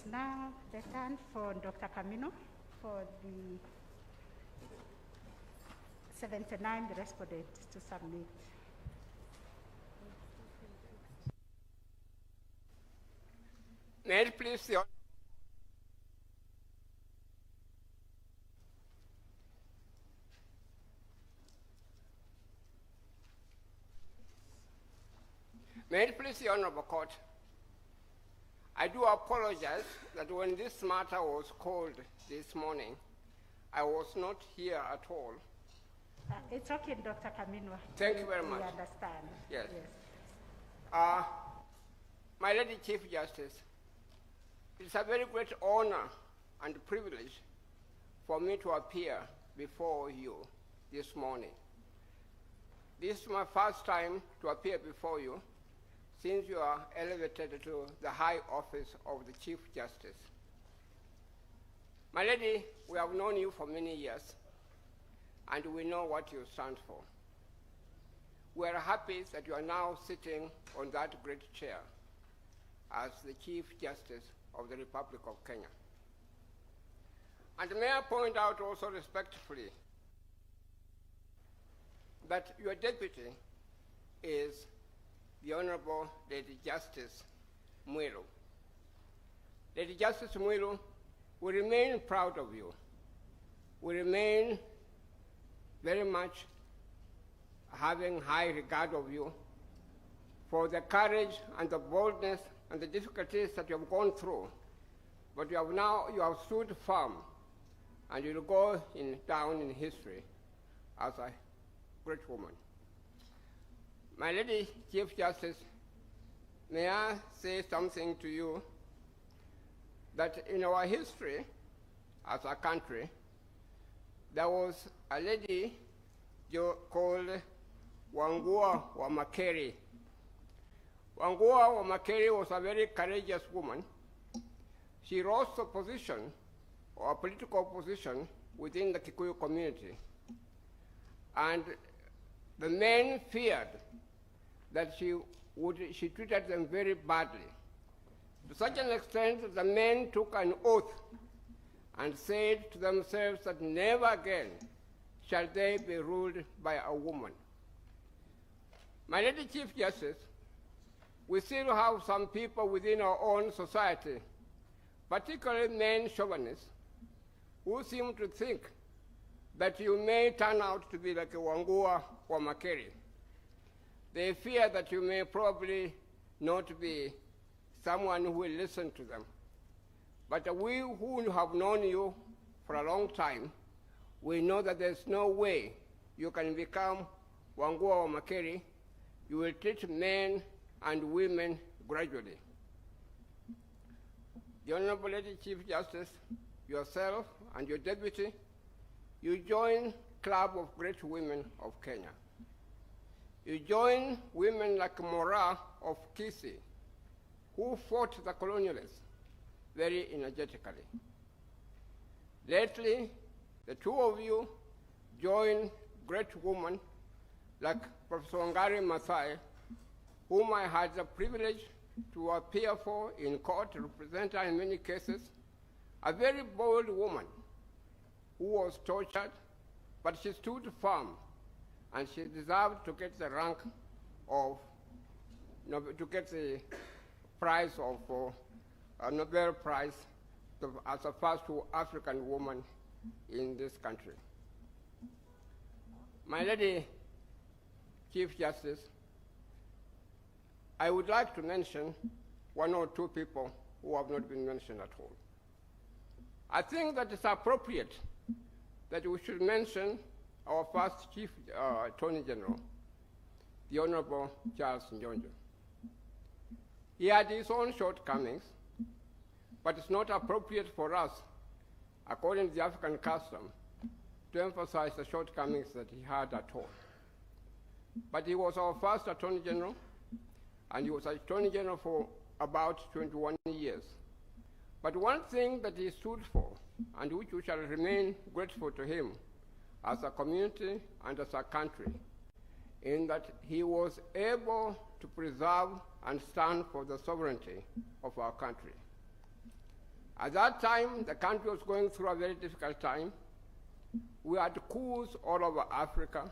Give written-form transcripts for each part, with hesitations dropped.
It's now the turn for Dr. Camino for the 79 respondents to submit. May it please the May it please the Honorable Court, I do apologize that when this matter was called this morning, I was not here at all. It's okay, Dr. Camino. Thank you very much. We understand. Yes. Yes. My Lady Chief Justice, it's a very great honor and privilege for me to appear before you this morning. This is my first time to appear before you since you are elevated to the high office of the Chief Justice. My lady, we have known you for many years, and we know what you stand for. We are happy that you are now sitting on that great chair as the Chief Justice of the Republic of Kenya. And may I point out also respectfully that your deputy is the Honorable Lady Justice Mwilu. Lady Justice Mwilu, we remain proud of you. We remain very much having high regard of you for the courage and the boldness and the difficulties that you have gone through. But you have stood firm, and you will go down in history as a great woman. My Lady Chief Justice, may I say something to you that in our history as a country, there was a lady called Wangua Wamakeri. Wangua Wamakeri was a very courageous woman. She rose to a position, or a political position, within the Kikuyu community. And the men feared that she treated them very badly. To such an extent that the men took an oath and said to themselves that never again shall they be ruled by a woman. My Lady Chief Justice, we still have some people within our own society, particularly men chauvinists, who seem to think that you may turn out to be like a Wangua or Makeri. They fear that you may probably not be someone who will listen to them. But we who have known you for a long time, we know that there's no way you can become Wangua or Makeri. You will treat men and women gradually. The Honorable Lady Chief Justice, yourself and your deputy, you join Club of Great Women of Kenya. You join women like Mora of Kisii, who fought the colonialists very energetically. Lately, the two of you join great women like Professor Wangari Maathai, whom I had the privilege to appear for in court, to represent her in many cases, a very bold woman who was tortured, but she stood firm, and she deserved to get the rank of, to get the prize of a Nobel Prize as the first African woman in this country. My Lady Chief Justice, I would like to mention one or two people who have not been mentioned at all. I think that it's appropriate that we should mention our first Chief Attorney General, the Honorable Charles Njonjo. He had his own shortcomings, but it's not appropriate for us, according to the African custom, to emphasize the shortcomings that he had at all. But he was our first Attorney General, and he was Attorney General for about 21 years. But one thing that he stood for, and which we shall remain grateful to him as a community and as a country, in that he was able to preserve and stand for the sovereignty of our country. At that time, the country was going through a very difficult time. We had coups all over Africa.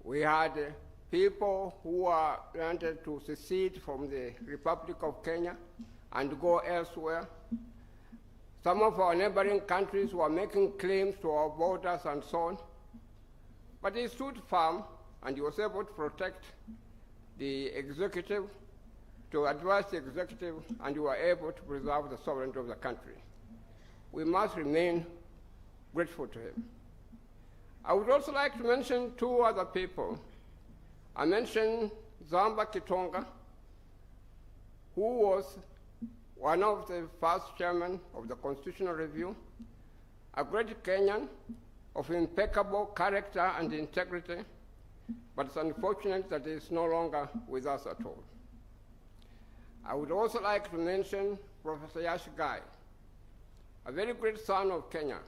We had people who wanted to secede from the Republic of Kenya and go elsewhere. Some of our neighboring countries were making claims to our borders and so on. But he stood firm, and he was able to protect the executive, to advise the executive, and we were able to preserve the sovereignty of the country. We must remain grateful to him. I would also like to mention two other people. I mentioned Zamba Kitonga, who was one of the first chairman of the Constitutional Review, a great Kenyan of impeccable character and integrity, but it's unfortunate that he is no longer with us at all. I would also like to mention Professor Yash Gai, a very great son of Kenya.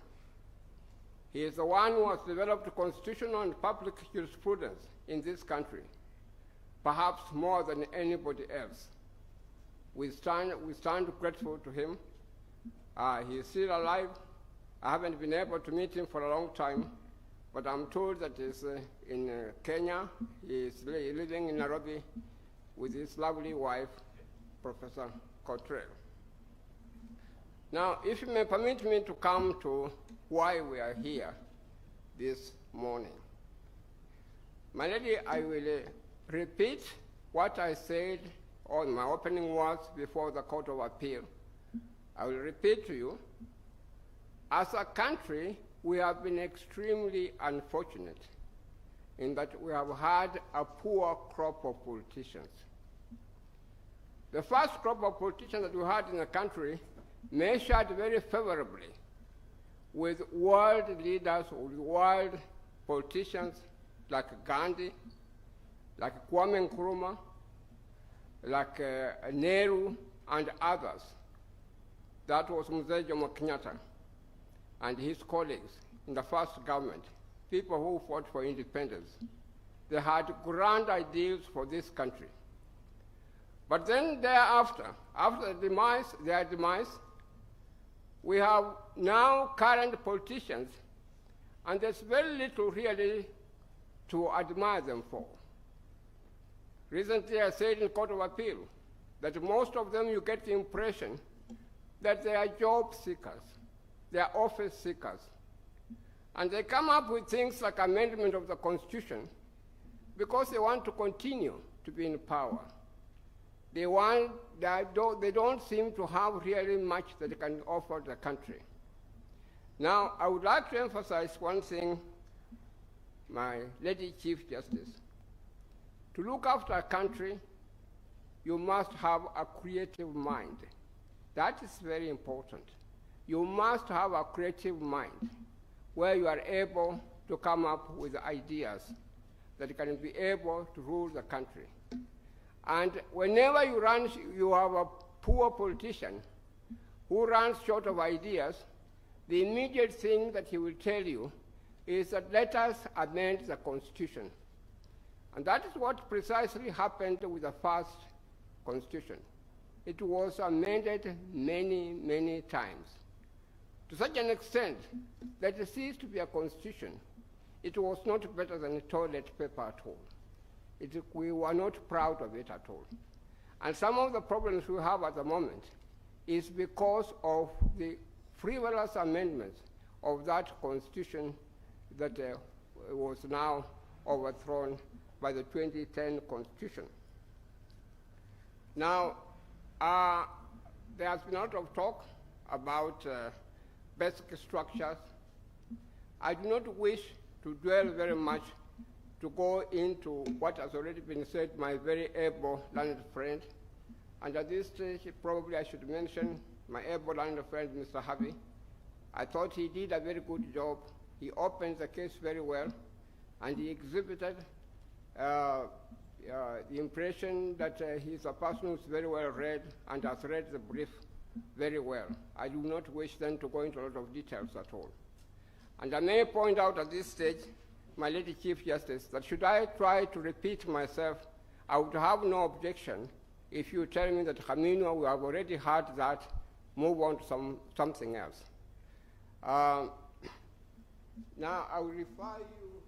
He is the one who has developed constitutional and public jurisprudence in this country, perhaps more than anybody else. We stand grateful to him. He is still alive. I haven't been able to meet him for a long time, but I'm told that he's in Kenya. He is living in Nairobi with his lovely wife, Professor Cottrell. Now, if you may permit me to come to why we are here this morning. My lady, I will repeat what I said on my opening words before the Court of Appeal. I will repeat to you, as a country, we have been extremely unfortunate in that we have had a poor crop of politicians. The first crop of politicians that we had in the country measured very favorably with world leaders, with world politicians like Gandhi, like Kwame Nkrumah, like Nehru, and others. That was Mzee Jomo Kenyatta and his colleagues in the first government, people who fought for independence. They had grand ideals for this country. But then thereafter, after their demise, we have now current politicians, and there's very little really to admire them for. Recently I said in Court of Appeal that most of them you get the impression that they are job seekers, they are office seekers. And they come up with things like amendment of the Constitution because they want to continue to be in power. They don't seem to have really much that they can offer the country. Now, I would like to emphasize one thing, my Lady Chief Justice. To look after a country, you must have a creative mind. That is very important. You must have a creative mind where you are able to come up with ideas that can be able to rule the country. And whenever you have a poor politician who runs short of ideas, the immediate thing that he will tell you is that let us amend the Constitution. And that is what precisely happened with the first Constitution. It was amended many, many times, to such an extent that it ceased to be a Constitution. It was not better than toilet paper at all. We were not proud of it at all. And some of the problems we have at the moment is because of the frivolous amendments of that Constitution that was now overthrown by the 2010 Constitution. Now, there has been a lot of talk about basic structures. I do not wish to dwell very much to go into what has already been said, my very able learned friend. And at this stage, probably I should mention my able learned friend, Mr. Harvey. I thought he did a very good job. He opened the case very well, and he exhibited the impression that he's a person who's very well read and has read the brief very well. I do not wish then to go into a lot of details at all. And I may point out at this stage, my Lady Chief Justice, that should I try to repeat myself, I would have no objection if you tell me that Camino, we have already heard that, move on to something else. Now I will refer you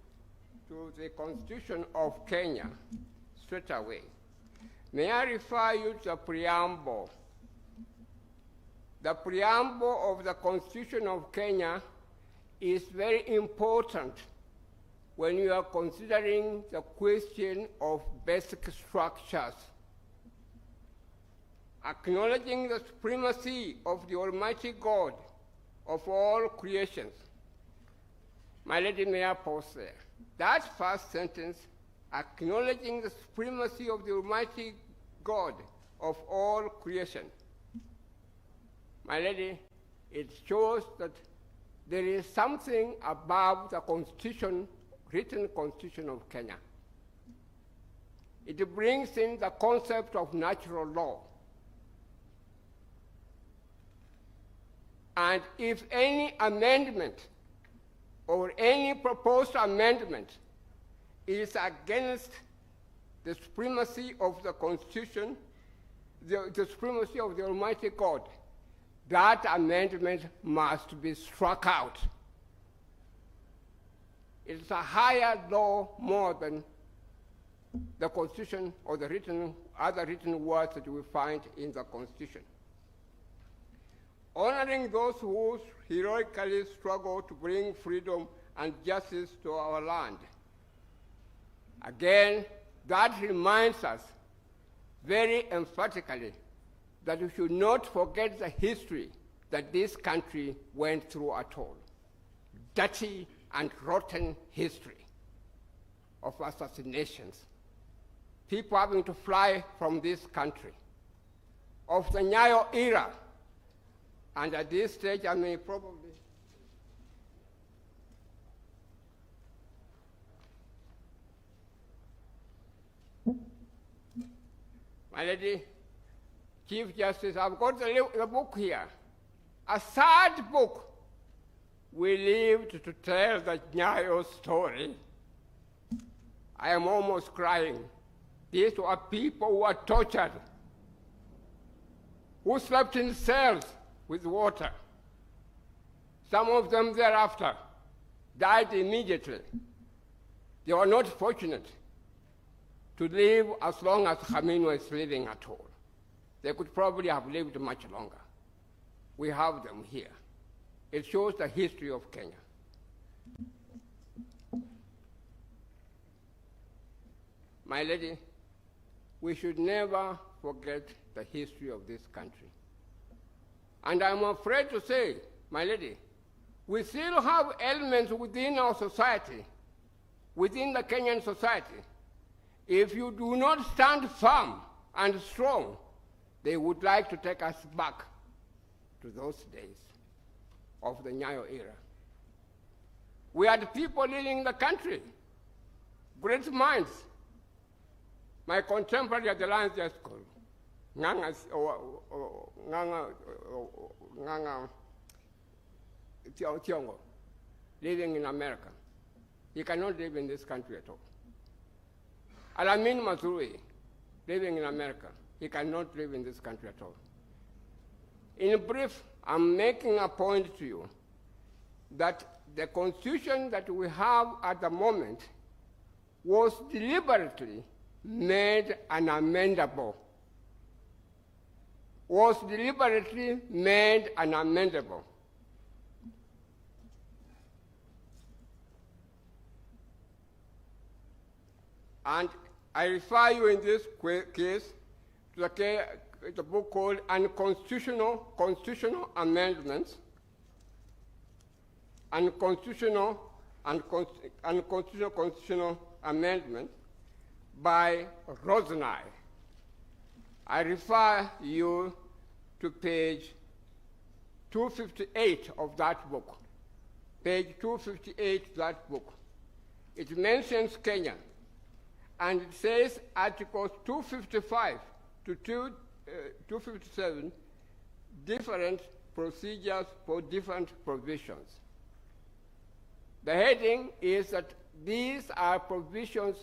to the Constitution of Kenya straight away. May I refer you to the preamble? The preamble of the Constitution of Kenya is very important when you are considering the question of basic structures. Acknowledging the supremacy of the Almighty God of all creations. My lady, may I pause there? That first sentence, acknowledging the supremacy of the Almighty God of all creation. My lady, it shows that there is something above the Constitution, written Constitution of Kenya. It brings in the concept of natural law. And if any amendment or any proposed amendment is against the supremacy of the Constitution, the supremacy of the Almighty God, that amendment must be struck out. It's a higher law more than the Constitution or the other written words that we find in the Constitution. Honoring those who heroically struggle to bring freedom and justice to our land. Again, that reminds us very emphatically that we should not forget the history that this country went through at all. Dirty and rotten history of assassinations, people having to fly from this country, of the Nyayo era. And at this stage, I may probably my lady, Chief Justice, I've got the book here. A sad book. We lived to tell the Nyayo story. I am almost crying. These were people who were tortured, who slept in cells with water. Some of them thereafter died immediately. They were not fortunate to live as long as Camino is living at all. They could probably have lived much longer. We have them here. It shows the history of Kenya. My lady, we should never forget the history of this country. And I'm afraid to say, my lady, we still have elements within our society, within the Kenyan society. If you do not stand firm and strong, they would like to take us back to those days of the Nyayo era. We had people leading the country, great minds. My contemporary at the Lions School, Nganga Tiongo, living in America. He cannot live in this country at all. Alamin Mazrui, living in America. He cannot live in this country at all. In brief, I'm making a point to you that the Constitution that we have at the moment was deliberately made unamendable. Was deliberately made unamendable. And I refer you in this case to the book called Constitutional Amendments, Constitutional Amendment by Rosnai. I refer you to page 258 of that book. Page 258 of that book. It mentions Kenya, and it says Articles 255 to 257, different procedures for different provisions. The heading is that these are provisions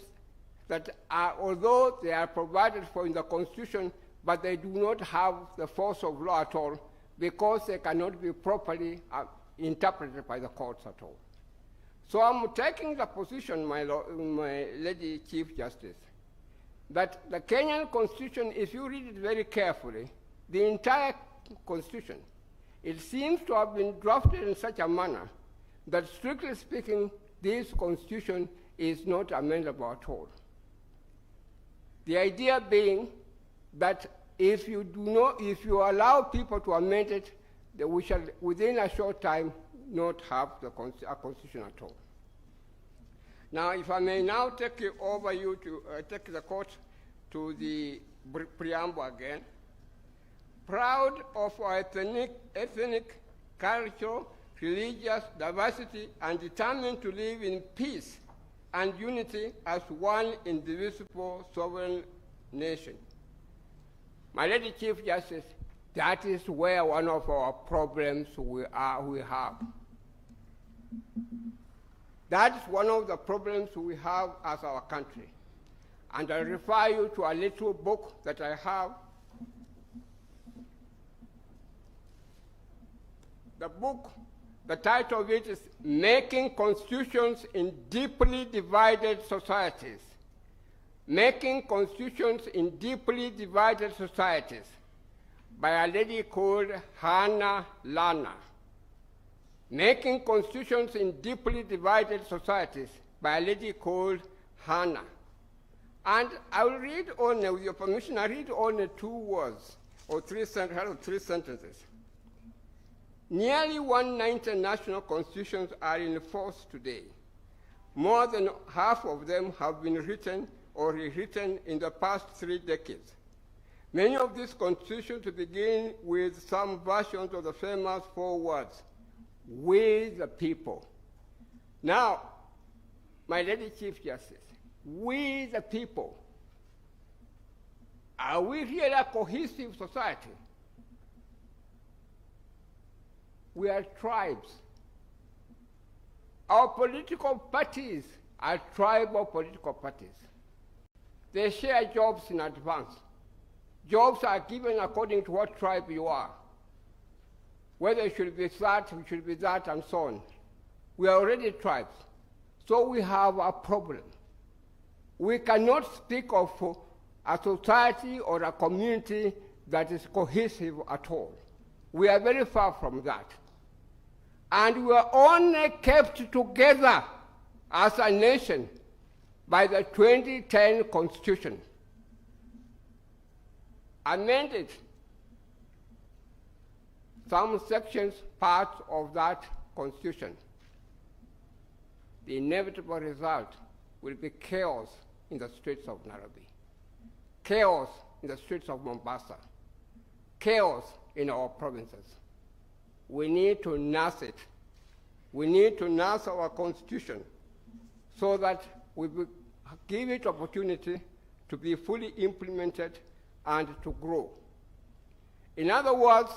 that are, although they are provided for in the Constitution, but they do not have the force of law at all because they cannot be properly interpreted by the courts at all. So I'm taking the position, my Lady Chief Justice, that the Kenyan Constitution, if you read it very carefully, the entire Constitution, it seems to have been drafted in such a manner that, strictly speaking, this Constitution is not amendable at all. The idea being that if you allow people to amend it, that we shall, within a short time, not have a constitution at all. Now, if I may now take the court to the preamble again. Proud of our ethnic, cultural, religious diversity, and determined to live in peace and unity as one indivisible sovereign nation. My Lady Chief Justice, that is where one of our problems we have. That is one of the problems we have as our country. And I refer you to a little book that I have. The book, the title of it is Making Constitutions in Deeply Divided Societies. Making Constitutions in Deeply Divided Societies, by a lady called Hannah Lana. Making Constitutions in Deeply Divided Societies, by a lady called Hannah. And I will read only, with your permission, I read only 2 words, or 3 sentences. Nearly 190 national constitutions are in force today. More than half of them have been written or rewritten in the past 3 decades. Many of these constitutions begin with some versions of the famous 4 words, "We the people." Now, my Lady Chief Justice, we the people, are we really a cohesive society? We are tribes. Our political parties are tribal political parties. They share jobs in advance. Jobs are given according to what tribe you are. Whether it should be that, it should be that, and so on. We are already tribes. So we have a problem. We cannot speak of a society or a community that is cohesive at all. We are very far from that. And we are only kept together as a nation by the 2010 Constitution. Amended some sections, parts of that Constitution. The inevitable result will be chaos in the streets of Nairobi, chaos in the streets of Mombasa, chaos in our provinces. We need to nurse it. We need to nurse our Constitution so that we give it opportunity to be fully implemented and to grow. In other words,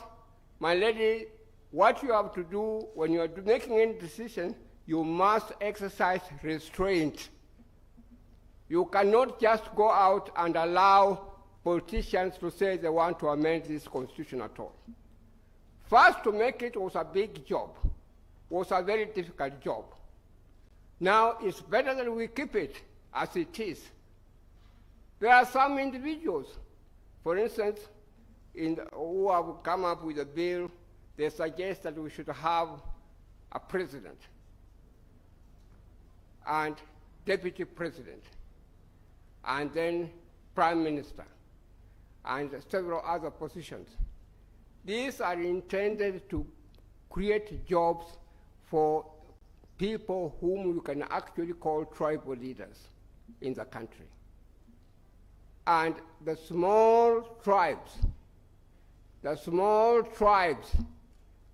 my lady, what you have to do when you are making any decision, you must exercise restraint. You cannot just go out and allow politicians to say they want to amend this Constitution at all. First, to make it was a big job, was a very difficult job. Now, it's better that we keep it as it is. There are some individuals, for instance, who have come up with a bill. They suggest that we should have a president and deputy president, and then prime minister, and several other positions. These are intended to create jobs for people whom you can actually call tribal leaders in the country. And the small tribes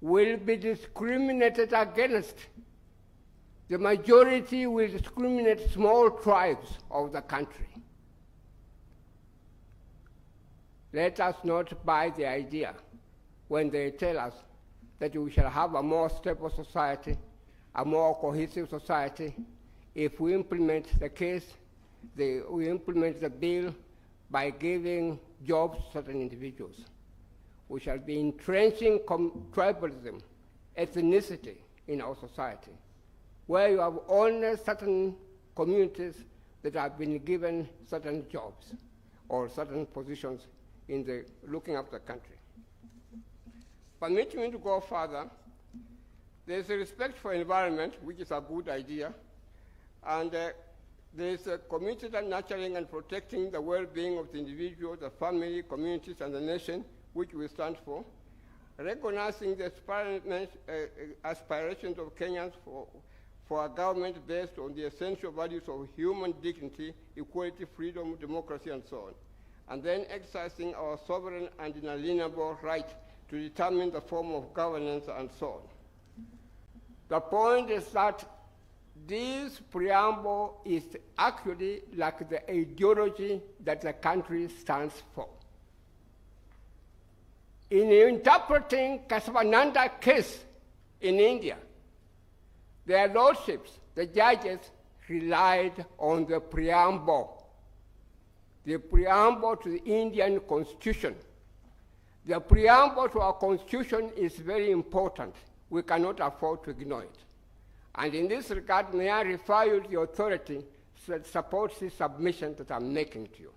will be discriminated against. The majority will discriminate small tribes of the country. Let us not buy the idea when they tell us that we shall have a more stable society, a more cohesive society, if we implement the bill by giving jobs to certain individuals. We shall be entrenching tribalism, ethnicity in our society, where you have only certain communities that have been given certain jobs or certain positions in the looking after the country. Permit me to go further. There is a respect for environment, which is a good idea, and there is a committed nurturing and protecting the well-being of the individual, the family, communities, and the nation, which we stand for, recognizing the aspirations of Kenyans for a government based on the essential values of human dignity, equality, freedom, democracy, and so on, and then exercising our sovereign and inalienable right to determine the form of governance and so on. The point is that this preamble is actually like the ideology that the country stands for. In interpreting Kesavananda case in India, their lordships, the judges, relied on the preamble to the Indian Constitution. The preamble to our Constitution is very important. We cannot afford to ignore it. And in this regard, may I refer you to the authority that supports this submission that I'm making to you.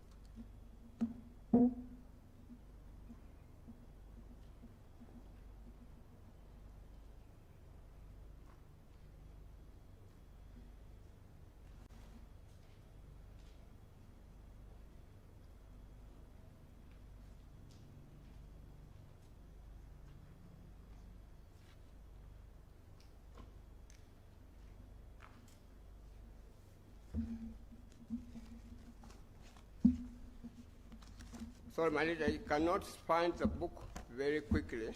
Sorry, my leader, I cannot find the book very quickly,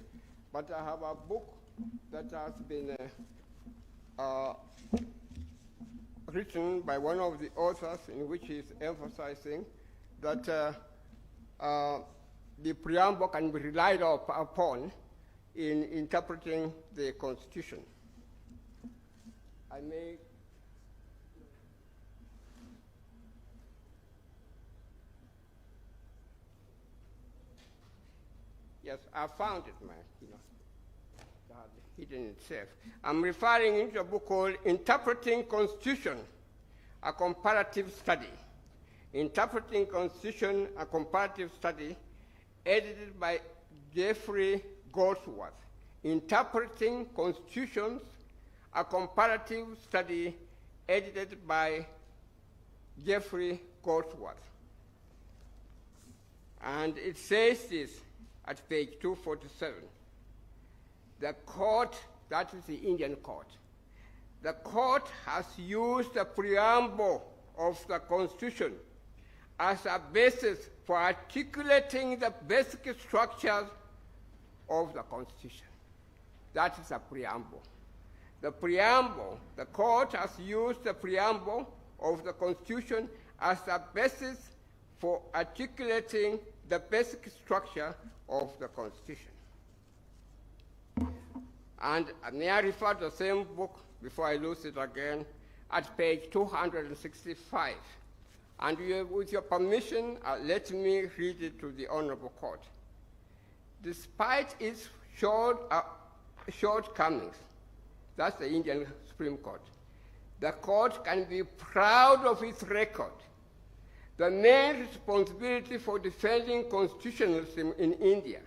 but I have a book that has been written by one of the authors in which he is emphasizing that the preamble can be relied upon in interpreting the Constitution. I may Yes, I found it, man. Hidden itself. I'm referring to a book called Interpreting Constitution, a Comparative Study. Interpreting Constitution, a Comparative Study, edited by Jeffrey Goldsworth. Interpreting Constitutions, a Comparative Study, edited by Jeffrey Goldsworth. And it says this at page 247. The court, that is the Indian court, the court has used the preamble of the Constitution as a basis for articulating the basic structures of the Constitution. That is a preamble. The preamble, the court has used the preamble of the Constitution as a basis for articulating the basic structure of the Constitution. And may I refer to the same book before I lose it again at page 265. And with your permission, let me read it to the Honorable Court. Despite its shortcomings, that's the Indian Supreme Court, the court can be proud of its record. The main responsibility for defending constitutionalism in India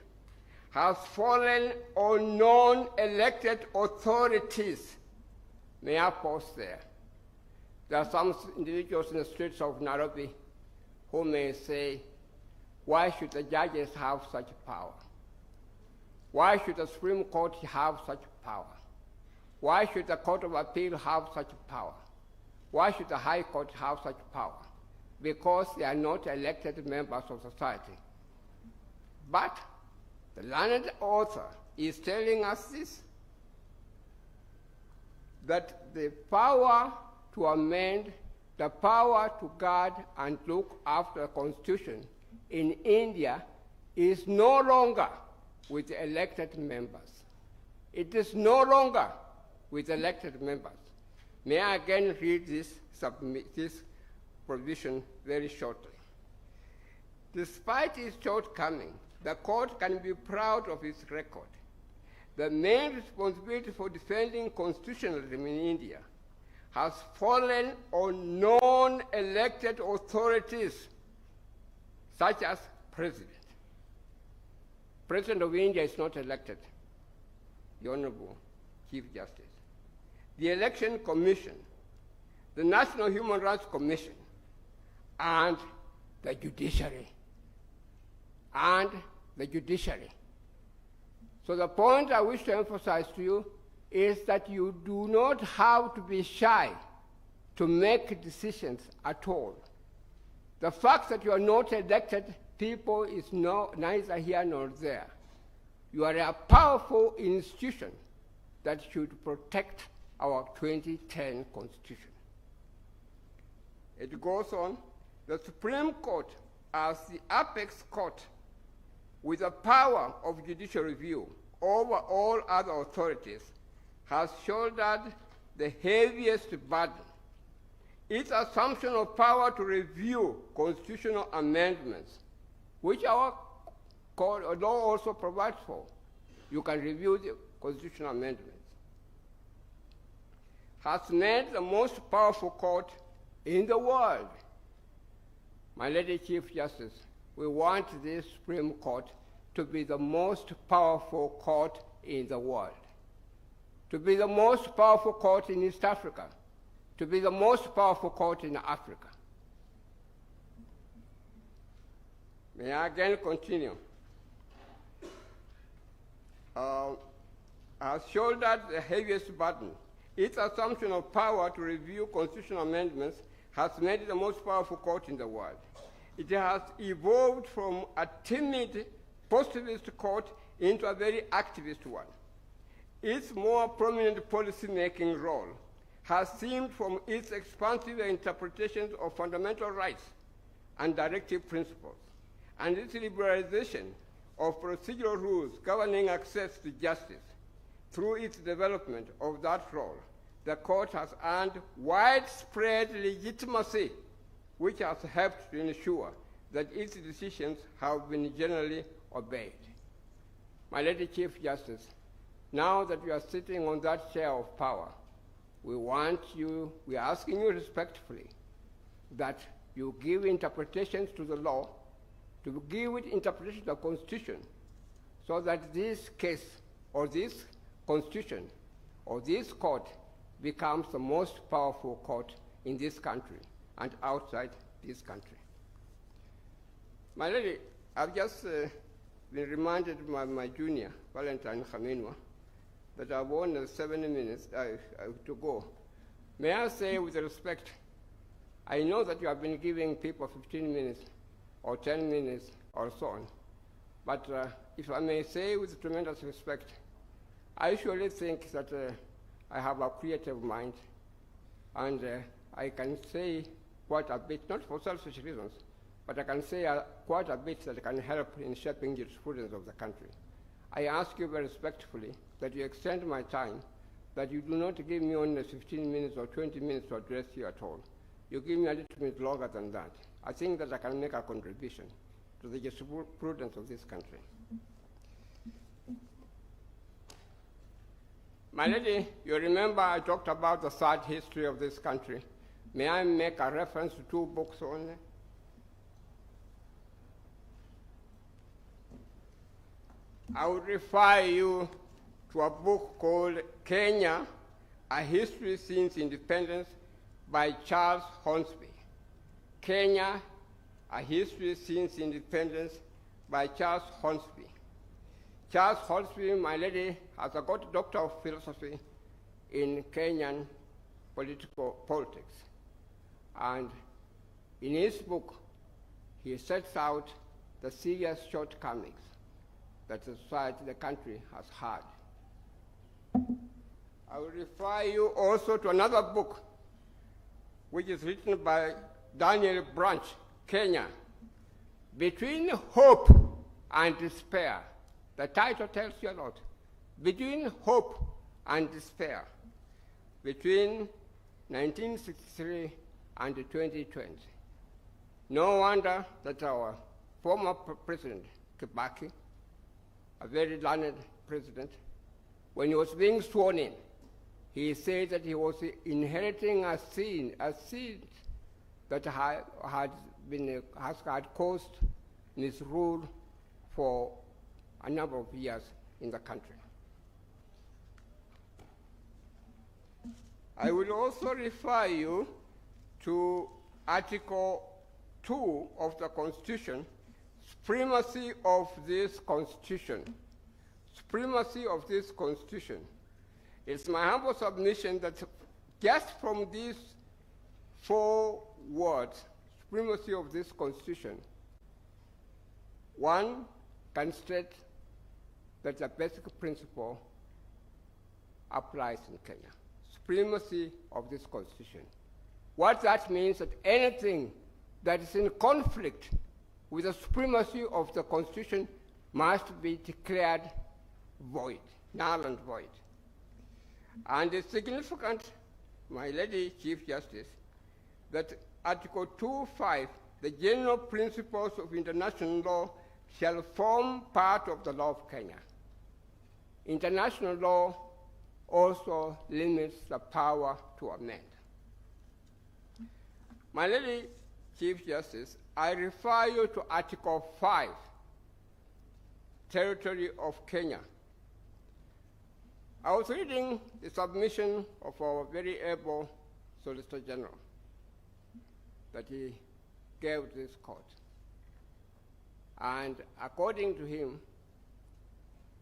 has fallen on non-elected authorities. May I pause there? There are some individuals in the streets of Nairobi who may say, why should the judges have such power? Why should the Supreme Court have such power? Why should the Court of Appeal have such power? Why should the High Court have such power? Because they are not elected members of society. But the learned author is telling us this, that the power to amend, the power to guard and look after the Constitution in India is no longer with the elected members. It is no longer with elected members. May I again read this provision very shortly. Despite its shortcomings, the court can be proud of its record. The main responsibility for defending constitutionalism in India has fallen on non-elected authorities, such as President. President of India is not elected, the Honorable Chief Justice. The Election Commission, the National Human Rights Commission, and the judiciary. So the point I wish to emphasize to you is that you do not have to be shy to make decisions at all. The fact that you are not elected people is neither here nor there. You are a powerful institution that should protect our 2010 Constitution. It goes on, the Supreme Court, as the apex court with the power of judicial review over all other authorities, has shouldered the heaviest burden. Its assumption of power to review constitutional amendments, which our law also provides for. You can review the constitutional amendments, has made the most powerful court in the world. My Lady Chief Justice, we want this Supreme Court to be the most powerful court in the world, to be the most powerful court in East Africa, to be the most powerful court in Africa. May I again continue? Has shouldered the heaviest burden. Its assumption of power to review constitutional amendments has made it the most powerful court in the world. It has evolved from a timid, positivist court into a very activist one. Its more prominent policy-making role has stemmed from its expansive interpretations of fundamental rights and directive principles, and its liberalization of procedural rules governing access to justice. Through its development of that role, the court has earned widespread legitimacy, which has helped to ensure that its decisions have been generally obeyed. My Lady Chief Justice, now that you are sitting on that chair of power, we are asking you respectfully that you give interpretations to the law, to give it interpretation to the Constitution, so that this case or this Constitution or this court becomes the most powerful court in this country and outside this country. My Lady, I've just been reminded by my junior, Valentine Khamenei, that I've only 7 minutes to go. May I say with respect, I know that you have been giving people 15 minutes or 10 minutes or so on, but if I may say with tremendous respect, I usually think that I have a creative mind, and I can say quite a bit, not for selfish reasons, but I can say quite a bit that can help in shaping the jurisprudence of the country. I ask you very respectfully that you extend my time, that you do not give me only 15 minutes or 20 minutes to address you at all. You give me a little bit longer than that. I think that I can make a contribution to the jurisprudence of this country. My Lady, you remember I talked about the sad history of this country. May I make a reference to 2 books only? I would refer you to a book called Kenya, A History Since Independence by Charles Hornsby. Kenya, A History Since Independence by Charles Hornsby. Charles Hornsby, my lady, has got a Doctor of Philosophy in Kenyan politics. And in his book, he sets out the serious shortcomings that the society, the country has had. I will refer you also to another book, which is written by Daniel Branch, Kenya, Between Hope and Despair. The title tells you a lot. Between Hope and Despair, between 1963 and 2020. No wonder that our former President Kibaki, a very learned president, when he was being sworn in, he said that he was inheriting a seed that had caused misrule for a number of years in the country. I will also refer you to Article 2 of the Constitution, supremacy of this Constitution. Supremacy of this Constitution. It's my humble submission that just from these 4 words, supremacy of this Constitution, one can state that the basic principle applies in Kenya. Supremacy of this Constitution. What that means that anything that is in conflict with the supremacy of the Constitution must be declared void, null and void. And it's significant, my Lady Chief Justice, that Article 2.5, the general principles of international law shall form part of the law of Kenya. International law also limits the power to amend. My Lady Chief Justice, I refer you to Article 5, Territory of Kenya. I was reading the submission of our very able Solicitor General that he gave this court. And according to him,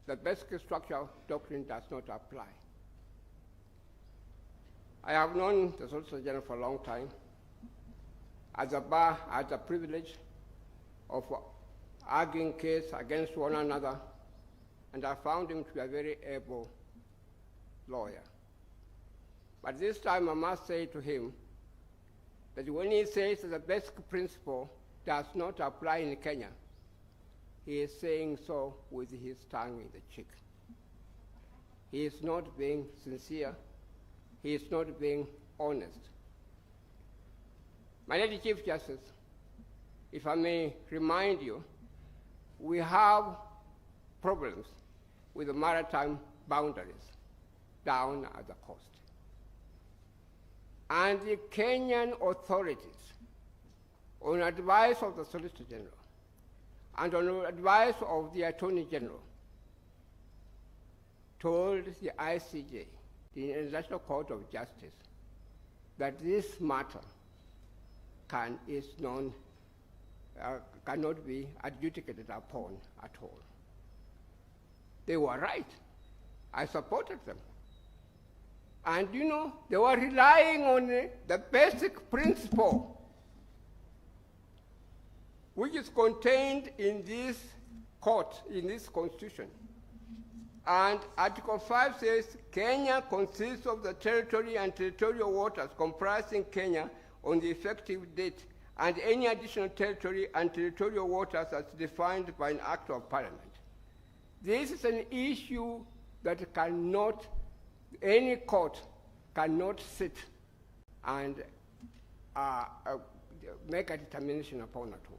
the basic structure doctrine does not apply. I have known the Solicitor General for a long time. As a bar, I had the privilege of arguing cases against one another, and I found him to be a very able lawyer. But this time I must say to him that when he says that the basic principle does not apply in Kenya, he is saying so with his tongue in the cheek. He is not being sincere. He is not being honest. My Lady Chief Justice, if I may remind you, we have problems with the maritime boundaries down at the coast. And the Kenyan authorities, on advice of the Solicitor General and on advice of the Attorney General, told the ICJ, the International Court of Justice, that this matter cannot be adjudicated upon at all. They were right. I supported them. And you know, they were relying on the basic principle which is contained in this court, in this Constitution. And Article 5 says, Kenya consists of the territory and territorial waters comprising Kenya on the effective date, and any additional territory and territorial waters as defined by an Act of Parliament. This is an issue that any court cannot sit and make a determination upon at all.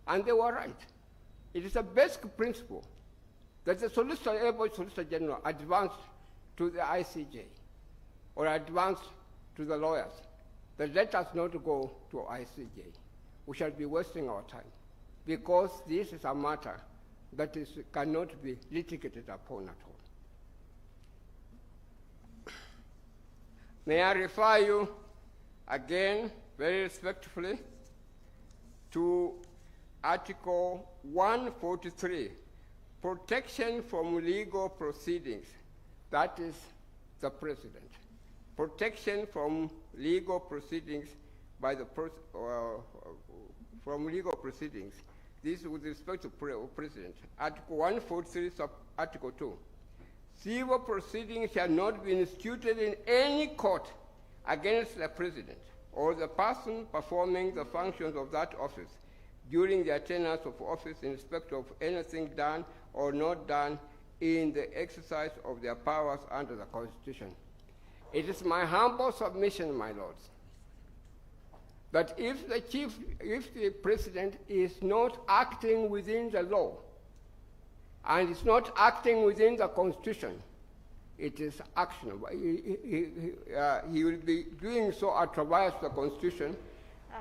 And they were right. It is a basic principle that the able Solicitor General advanced to the ICJ or advanced to the lawyers that let us not go to ICJ. We shall be wasting our time because this is a matter that cannot be litigated upon at all. May I refer you again, very respectfully, to Article 143, protection from legal proceedings. That is the President. Protection from legal proceedings by the from legal proceedings. This with respect to President. Article 143, Article 2. Civil proceedings shall not be instituted in any court against the President or the person performing the functions of that office during their tenure of office in respect of anything done or not done in the exercise of their powers under the Constitution. It is my humble submission, my lords, that if the president is not acting within the law and is not acting within the Constitution, it is actionable. He will be doing so at travers the Constitution.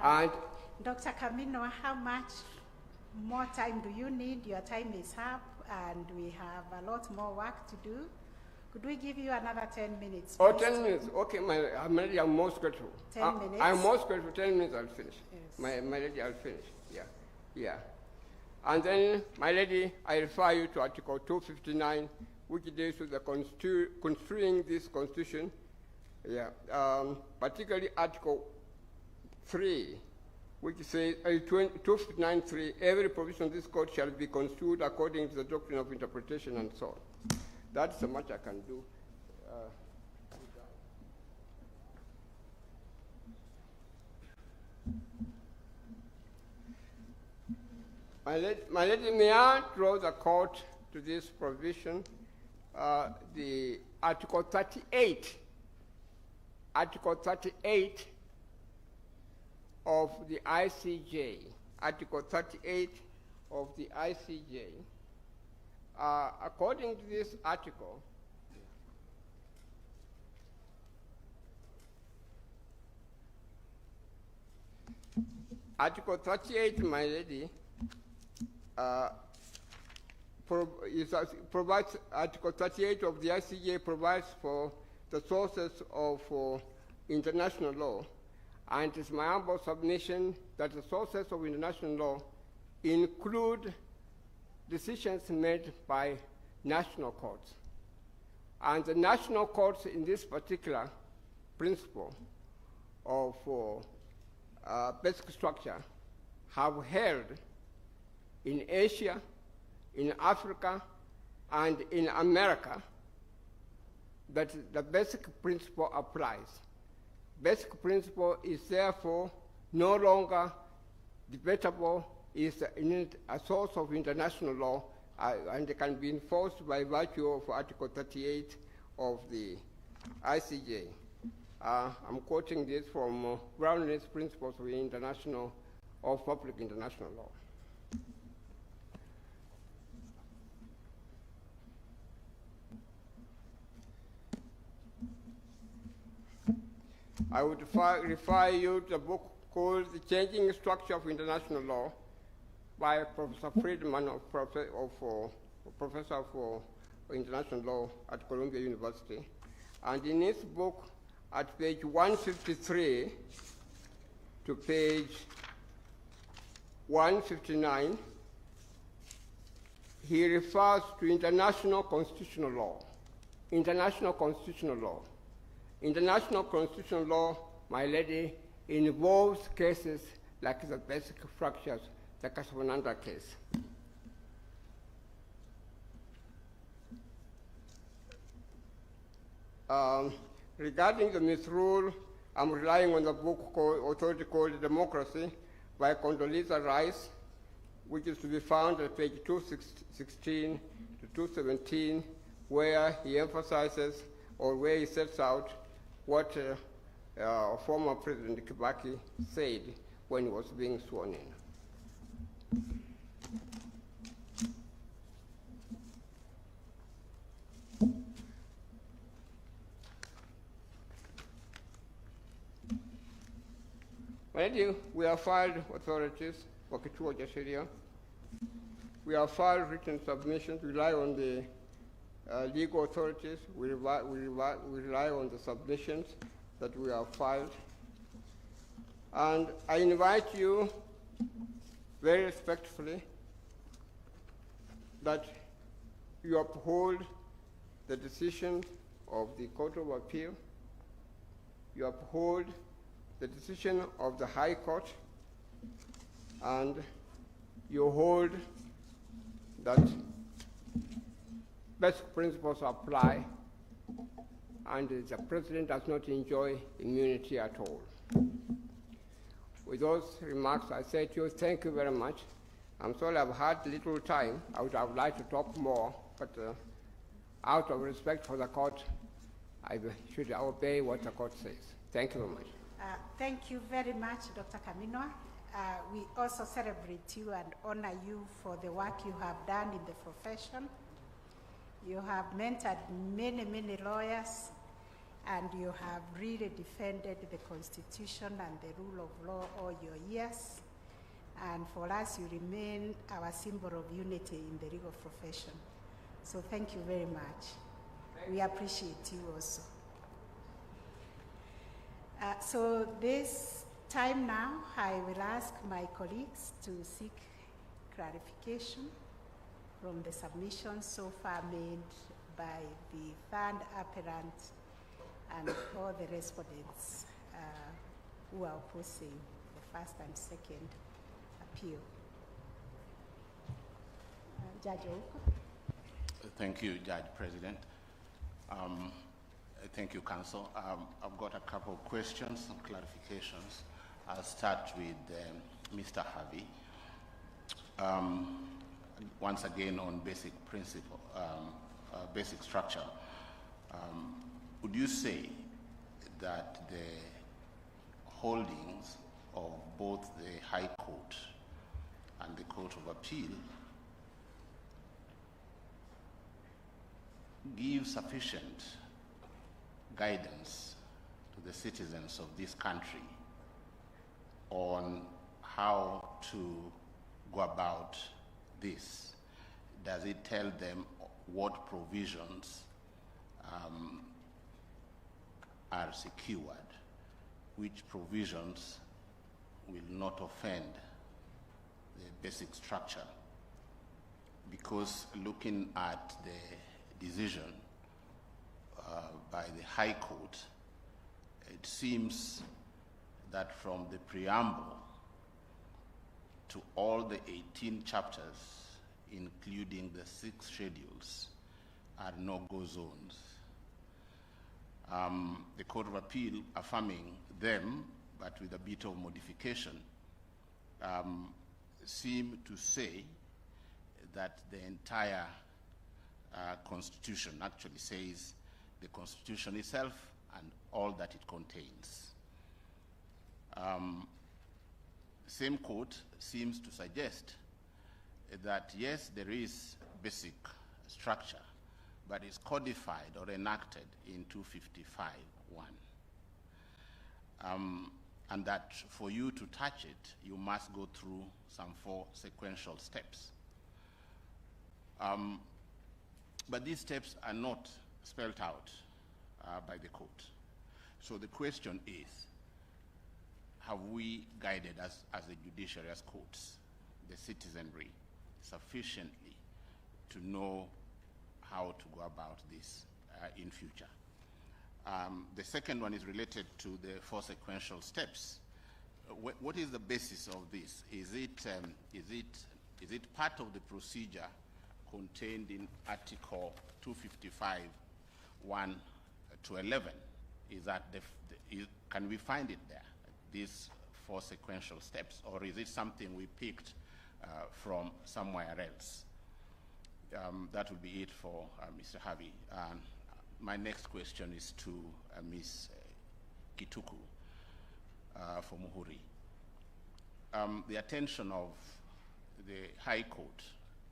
And Dr. Camino, how much more time do you need? Your time is up, and we have a lot more work to do. Could we give you another 10 minutes? Oh, 10 minutes. Okay, I'm most grateful. 10 minutes? I'm most grateful. 10 minutes, I'll finish. Yes. My lady, I'll finish. Yeah. And then, my lady, I refer you to Article 259, which deals with the construing this Constitution. Yeah. Particularly Article 3, which says, 259.3, every provision of this code shall be construed according to the doctrine of interpretation and so on. That's so much I can do. My lady, may I draw the court to this provision, the Article 38. Article 38 of the ICJ. Article 38 of the ICJ. According to this article, Article 38, my lady, provides, Article 38 of the ICJ provides for the sources of international law, and it is my humble submission that the sources of international law include decisions made by national courts. And the national courts in this particular principle of basic structure have held in Asia, in Africa, and in America that the basic principle applies. Basic principle is therefore no longer debatable, is a source of international law, and it can be enforced by virtue of Article 38 of the ICJ. I'm quoting this from Brown's Principles of Public International Law. I would refer you to a book called The Changing Structure of International Law by Professor Friedman, Professor of International Law at Columbia University. And in his book, at page 153 to page 159, he refers to international constitutional law. International constitutional law. International constitutional law, my lady, involves cases like the basic fractures, the Casablanca case. Regarding the misrule, I'm relying on the book authority called Democracy by Condoleezza Rice, which is to be found at page 216 to 217, where he emphasizes or where he sets out what former President Kibaki said when he was being sworn in. Already, we have filed authorities for Kituo Jashiria. We have filed written submissions, rely on the legal authorities, we rely on the submissions that we have filed. And I invite you very respectfully that you uphold the decision of the Court of Appeal, you uphold the decision of the High Court, and you hold that basic principles apply, and the President does not enjoy immunity at all. With those remarks, I say to you, thank you very much. I'm sorry I've had little time. I would have liked to talk more, but out of respect for the court, I should obey what the court says. Thank you very much. Thank you very much, Dr. Kaminwa. We also celebrate you and honor you for the work you have done in the profession. You have mentored many, many lawyers, and you have really defended the Constitution and the rule of law all your years. And for us, you remain our symbol of unity in the legal profession. So thank you very much. We appreciate you also. So this time now, I will ask my colleagues to seek clarification from the submissions so far made by the third appellant and all the respondents who are opposing the first and second appeal. Judge Ouko. Thank you, Judge President. Thank you, Counsel. I've got a couple of questions and clarifications. I'll start with Mr. Harvey. Once again, on basic principle, basic structure, would you say that the holdings of both the High Court and the Court of Appeal give sufficient guidance to the citizens of this country on how to go about this? Does it tell them what provisions are secured, which provisions will not offend the basic structure? Because looking at the decision by the High Court, it seems that from the preamble to all the 18 chapters, including the 6 schedules, are no-go zones. The Court of Appeal affirming them, but with a bit of modification, seem to say that the entire Constitution actually says the Constitution itself and all that it contains. Same court seems to suggest that yes, there is basic structure, but it's codified or enacted in 255(1). And that for you to touch it, you must go through some 4 sequential steps. But these steps are not spelled out by the court. So the question is, have we guided as a judiciary, as courts, the citizenry sufficiently to know how to go about this in future? The second one is related to the 4 sequential steps. What is the basis of this? Is it part of the procedure contained in Article 255(1) to 11? Is that can we find it there, these 4 sequential steps, or is it something we picked from somewhere else? That will be it for Mr. Harvey. My next question is to Ms. Kituku for Muhuri. The attention of the High Court,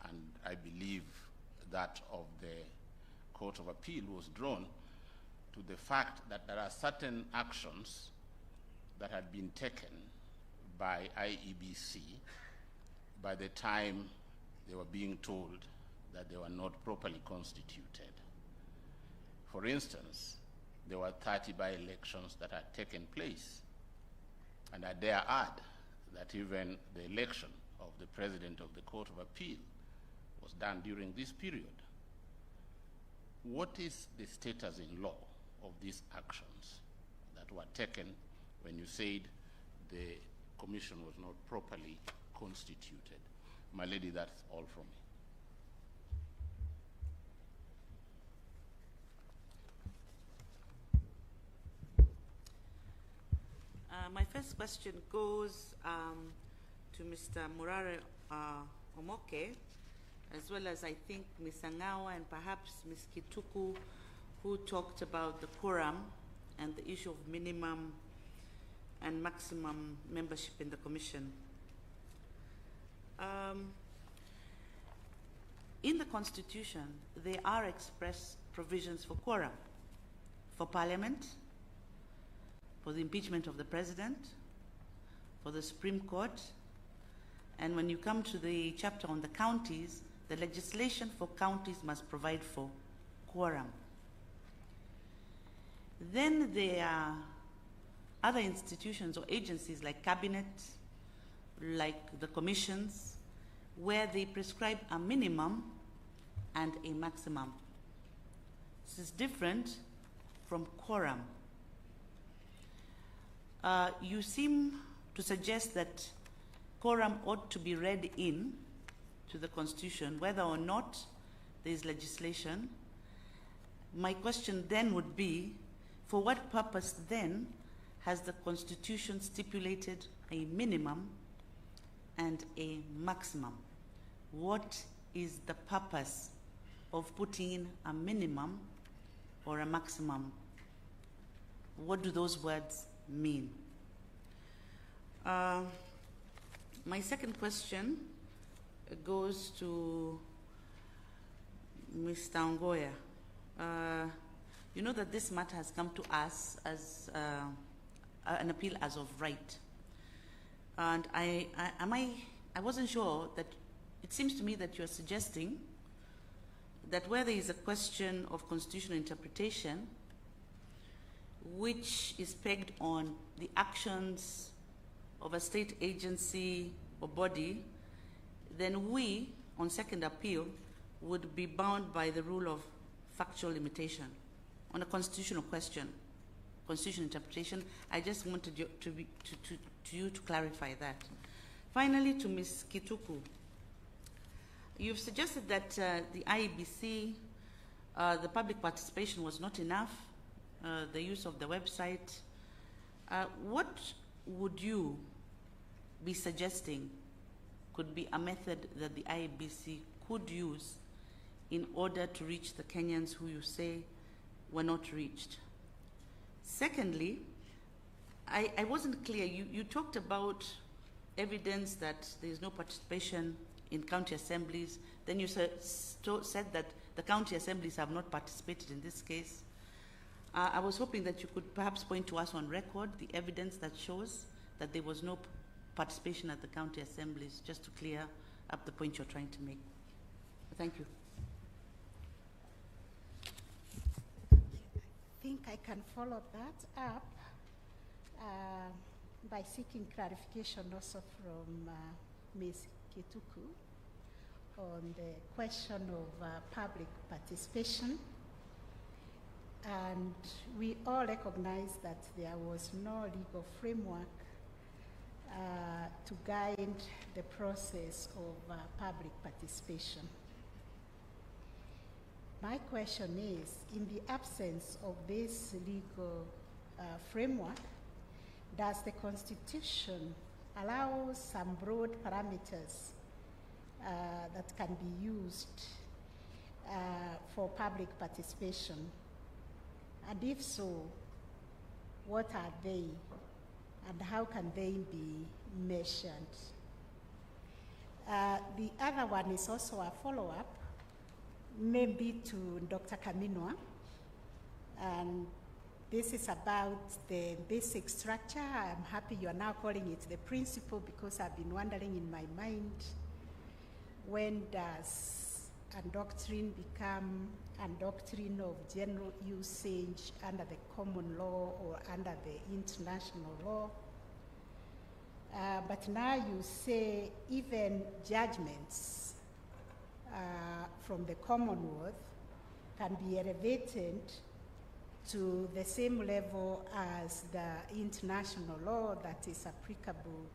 and I believe that of the Court of Appeal, was drawn to the fact that there are certain actions that had been taken by IEBC by the time they were being told that they were not properly constituted. For instance, there were 30 by-elections that had taken place, and I dare add that even the election of the President of the Court of Appeal was done during this period. What is the status in law of these actions that were taken when you said the commission was not properly constituted? My lady, that's all from me. My first question goes to Mr. Murare Omoke, as well as I think Ms. Angawa and perhaps Ms. Kituku, who talked about the quorum and the issue of minimum and maximum membership in the commission. In the Constitution, there are express provisions for quorum, for Parliament, for the impeachment of the President, for the Supreme Court, and when you come to the chapter on the counties, the legislation for counties must provide for quorum. Then there are other institutions or agencies like cabinet, like the commissions, where they prescribe a minimum and a maximum. This is different from quorum. You seem to suggest that quorum ought to be read in to the Constitution, whether or not there is legislation. My question then would be, for what purpose then has the Constitution stipulated a minimum and a maximum? What is the purpose of putting in a minimum or a maximum? What do those words mean? My second question goes to Mr. Ongoya. You know that this matter has come to us as an appeal as of right. And I wasn't sure that, it seems to me that you're suggesting that where there is a question of constitutional interpretation, which is pegged on the actions of a state agency or body, then we, on second appeal, would be bound by the rule of factual limitation on a constitutional question, constitutional interpretation. I just wanted you to clarify that. Finally, to Ms. Kituku, you've suggested that the IEBC, the public participation was not enough, the use of the website. What would you be suggesting could be a method that the IEBC could use in order to reach the Kenyans who you say were not reached? Secondly, I wasn't clear. You talked about evidence that there is no participation in county assemblies. Then you said that the county assemblies have not participated in this case. I was hoping that you could perhaps point to us on record the evidence that shows that there was no participation at the county assemblies, just to clear up the point you're trying to make. Thank you. I think I can follow that up by seeking clarification also from Ms. Kituku on the question of public participation. And we all recognize that there was no legal framework to guide the process of public participation. My question is, in the absence of this legal framework, does the Constitution allow some broad parameters that can be used for public participation? And if so, what are they, and how can they be measured? The other one is also a follow-up, maybe to Dr. Kaminwa, and this is about the basic structure. I'm happy you are now calling it the principle, because I've been wondering in my mind, when does a doctrine become a doctrine of general usage under the common law or under the international law? But now you say even judgments from the Commonwealth can be elevated to the same level as the international law that is applicable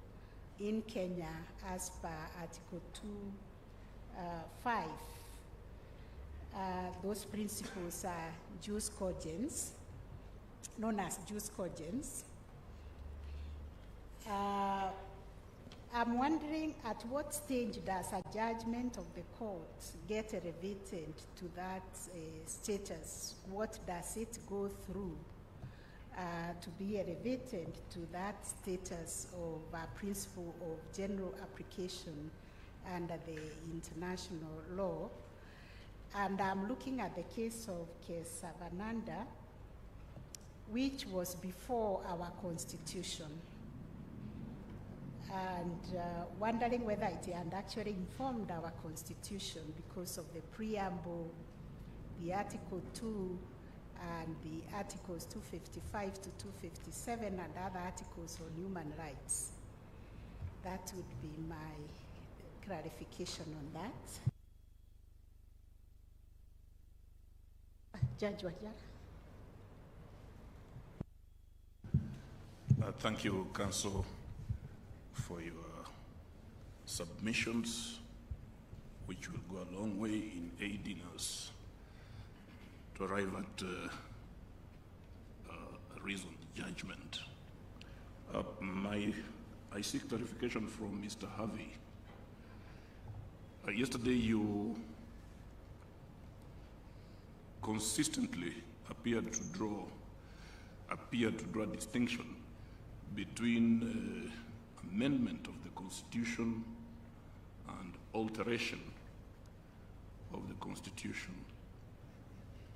in Kenya as per Article 2(5). Those principles are jus cogens, known as jus cogens. I'm wondering, at what stage does a judgment of the court get elevated to that status? What does it go through to be elevated to that status of principle of general application under the international law. And I'm looking at the case of Kesavananda, which was before our constitution, and wondering whether it had actually informed our constitution because of the preamble, the Article 2, and the Articles 255 to 257 and other articles on human rights. That would be my clarification on that. Judge Wajara. Thank you, Council, for your submissions, which will go a long way in aiding us to arrive at a reasoned judgment. I seek clarification from Mr. Harvey. Yesterday, you consistently appeared to draw a distinction between amendment of the Constitution and alteration of the Constitution.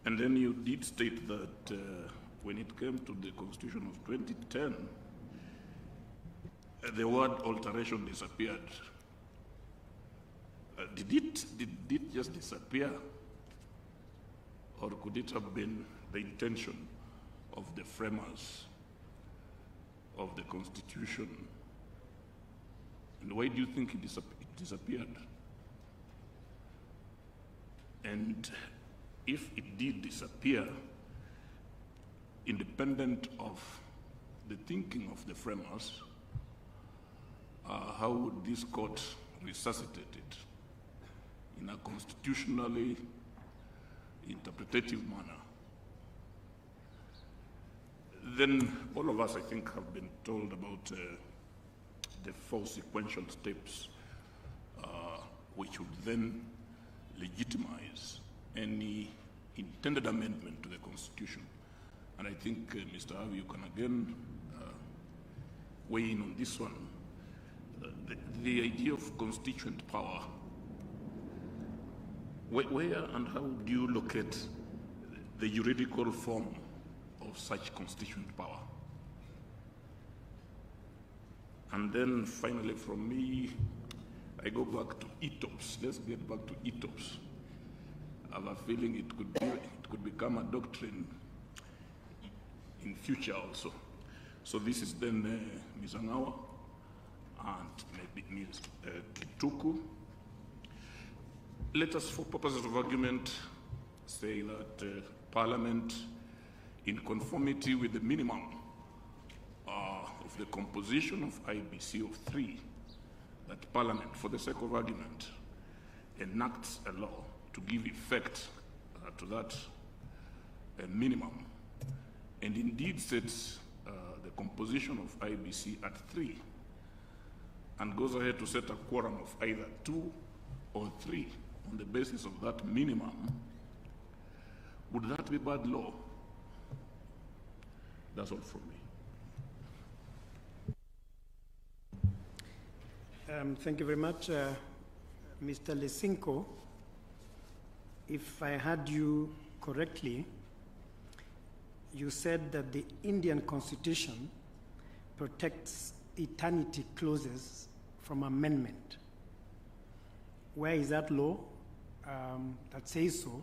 And then you did state that when it came to the Constitution of 2010, the word alteration disappeared. Did it just disappear? Or could it have been the intention of the framers of the Constitution? And why do you think it disappeared? And if it did disappear, independent of the thinking of the framers, how would this court resuscitate it in a constitutionally interpretative manner? Then all of us, I think, have been told about the four sequential steps which would then legitimize any intended amendment to the Constitution. And I think, Mr. Harvey, you can again weigh in on this one. The idea of constituent power, where and how do you locate the juridical form of such constituent power? And then finally from me, I go back to ETOPS. Let's get back to ETOPS. I have a feeling it could become a doctrine in future also. So this is then Ms. Angawa and maybe Ms. Kituku. Let us, for purposes of argument, say that Parliament, in conformity with the minimum of the composition of IBC of 3, that Parliament, for the sake of argument, enacts a law to give effect to that minimum, and indeed sets the composition of IBC at 3, and goes ahead to set a quorum of either 2 or 3 on the basis of that minimum, would that be bad law? That's all from me. Thank you very much, Mr. Lesinko. If I heard you correctly, you said that the Indian Constitution protects eternity clauses from amendment. Where is that law that says so?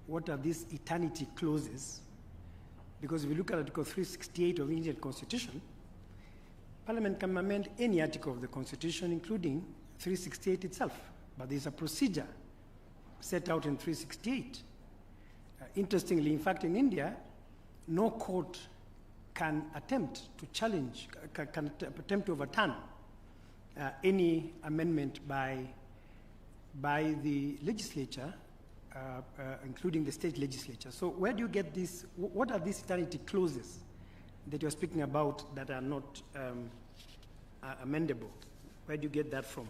What are these eternity clauses? Because if you look at Article 368 of the Indian Constitution, Parliament can amend any article of the Constitution, including 368 itself. But there's a procedure set out in 368. Interestingly, in fact, in India, no court can attempt to challenge, can attempt to overturn any amendment by the legislature, including the state legislature. So where do you get this? What are these eternity clauses that you're speaking about that are not amendable? Where do you get that from?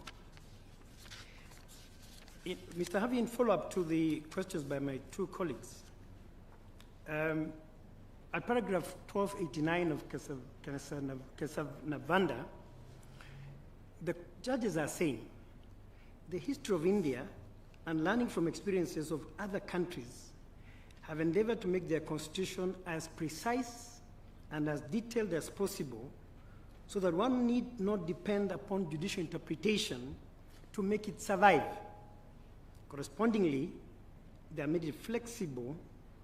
Mr. Harvey, in follow-up to the questions by my two colleagues, at paragraph 1289 of Kesavananda, the judges are saying the history of India and learning from experiences of other countries have endeavored to make their constitution as precise and as detailed as possible so that one need not depend upon judicial interpretation to make it survive. Correspondingly, they are made it flexible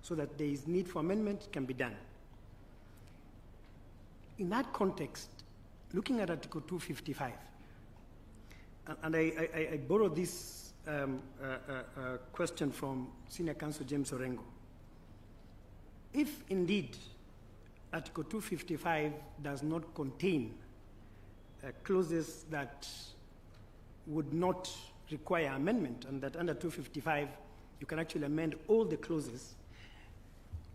so that there is need for amendment can be done. In that context, looking at Article 255, and I borrow this question from Senior Counsel James Orengo. If indeed Article 255 does not contain clauses that would not require amendment, and that under 255 you can actually amend all the clauses,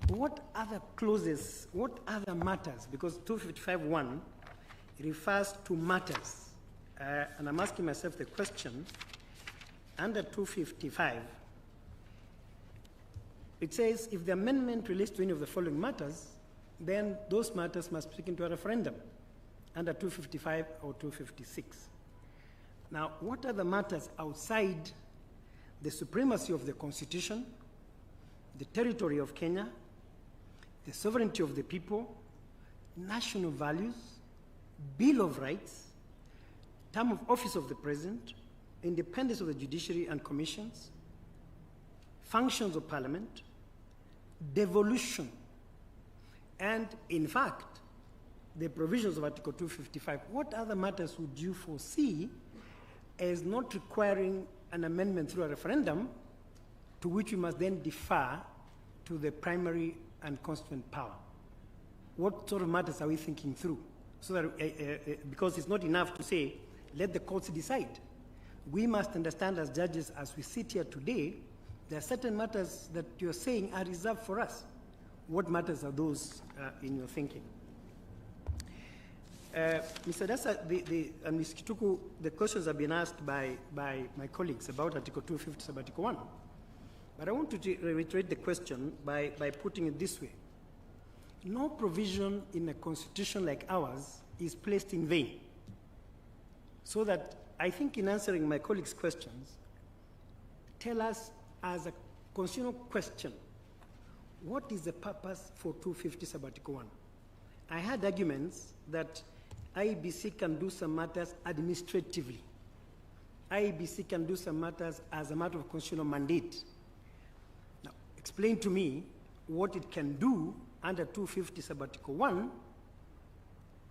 what other clauses, what other matters, because 255.1 refers to matters, and I'm asking myself the question, under 255, it says if the amendment relates to any of the following matters, then those matters must be taken to a referendum under 255 or 256. Now, what are the matters outside the supremacy of the Constitution, the territory of Kenya, the sovereignty of the people, national values, Bill of Rights, term of office of the President, independence of the judiciary and commissions, functions of Parliament, devolution, and in fact, the provisions of Article 255. What other matters would you foresee as not requiring an amendment through a referendum, to which we must then defer to the primary and constituent power? What sort of matters are we thinking through? So that, because it's not enough to say, let the courts decide. We must understand as judges, as we sit here today, there are certain matters that you're saying are reserved for us. What matters are those in your thinking? Mr. Dasa and Ms. Kituku, the questions have been asked by my colleagues about Article 250 sub Article 1. But I want to reiterate the question by putting it this way. No provision in a constitution like ours is placed in vain. So that I think in answering my colleagues' questions, tell us as a constitutional question, what is the purpose for 250 sub Article 1? I had arguments that IEBC can do some matters administratively. IEBC can do some matters as a matter of constitutional mandate. Now, explain to me what it can do under 250 sub Article 1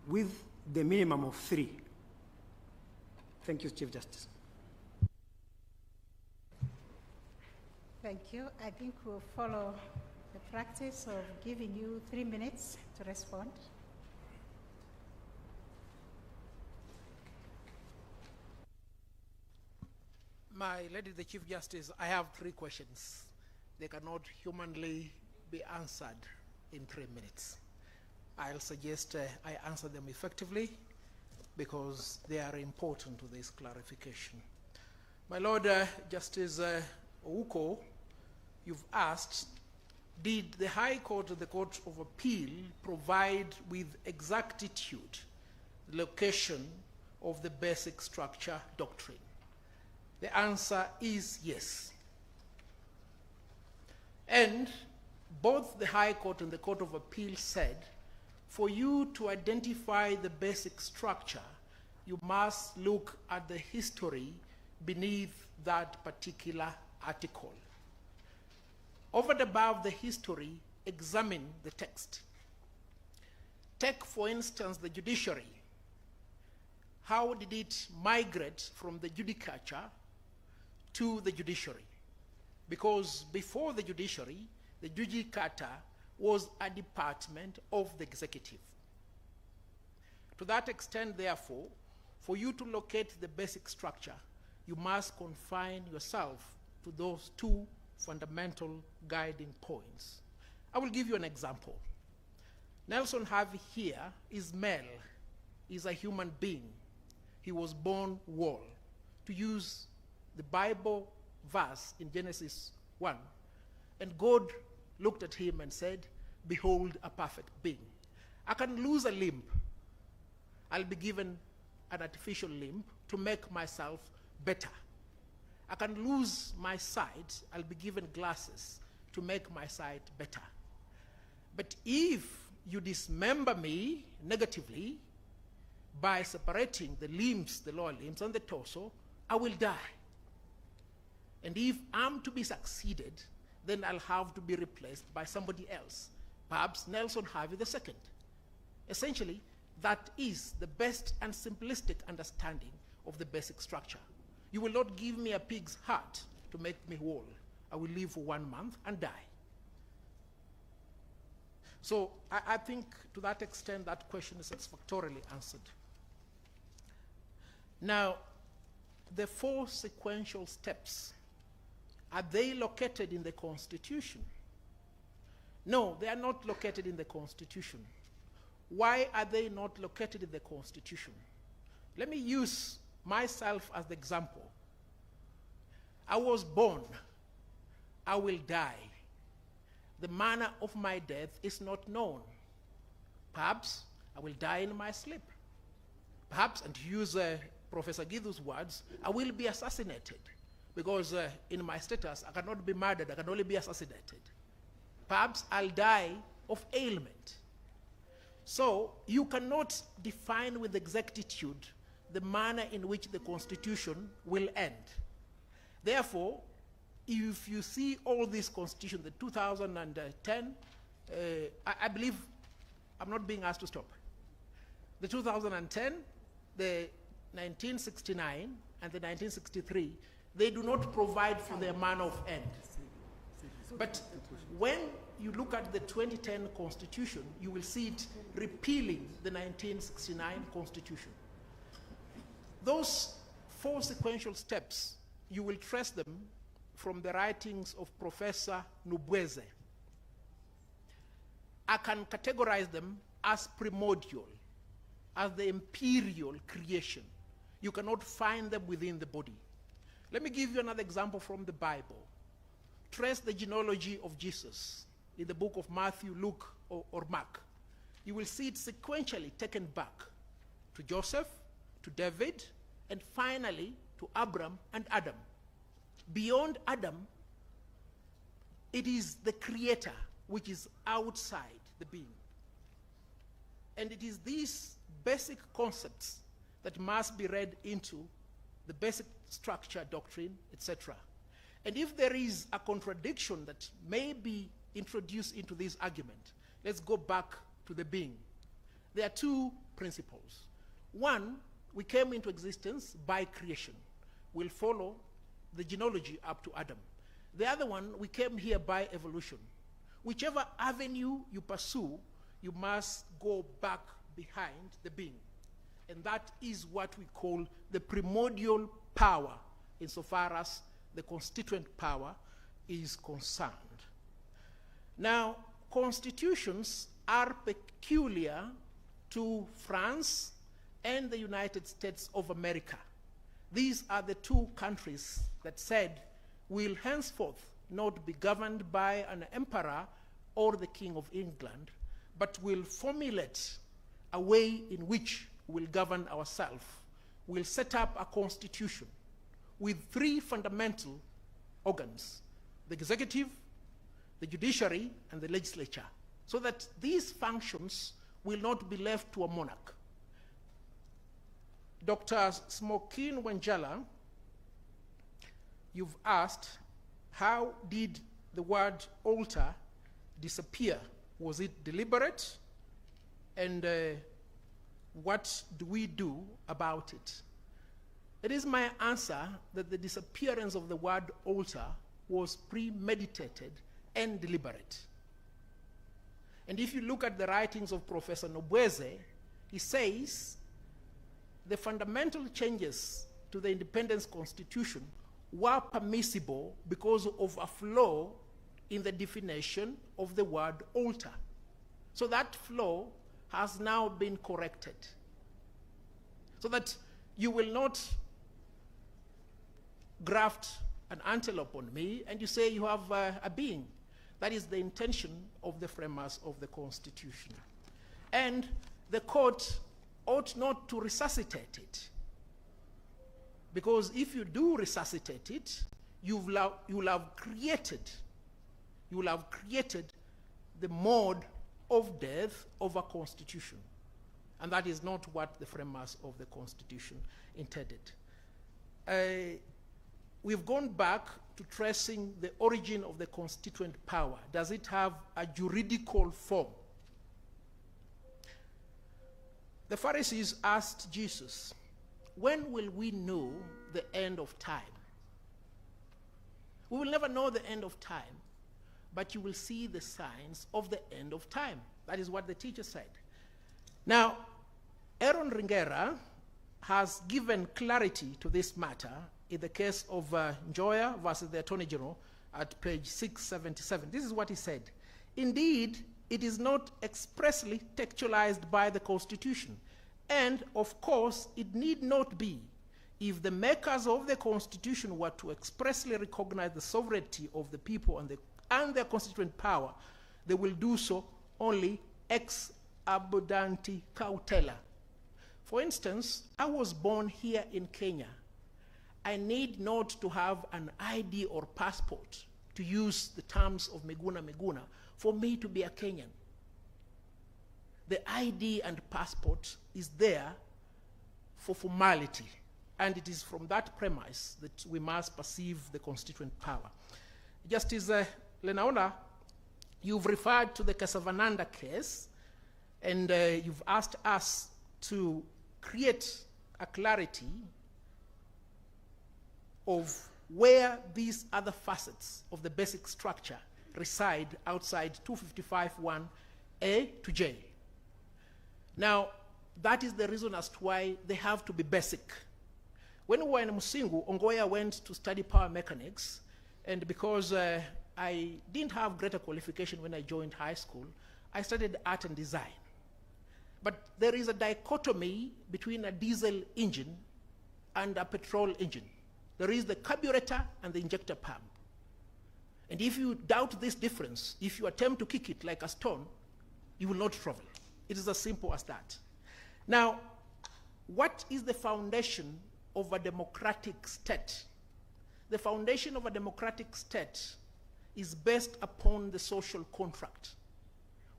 with the minimum of 3. Thank you, Chief Justice. Thank you. I think we'll follow the practice of giving you 3 minutes to respond. My Lady the Chief Justice, I have 3 questions. They cannot humanly be answered in 3 minutes. I'll suggest I answer them effectively because they are important to this clarification. My Lord Justice Ouko, you've asked, did the High Court or the Court of Appeal provide with exactitude the location of the basic structure doctrine? The answer is yes. And both the High Court and the Court of Appeal said, for you to identify the basic structure, you must look at the history beneath that particular article. Over and above the history, examine the text. Take, for instance, the judiciary. How did it migrate from the judicature to the judiciary? Because before the judiciary, the judicature was a department of the executive. To that extent, therefore, for you to locate the basic structure, you must confine yourself to those 2 fundamental guiding points. I will give you an example. Nelson Harvey here is male, is a human being. He was born whole. To use the Bible verse in Genesis 1, and God looked at him and said, behold a perfect being. I can lose a limb. I'll be given an artificial limb to make myself better. I can lose my sight. I'll be given glasses to make my sight better. But if you dismember me negatively by separating the limbs, the lower limbs and the torso, I will die. And if I'm to be succeeded, then I'll have to be replaced by somebody else, perhaps Nelson Harvey II. Essentially, that is the best and simplistic understanding of the basic structure. You will not give me a pig's heart to make me whole. I will live for 1 month and die. So I think to that extent that question is satisfactorily answered. Now, the 4 sequential steps, are they located in the Constitution? No, they are not located in the Constitution. Why are they not located in the Constitution? Let me use myself as the example. I was born. I will die. The manner of my death is not known. Perhaps I will die in my sleep. Perhaps, and to use Professor Githu's words, I will be assassinated because in my status I cannot be murdered, I can only be assassinated. Perhaps I'll die of ailment. So you cannot define with exactitude the manner in which the Constitution will end. Therefore, if you see all these constitutions, the 2010, I believe I'm not being asked to stop. The 2010, the 1969, and the 1963, they do not provide for their manner of end. But when you look at the 2010 Constitution, you will see it repealing the 1969 Constitution. Those 4 sequential steps, you will trace them from the writings of Professor Nubweze. I can categorize them as primordial, as the imperial creation. You cannot find them within the body. Let me give you another example from the Bible. Trace the genealogy of Jesus in the book of Matthew, Luke, or Mark. You will see it sequentially taken back to Joseph, to David, and finally to Abraham and Adam. Beyond Adam, it is the Creator which is outside the being. And it is these basic concepts that must be read into the basic structure, doctrine, etc. And if there is a contradiction that may be introduced into this argument, let's go back to the being. There are 2 principles. One, we came into existence by creation. We'll follow the genealogy up to Adam. The other one, we came here by evolution. Whichever avenue you pursue, you must go back behind the being. And that is what we call the primordial power, insofar as the constituent power is concerned. Now, constitutions are peculiar to France and the United States of America. These are the 2 countries that said, we'll henceforth not be governed by an emperor or the King of England, but will formulate a way in which we'll govern ourselves. We'll set up a constitution with 3 fundamental organs: the executive, the judiciary, and the legislature, so that these functions will not be left to a monarch. Dr. Smokin Wanjala, you've asked, how did the word altar disappear? Was it deliberate? And what do we do about it? It is my answer that the disappearance of the word altar was premeditated and deliberate. And if you look at the writings of Professor Nobweze, he says the fundamental changes to the Independence Constitution were permissible because of a flaw in the definition of the word altar. So that flaw has now been corrected. So that you will not graft an antelope on me and you say you have a being. That is the intention of the framers of the Constitution. And the court ought not to resuscitate it. Because if you do resuscitate it, you will have created the mode of death of a constitution. And that is not what the framers of the Constitution intended. We've gone back to tracing the origin of the constituent power. Does it have a juridical form? The Pharisees asked Jesus, when will we know the end of time? We will never know the end of time, but you will see the signs of the end of time. That is what the teacher said. Now, Aaron Ringera has given clarity to this matter in the case of Njoya versus the Attorney General at page 677. This is what he said. Indeed, it is not expressly textualized by the Constitution, and of course, it need not be. If the makers of the Constitution were to expressly recognize the sovereignty of the people and their constituent power, they will do so only ex abundanti cautela. For instance, I was born here in Kenya. I need not to have an ID or passport to use the terms of Miguna Miguna for me to be a Kenyan. The ID and passport is there for formality, and it is from that premise that we must perceive the constituent power. Justice Lenaona, you've referred to the Casavananda case, and you've asked us to create a clarity of where these other facets of the basic structure reside outside 255(1)A to J. Now, that is the reason as to why they have to be basic. When we were in Musingu, Ongoya went to study power mechanics, and because I didn't have greater qualification when I joined high school, I studied art and design. But there is a dichotomy between a diesel engine and a petrol engine. There is the carburetor and the injector pump. And if you doubt this difference, if you attempt to kick it like a stone, you will not travel. It is as simple as that. Now, what is the foundation of a democratic state? The foundation of a democratic state is based upon the social contract,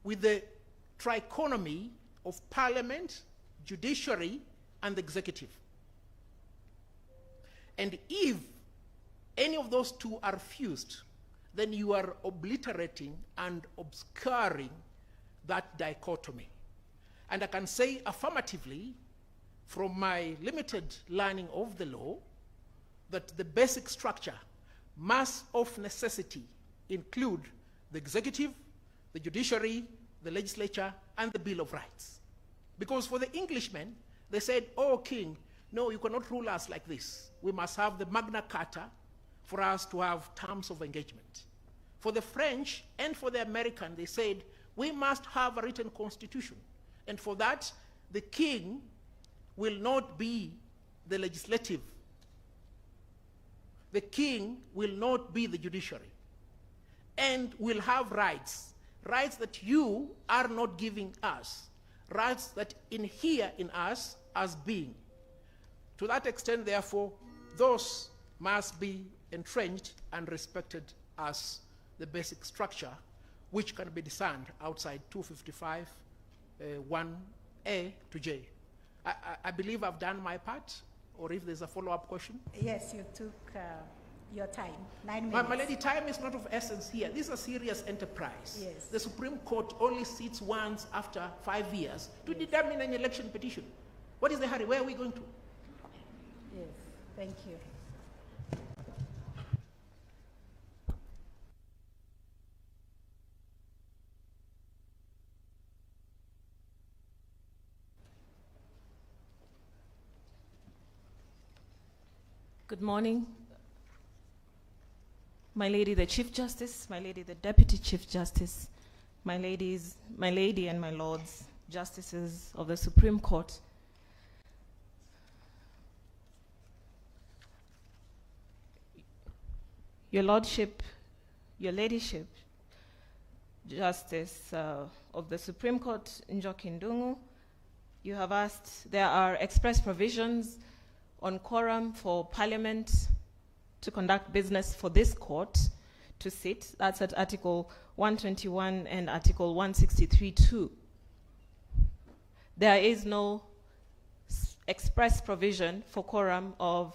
with the trichotomy of parliament, judiciary, and executive. And if any of those two are fused, then you are obliterating and obscuring that dichotomy. And I can say affirmatively, from my limited learning of the law, that the basic structure must of necessity include the executive, the judiciary, the legislature, and the Bill of Rights. Because for the Englishmen, they said, oh, king, no, you cannot rule us like this. We must have the Magna Carta for us to have terms of engagement. For the French and for the American, they said, we must have a written constitution. And for that, the king will not be the legislative. The king will not be the judiciary. And will have rights, rights that you are not giving us, rights that inhere in us as being. To that extent, therefore, those must be entrenched and respected as the basic structure, which can be discerned outside 255, 1A to J. I believe I've done my part, or if there's a follow-up question. Yes, you took your time, 9 minutes. My lady, time is not of essence here. This is a serious enterprise. Yes. The Supreme Court only sits once after 5 years to determine an election petition. What is the hurry? Where are we going to? Yes, thank you. Good morning. My lady, the Chief Justice, my lady, the Deputy Chief Justice, my lady and my lords, Justices of the Supreme Court. Your Lordship, Your Ladyship, Justice of the Supreme Court, Njoki Ndung'u, you have asked, there are express provisions on quorum for Parliament to conduct business for this court to sit. That's at Article 121 and Article 163(2). There is no express provision for quorum of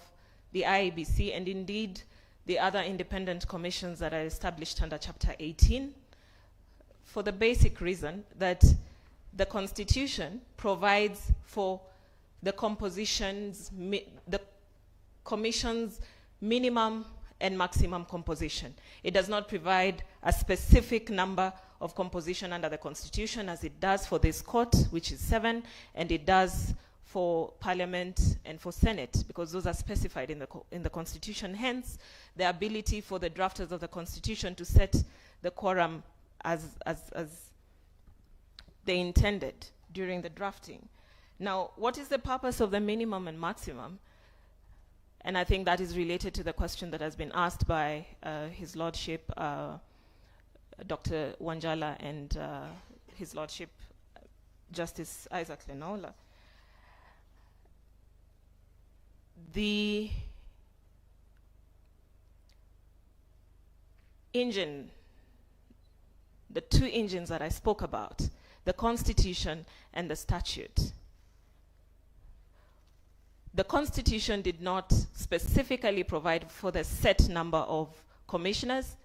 the IEBC and indeed the other independent commissions that are established under Chapter 18, for the basic reason that the Constitution provides for the the commission's minimum and maximum composition. It does not provide a specific number of composition under the Constitution as it does for this court, which is 7, and it does for Parliament and for Senate, because those are specified in the Constitution. Hence, the ability for the drafters of the Constitution to set the quorum as they intended during the drafting. Now, what is the purpose of the minimum and maximum? And I think that is related to the question that has been asked by His Lordship, Dr. Wanjala, and His Lordship, Justice Isaac Lenola. The engine, the two engines that I spoke about, the Constitution and the statute. The Constitution did not specifically provide for the set number of commissioners.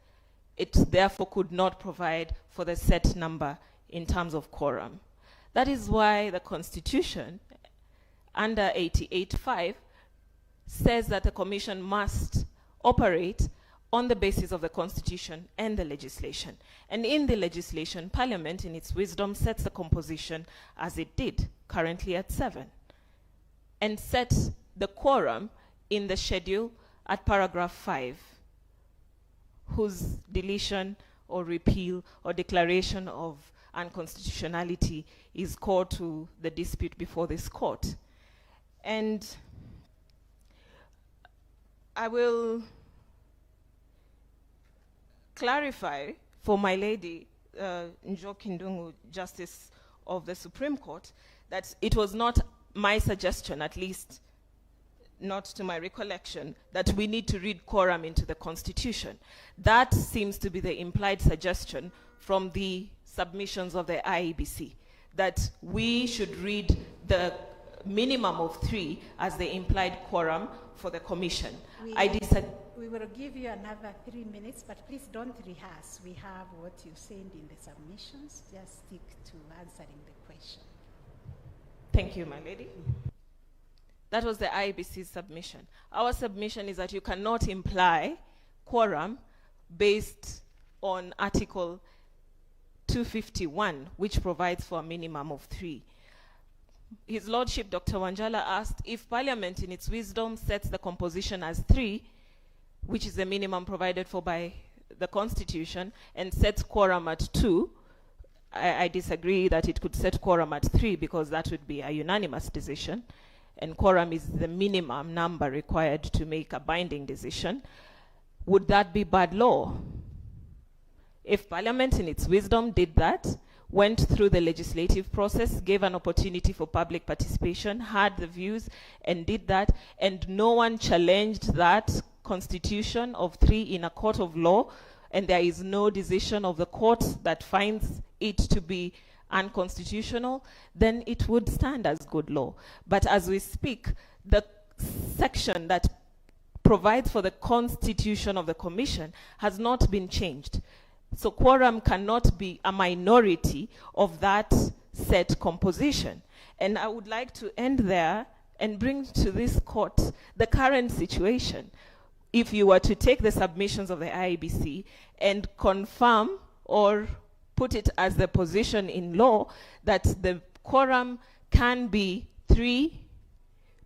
It therefore could not provide for the set number in terms of quorum. That is why the Constitution, under 88(5), says that the Commission must operate on the basis of the Constitution and the legislation. And in the legislation, Parliament, in its wisdom, sets the composition as it did, currently at 7, and sets the quorum in the schedule at paragraph 5, whose deletion or repeal or declaration of unconstitutionality is core to the dispute before this court. And I will clarify for my lady, Njoki Ndung'u, Justice of the Supreme Court, that it was not my suggestion, at least not to my recollection, that we need to read quorum into the Constitution. That seems to be the implied suggestion from the submissions of the IEBC, that we should read the minimum of 3 as the implied quorum for the Commission. We will give you another 3 minutes, but please don't rehearse. We have what you said in the submissions. Just stick to answering the question. Thank you, my lady. That was the IEBC's submission. Our submission is that you cannot imply quorum based on Article 251, which provides for a minimum of 3. His Lordship, Dr. Wanjala, asked if Parliament, in its wisdom, sets the composition as 3, which is the minimum provided for by the Constitution, and sets quorum at 2. I disagree that it could set quorum at 3, because that would be a unanimous decision, and quorum is the minimum number required to make a binding decision. Would that be bad law? If Parliament, in its wisdom, did that, went through the legislative process, gave an opportunity for public participation, had the views, and did that, and no one challenged that constitution of 3 in a court of law, and there is no decision of the court that finds it to be unconstitutional, then it would stand as good law. But as we speak, the section that provides for the constitution of the Commission has not been changed. So quorum cannot be a minority of that set composition. And I would like to end there and bring to this court the current situation. If you were to take the submissions of the IEBC and confirm or put it as the position in law that the quorum can be 3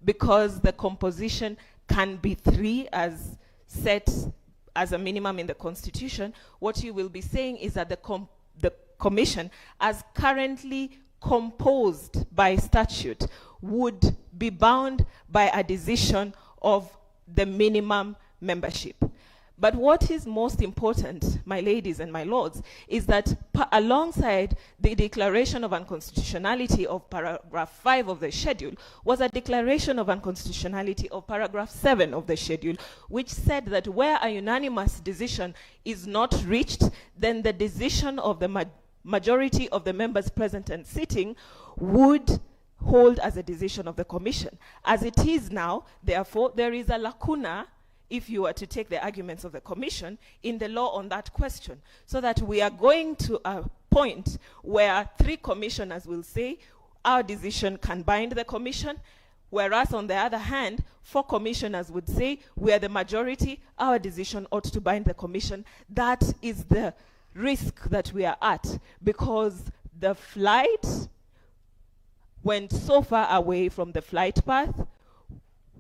because the composition can be 3 as set as a minimum in the Constitution, what you will be saying is that the Commission, as currently composed by statute, would be bound by a decision of the minimum membership. But what is most important, my ladies and my lords, is that alongside the declaration of unconstitutionality of paragraph 5 of the schedule was a declaration of unconstitutionality of paragraph 7 of the schedule, which said that where a unanimous decision is not reached, then the decision of the majority of the members present and sitting would hold as a decision of the commission. As it is now, therefore, there is a lacuna, if you were to take the arguments of the commission, in the law on that question, so that we are going to a point where 3 commissioners will say our decision can bind the commission, whereas on the other hand, 4 commissioners would say we are the majority, our decision ought to bind the commission. That is the risk that we are at, because the flight went so far away from the flight path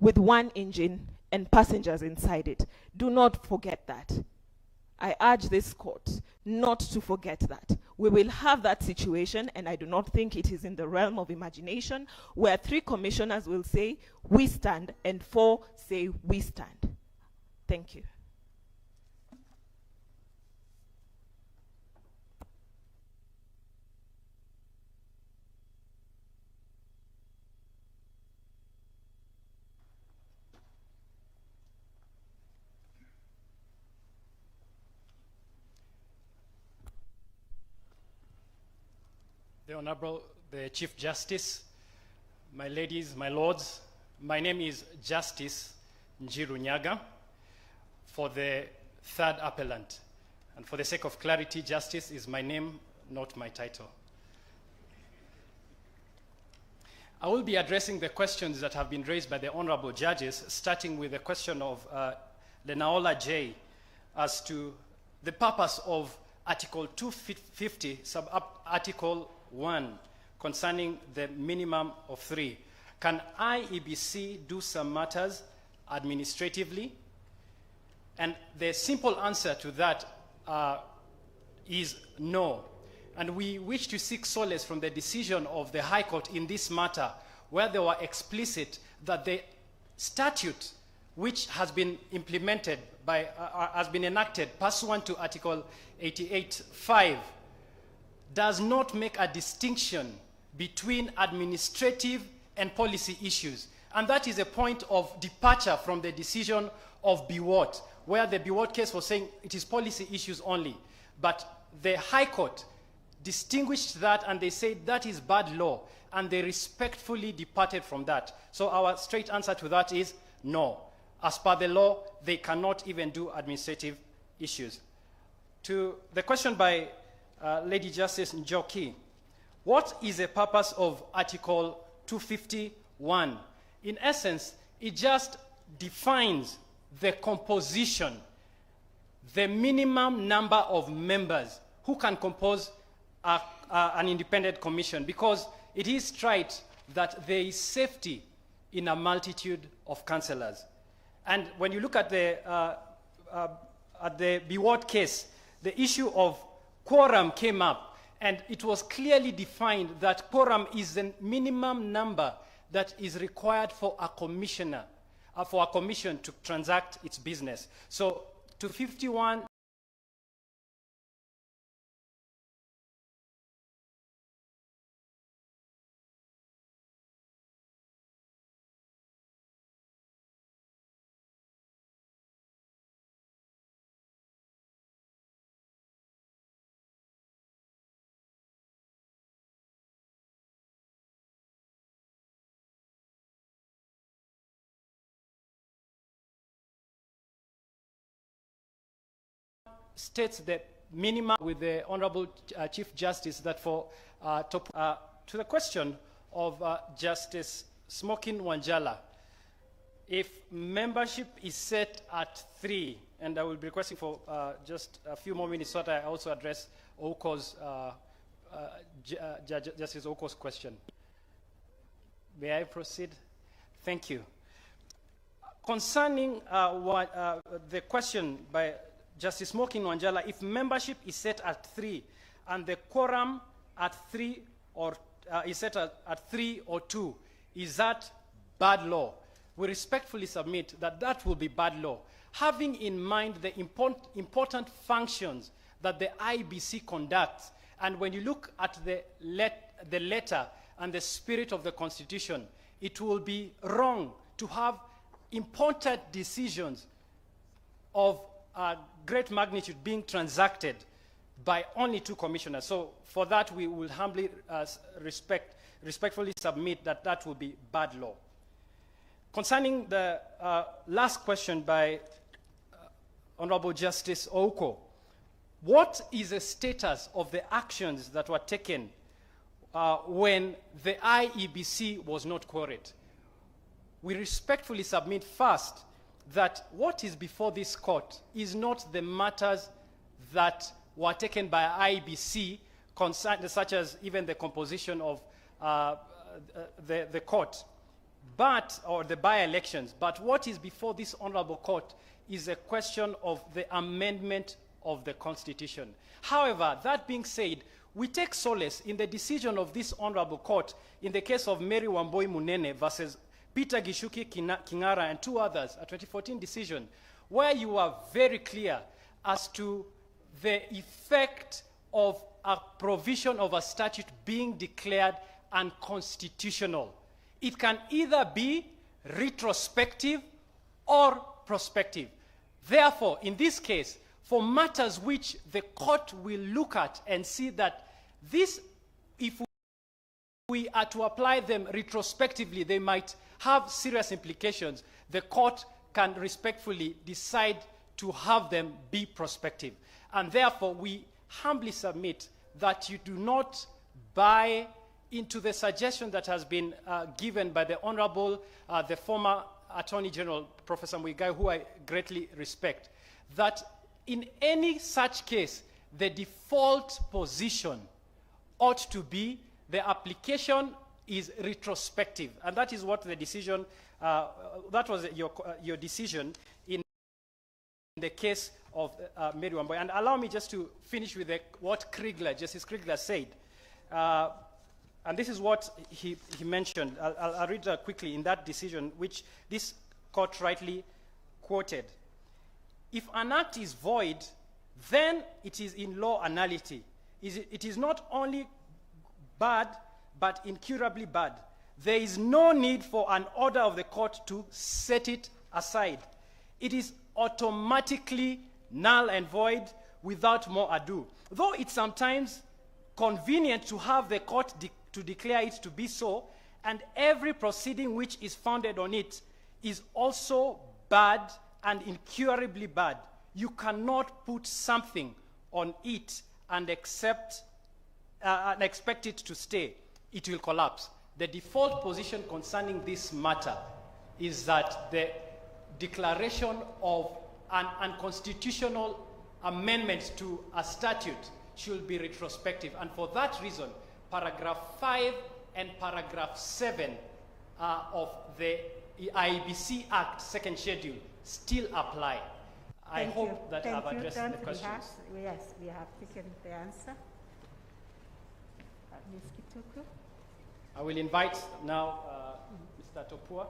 with 1 engine and passengers inside it. Do not forget that. I urge this court not to forget that. We will have that situation, and I do not think it is in the realm of imagination, where 3 commissioners will say, we stand, and 4 say, we stand. Thank you. The Honorable, the Chief Justice, my ladies, my lords, my name is Justice Njiru Nyaga for the 3rd appellant. And for the sake of clarity, Justice is my name, not my title. I will be addressing the questions that have been raised by the Honorable Judges, starting with the question of Lenaola J as to the purpose of Article 250, sub-article 1, concerning the minimum of 3. Can IEBC do some matters administratively? And the simple answer to that is no. And we wish to seek solace from the decision of the High Court in this matter, where they were explicit that the statute which has been implemented by, has been enacted pursuant to Article 88.5 does not make a distinction between administrative and policy issues. And that is a point of departure from the decision of Biwott, where the Biwott case was saying it is policy issues only. But the High Court distinguished that, and they said that is bad law, and they respectfully departed from that. So our straight answer to that is no. As per the law, they cannot even do administrative issues. To the question by Lady Justice Njoki, what is the purpose of Article 251? In essence, it just defines the composition, the minimum number of members who can compose an independent commission, because it is trite that there is safety in a multitude of councillors. And when you look at the Biwott case, the issue of quorum came up, and it was clearly defined that quorum is the minimum number that is required for a commissioner, for a commission to transact its business. So 251 states the minimum with the Honorable Chief Justice that for to the question of Justice Smokin Wanjala, if membership is set at 3, and I will be requesting for just a few more minutes so that I also address Oko's, Justice Oko's question. May I proceed? Thank you. Concerning the question by Justice Smokin Wanjala, if membership is set at 3 and the quorum at 3 or is set at 3 or 2, is that bad law? We respectfully submit that that will be bad law. having in mind the important functions that the IBC conducts. And when you look at the letter and the spirit of the Constitution, it will be wrong to have important decisions of great magnitude being transacted by only 2 commissioners. So for that, we will humbly respectfully submit that that will be bad law. Concerning the last question by Honorable Justice Ouko, what is the status of the actions that were taken when the IEBC was not queried? We respectfully submit first that what is before this court is not the matters that were taken by IEBC, such as even the composition of the court, or the by-elections. But what is before this honorable court is a question of the amendment of the Constitution. However, that being said, we take solace in the decision of this honorable court in the case of Mary Wamboi Munene versus Peter Gishuki Kingara and 2 others, a 2014 decision, where you are very clear as to the effect of a provision of a statute being declared unconstitutional. It can either be retrospective or prospective. Therefore, in this case, for matters which the court will look at and see that this, if we are to apply them retrospectively, they might have serious implications, the court can respectfully decide to have them be prospective. And therefore, we humbly submit that you do not buy into the suggestion that has been given by the Honorable, the former Attorney General, Professor Muigai, who I greatly respect, that in any such case, the default position ought to be the application is retrospective. And that is what the decision, that was your decision in the case of Mary Wamboi. And allow me just to finish with what Justice Kriegler said. And this is what he mentioned. I'll read quickly in that decision, which this court rightly quoted. If an act is void, then it is in law a nullity. It is not only bad, but incurably bad. There is no need for an order of the court to set it aside. It is automatically null and void without more ado. Though it's sometimes convenient to have the court to declare it to be so, and every proceeding which is founded on it is also bad and incurably bad. You cannot put something on it and expect it to stay. It will collapse. The default position concerning this matter is that the declaration of an unconstitutional amendment to a statute should be retrospective. And for that reason, paragraph 5 and paragraph 7 of the IBC Act, second schedule, still apply. I hope that I've addressed the questions. Yes, we have taken the answer. Ms. Kituku? I will invite now Mr. Topua.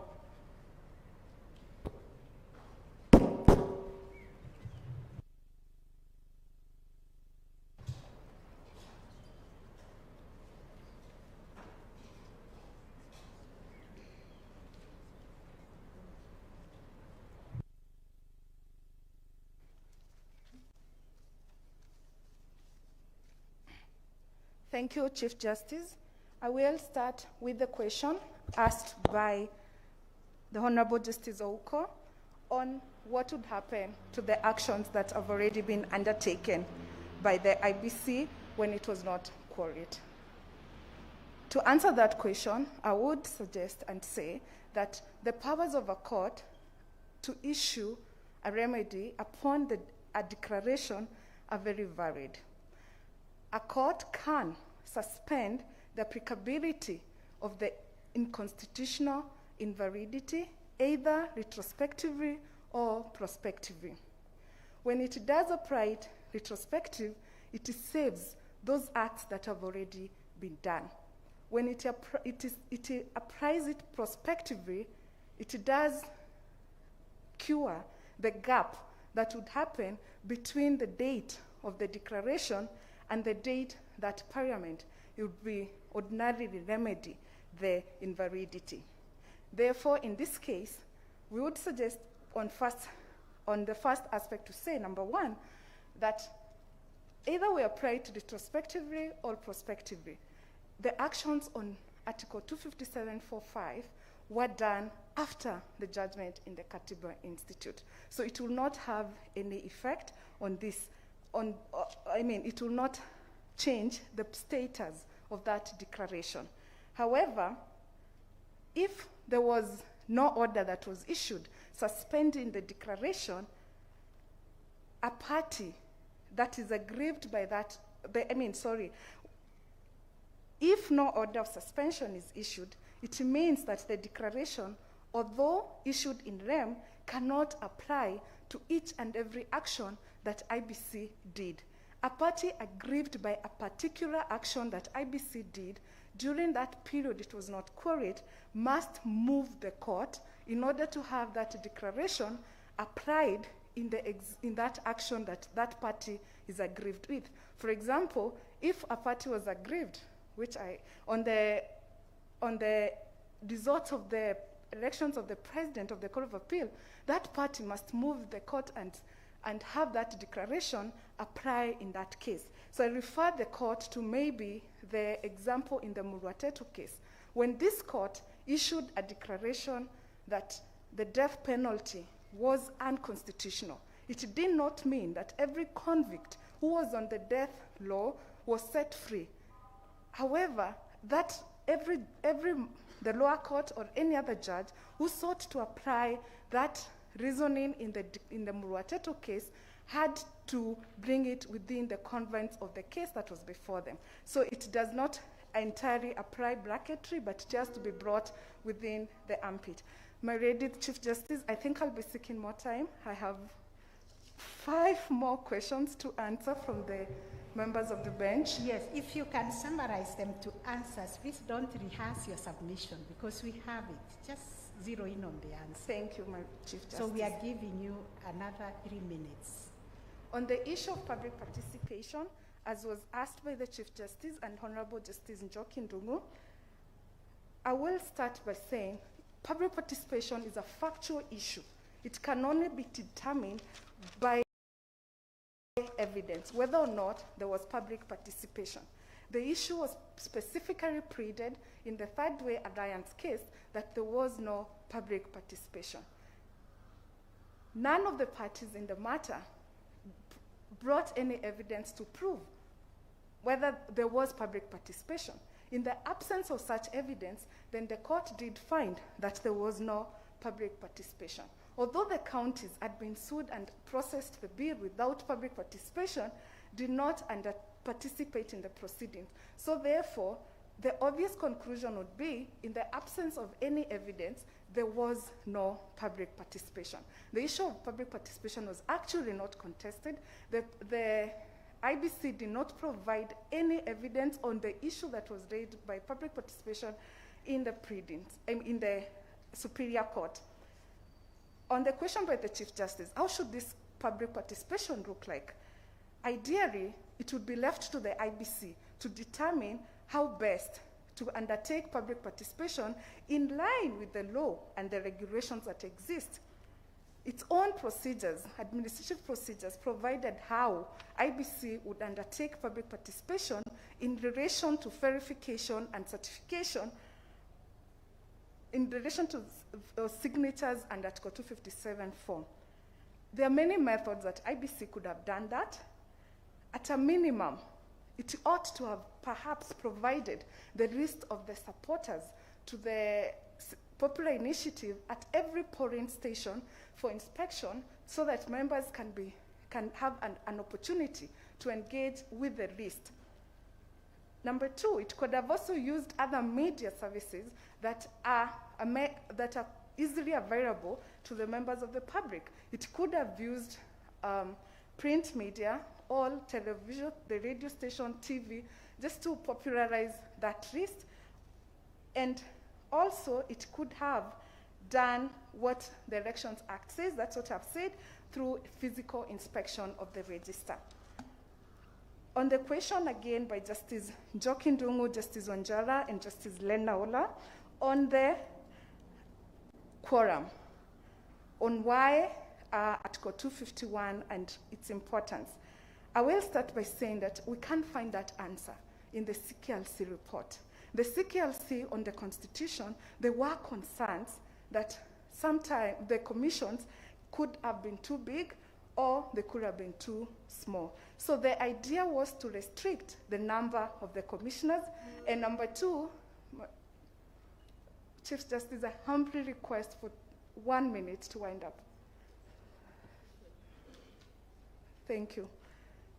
Thank you, Chief Justice. I will start with the question asked by the Honorable Justice Ouko on what would happen to the actions that have already been undertaken by the IBC when it was not queried. To answer that question, I would suggest and say that the powers of a court to issue a remedy upon a declaration are very varied. A court can suspend the applicability of the unconstitutional invalidity either retrospectively or prospectively. When it does apply it retrospective, it saves those acts that have already been done. When it applies it prospectively, it does cure the gap that would happen between the date of the declaration and the date that Parliament would be ordinarily remedy the invalidity. Therefore, in this case, we would suggest on the first aspect to say, number one, that either we apply it retrospectively or prospectively. The actions on Article 257.4.5 were done after the judgment in the Katiba Institute. So it will not have any effect on this, it will not change the status of that declaration. However, if there was no order that was issued suspending the declaration, a party that is aggrieved by that, if no order of suspension is issued, it means that the declaration, although issued in rem, cannot apply to each and every action that IBC did. A party aggrieved by a particular action that IBC did during that period it was not queried must move the court in order to have that declaration applied in that action that that party is aggrieved with. For example, if a party was aggrieved, on the results of the elections of the president of the Court of Appeal, that party must move the court and have that declaration apply in that case. So I refer the court to maybe the example in the Murwatetu case, when this court issued a declaration that the death penalty was unconstitutional. It did not mean that every convict who was on the death law was set free. However, that the lower court or any other judge who sought to apply that reasoning in the Murwatetu case had to bring it within the confines of the case that was before them. So it does not entirely apply bracketry, but just to be brought within the ambit. My lady Chief Justice, I think I'll be seeking more time. I have 5 more questions to answer from the members of the bench. Yes, if you can summarize them to answers, please don't rehearse your submission because we have it. Just zero in on the answer. Thank you, my Chief Justice. So we are giving you another 3 minutes. On the issue of public participation, as was asked by the Chief Justice and Honorable Justice Njoki Ndung'u, I will start by saying public participation is a factual issue. It can only be determined by evidence, whether or not there was public participation. The issue was specifically pleaded in the Third Way Alliance case that there was no public participation. None of the parties in the matter brought any evidence to prove whether there was public participation. In the absence of such evidence, then the court did find that there was no public participation. Although the counties had been sued and processed the bill without public participation, did not participate in the proceedings. So therefore, the obvious conclusion would be, in the absence of any evidence, there was no public participation. The issue of public participation was actually not contested. The IBC did not provide any evidence on the issue that was raised by public participation in the pleadings, in the Superior Court. On the question by the Chief Justice, how should this public participation look like? Ideally, it would be left to the IBC to determine how best to undertake public participation in line with the law and the regulations that exist. Its own procedures, administrative procedures, provided how IBC would undertake public participation in relation to verification and certification, in relation to signatures and Article 257 form. There are many methods that IBC could have done that. At a minimum, it ought to have perhaps provided the list of the supporters to the popular initiative at every polling station for inspection so that members can have an opportunity to engage with the list. Number 2, it could have also used other media services that are easily available to the members of the public. It could have used print media, all television, the radio station, TV, just to popularize that list. And also, it could have done what the Elections Act says, that's what I've said, through physical inspection of the register. On the question again by Justice Njoki Ndung'u, Justice Wanjala, and Justice Lenaola, on the quorum, on why Article 251 and its importance. I will start by saying that we can't find that answer in the CKLC report. The CKLC on the Constitution, there were concerns that sometimes the commissions could have been too big or they could have been too small. So the idea was to restrict the number of the commissioners. And number two, Chief Justice, I humbly request for 1 minute to wind up. Thank you.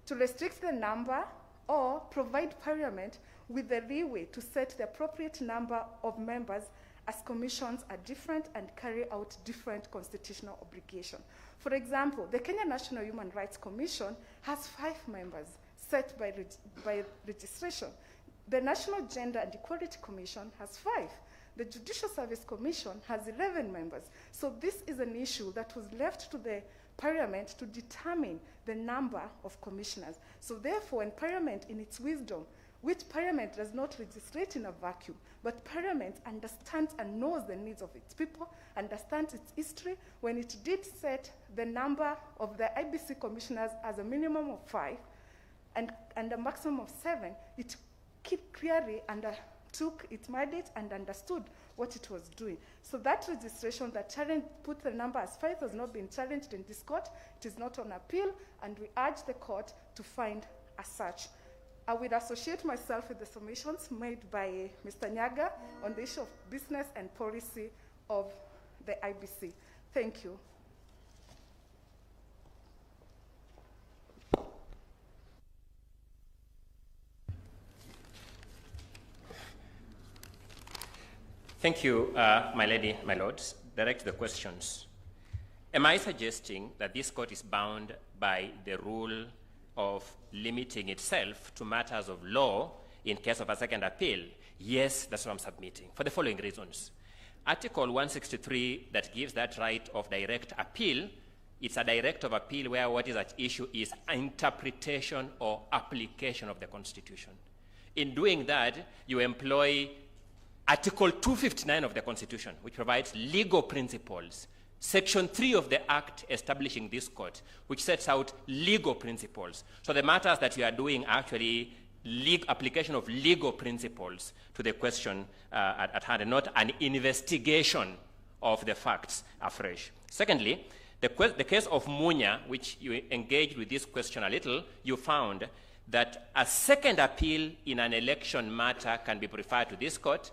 To restrict the number or provide Parliament with the leeway to set the appropriate number of members as commissions are different and carry out different constitutional obligations. For example, the Kenya National Human Rights Commission has 5 members set by registration. The National Gender and Equality Commission has 5. The Judicial Service Commission has 11 members. So this is an issue that was left to the Parliament to determine the number of commissioners. So therefore, in Parliament, in its wisdom, which Parliament does not legislate in a vacuum, but Parliament understands and knows the needs of its people, understands its history. When it did set the number of the IBC commissioners as a minimum of 5 and a maximum of 7, it clearly took its mandate and understood what it was doing. So that registration that put the number as 5 has not been challenged in this court. It is not on appeal, and we urge the court to find as such. I will associate myself with the submissions made by Mr. Nyaga on the issue of business and policy of the IBC. Thank you. Thank you, my lady, my lords. Direct the questions. Am I suggesting that this court is bound by the rule of limiting itself to matters of law in case of a second appeal? Yes, that's what I'm submitting, for the following reasons. Article 163 that gives that right of direct appeal, it's a direct of appeal where what is at issue is interpretation or application of the Constitution. In doing that, you employ Article 259 of the Constitution, which provides legal principles. Section 3 of the Act establishing this court, which sets out legal principles. So the matters that you are doing are actually application of legal principles to the question at hand, and not an investigation of the facts afresh. Secondly, the case of Munya, which you engaged with this question a little, you found that a second appeal in an election matter can be preferred to this court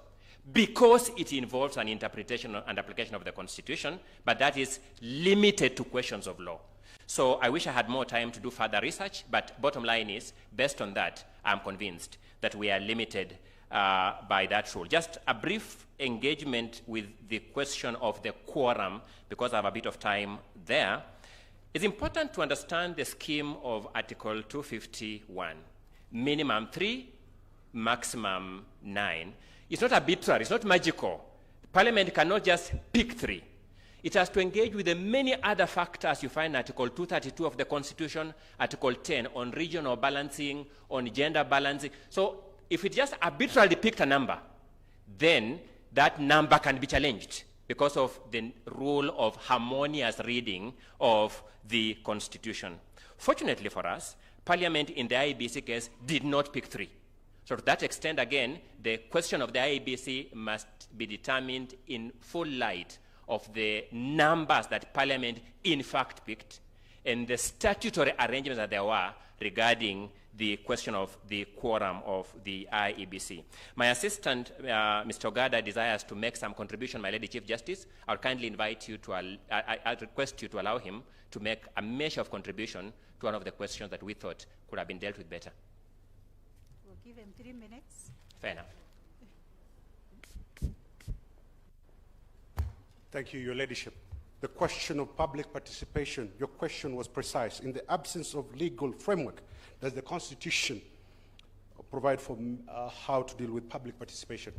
because it involves an interpretation and application of the Constitution, but that is limited to questions of law. So I wish I had more time to do further research, but bottom line is, based on that, I'm convinced that we are limited by that rule. Just a brief engagement with the question of the quorum, because I have a bit of time there. It's important to understand the scheme of Article 251. Minimum 3, maximum 9. It's not arbitrary, it's not magical. Parliament cannot just pick 3. It has to engage with the many other factors you find in Article 232 of the Constitution, Article 10 on regional balancing, on gender balancing. So if it just arbitrarily picked a number, then that number can be challenged because of the rule of harmonious reading of the Constitution. Fortunately for us, Parliament in the IEBC case did not pick 3. So to that extent, again, the question of the IEBC must be determined in full light of the numbers that Parliament in fact picked and the statutory arrangements that there were regarding the question of the quorum of the IEBC. My assistant, Mr. Ogada, desires to make some contribution, my Lady Chief Justice. I'll kindly invite you to, I'll request you to allow him to make a measure of contribution to one of the questions that we thought could have been dealt with better. We'll give him 3 minutes. Fair enough. Thank you, Your Ladyship. The question of public participation, your question was precise. In the absence of legal framework, does the Constitution provide for how to deal with public participation?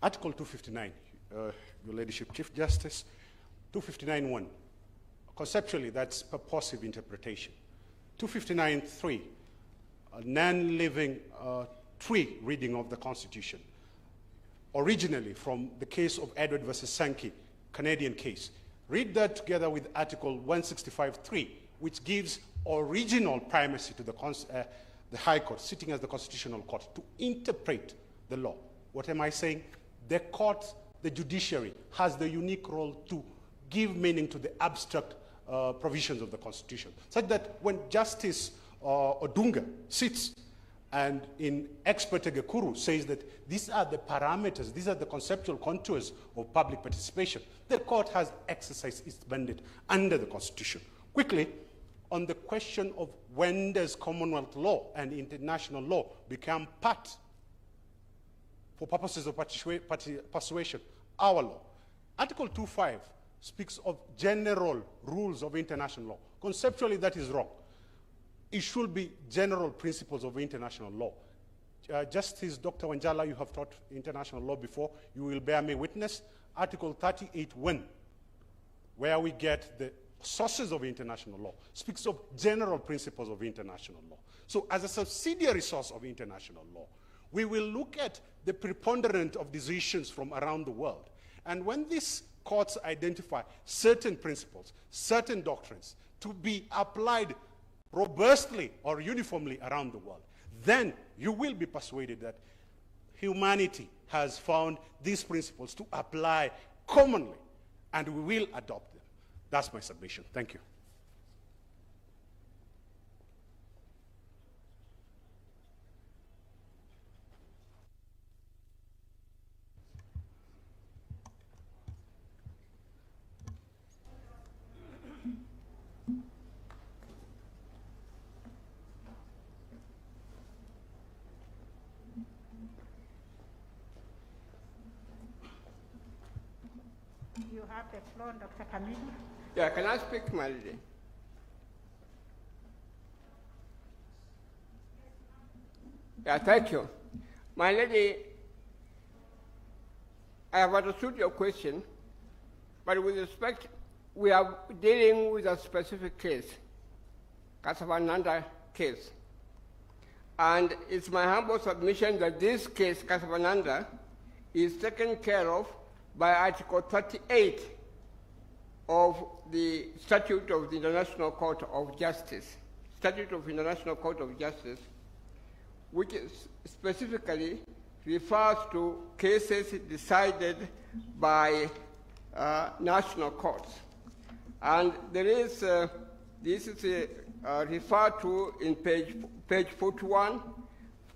Article 259, Your Ladyship, Chief Justice, 259.1. Conceptually, that's purposive interpretation. 259.3, a non-living tree reading of the Constitution, originally from the case of Edward versus Sankey, Canadian case. Read that together with Article 165.3, which gives original primacy to the High Court, sitting as the Constitutional Court, to interpret the law. What am I saying? The court, the judiciary, has the unique role to give meaning to the abstract provisions of the Constitution, such that when Justice Odunga sits and in expert Egekuru says that these are the parameters, these are the conceptual contours of public participation, the court has exercised its mandate under the Constitution. Quickly, on the question of when does Commonwealth law and international law become part, for purposes of persuasion, our law. Article 2.5 speaks of general rules of international law. Conceptually, that is wrong. It should be general principles of international law. Justice Dr. Wanjala, you have taught international law before. You will bear me witness. Article 38.1, where we get the sources of international law, speaks of general principles of international law. So as a subsidiary source of international law, we will look at the preponderance of decisions from around the world. And when these courts identify certain principles, certain doctrines to be applied robustly or uniformly around the world, then you will be persuaded that humanity has found these principles to apply commonly, and we will adopt them. That's my submission. Thank you. You have the floor, Dr. Camino. Yeah, can I speak, my lady? Yeah, thank you. My lady, I have understood your question, but with respect, we are dealing with a specific case, Casavananda case. And it's my humble submission that this case, Casavananda, is taken care of by Article 38 of the Statute of the International Court of Justice, Statute of International Court of Justice, which specifically refers to cases decided by national courts. And there is, this is referred to in page 41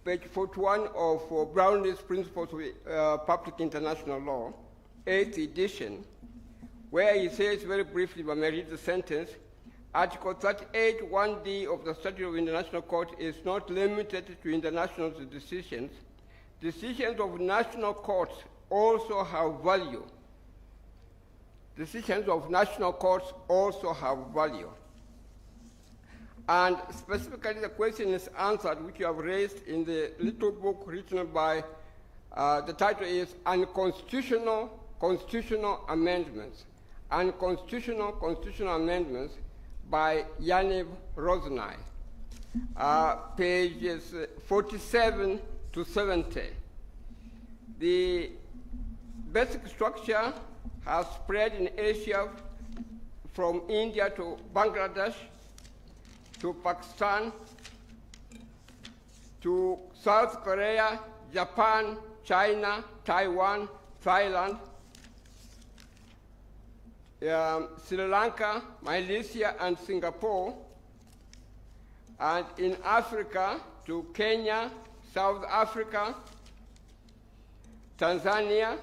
of Brownlee's Principles of Public International Law, 8th edition, where he says very briefly, if I may read the sentence, Article 38, 1D of the Statute of International Court is not limited to international decisions. Decisions of national courts also have value. Decisions of national courts also have value. And specifically, the question is answered, which you have raised in the little book written by, the title is Unconstitutional Constitutional Amendments. Unconstitutional Constitutional Amendments by Yaniv Rosnai, pages 47 to 70. The basic structure has spread in Asia from India to Bangladesh, to Pakistan, to South Korea, Japan, China, Taiwan, Thailand, Sri Lanka, Malaysia, and Singapore, and in Africa to Kenya, South Africa, Tanzania,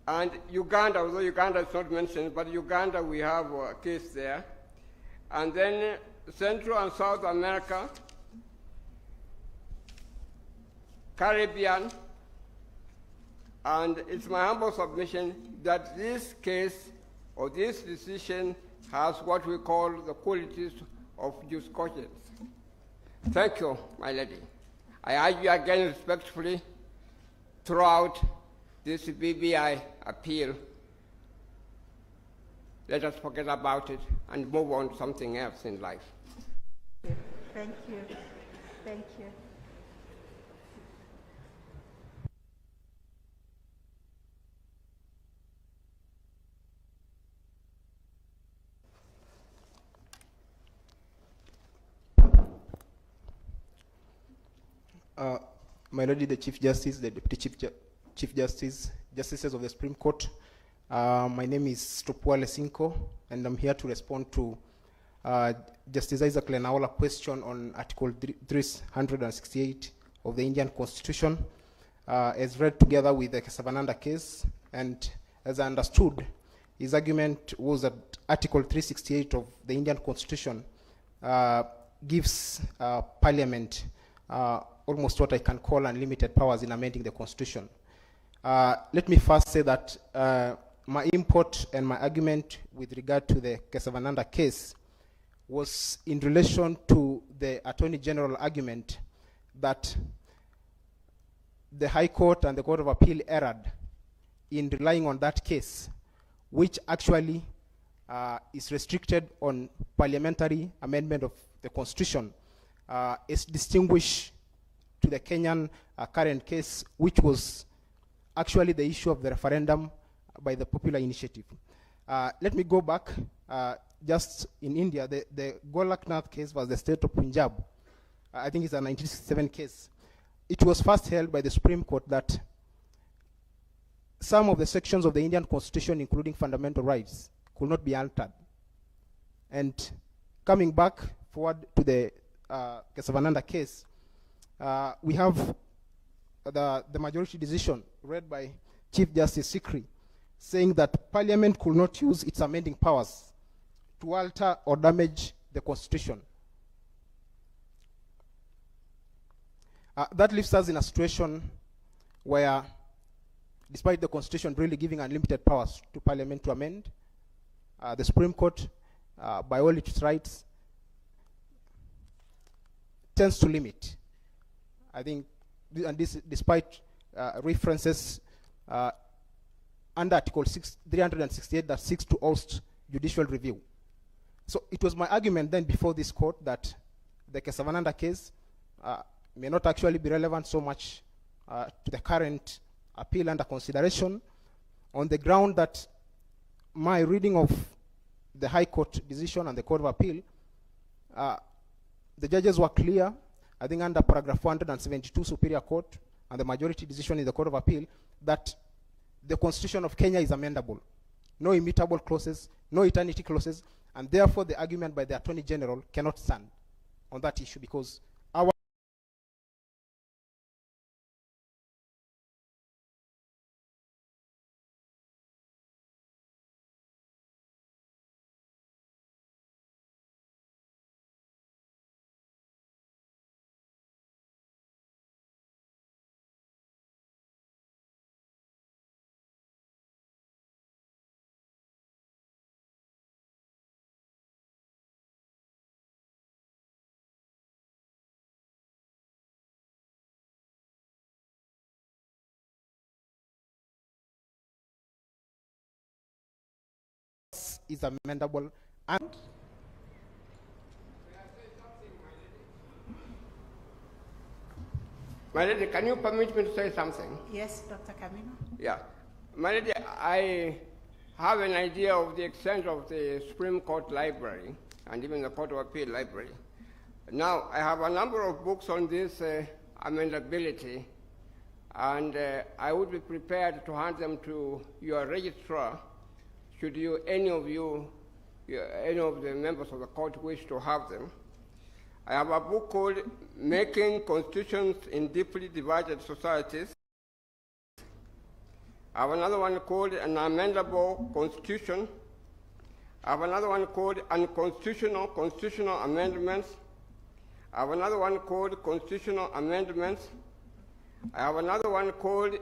and Uganda, although Uganda is not mentioned, but Uganda, we have a case there. And then Central and South America, Caribbean, and it's my humble submission that this case or this decision has what we call the qualities of jus cogens. Thank you, my lady. I urge you again respectfully throughout this BBI appeal, let us forget about it and move on to something else in life. Thank you. Thank you. My Lord, the Chief Justice, the Deputy Chief Justice, Justices of the Supreme Court, my name is Stopua Lesinko, and I'm here to respond to Justice Isaac Lenaola's question on Article 368 of the Indian Constitution, as read together with the Kesavananda case. And as I understood, his argument was that Article 368 of the Indian Constitution gives Parliament almost what I can call unlimited powers in amending the Constitution. Let me first say that my import and my argument with regard to the Kesavananda case was in relation to the Attorney General argument that the High Court and the Court of Appeal erred in relying on that case, which actually is restricted on parliamentary amendment of the Constitution, is distinguished to the Kenyan current case, which was actually the issue of the referendum by the popular initiative. Let me go back. Just in India, the Golaknath case was the state of Punjab. I think it's a 1967 case. It was first held by the Supreme Court that some of the sections of the Indian Constitution, including fundamental rights, could not be altered. And coming back forward to the Kesavananda case, we have the majority decision read by Chief Justice Sikri saying that Parliament could not use its amending powers to alter or damage the Constitution. That leaves us in a situation where, despite the Constitution really giving unlimited powers to Parliament to amend, the Supreme Court, by all its rights, tends to limit. I think, and this despite references under Article 368 that seeks to oust judicial review. So it was my argument then before this court that the Kesavananda case may not actually be relevant so much to the current appeal under consideration, on the ground that my reading of the High Court decision and the Court of Appeal, the judges were clear, I think under paragraph 172 Superior Court and the majority decision in the Court of Appeal, that the Constitution of Kenya is amendable. No immutable clauses, no eternity clauses, and therefore the argument by the Attorney General cannot stand on that issue, because our is amendable. And My lady, can you permit me to say something? Yes, Dr. Camino. Yeah. My lady, I have an idea of the extent of the Supreme Court library and even the Court of Appeal library. Now, I have a number of books on this amendability, and I would be prepared to hand them to your registrar should you, any of the members of the court wish to have them. I have a book called Making Constitutions in Deeply Divided Societies. I have another one called An Amendable Constitution. I have another one called Unconstitutional Constitutional Amendments. I have another one called Constitutional Amendments. I have another one called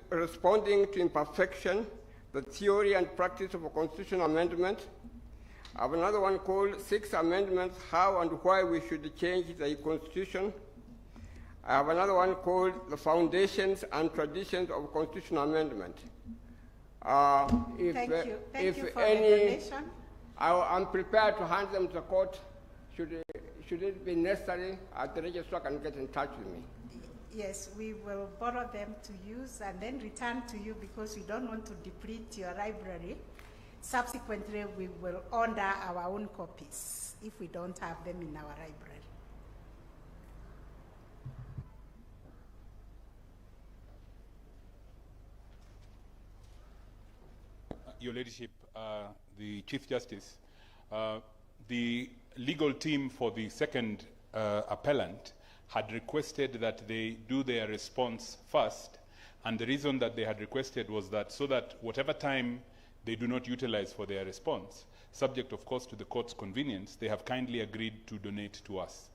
Responding to Imperfection, the Theory and Practice of a Constitutional Amendment. I have another one called 6 Amendments, How and Why We Should Change the Constitution. I have another one called The Foundations and Traditions of Constitutional Amendment. Thank you. Thank you for the donation. I'm prepared to hand them to the court should it be necessary. The registrar can get in touch with me. Yes, we will borrow them to use and then return to you because we don't want to deplete your library. Subsequently, we will order our own copies if we don't have them in our library. Your Ladyship, the Chief Justice, the legal team for the second appellant had requested that they do their response first, and the reason that they had requested was that so that whatever time they do not utilize for their response, subject of course to the court's convenience, they have kindly agreed to donate to us.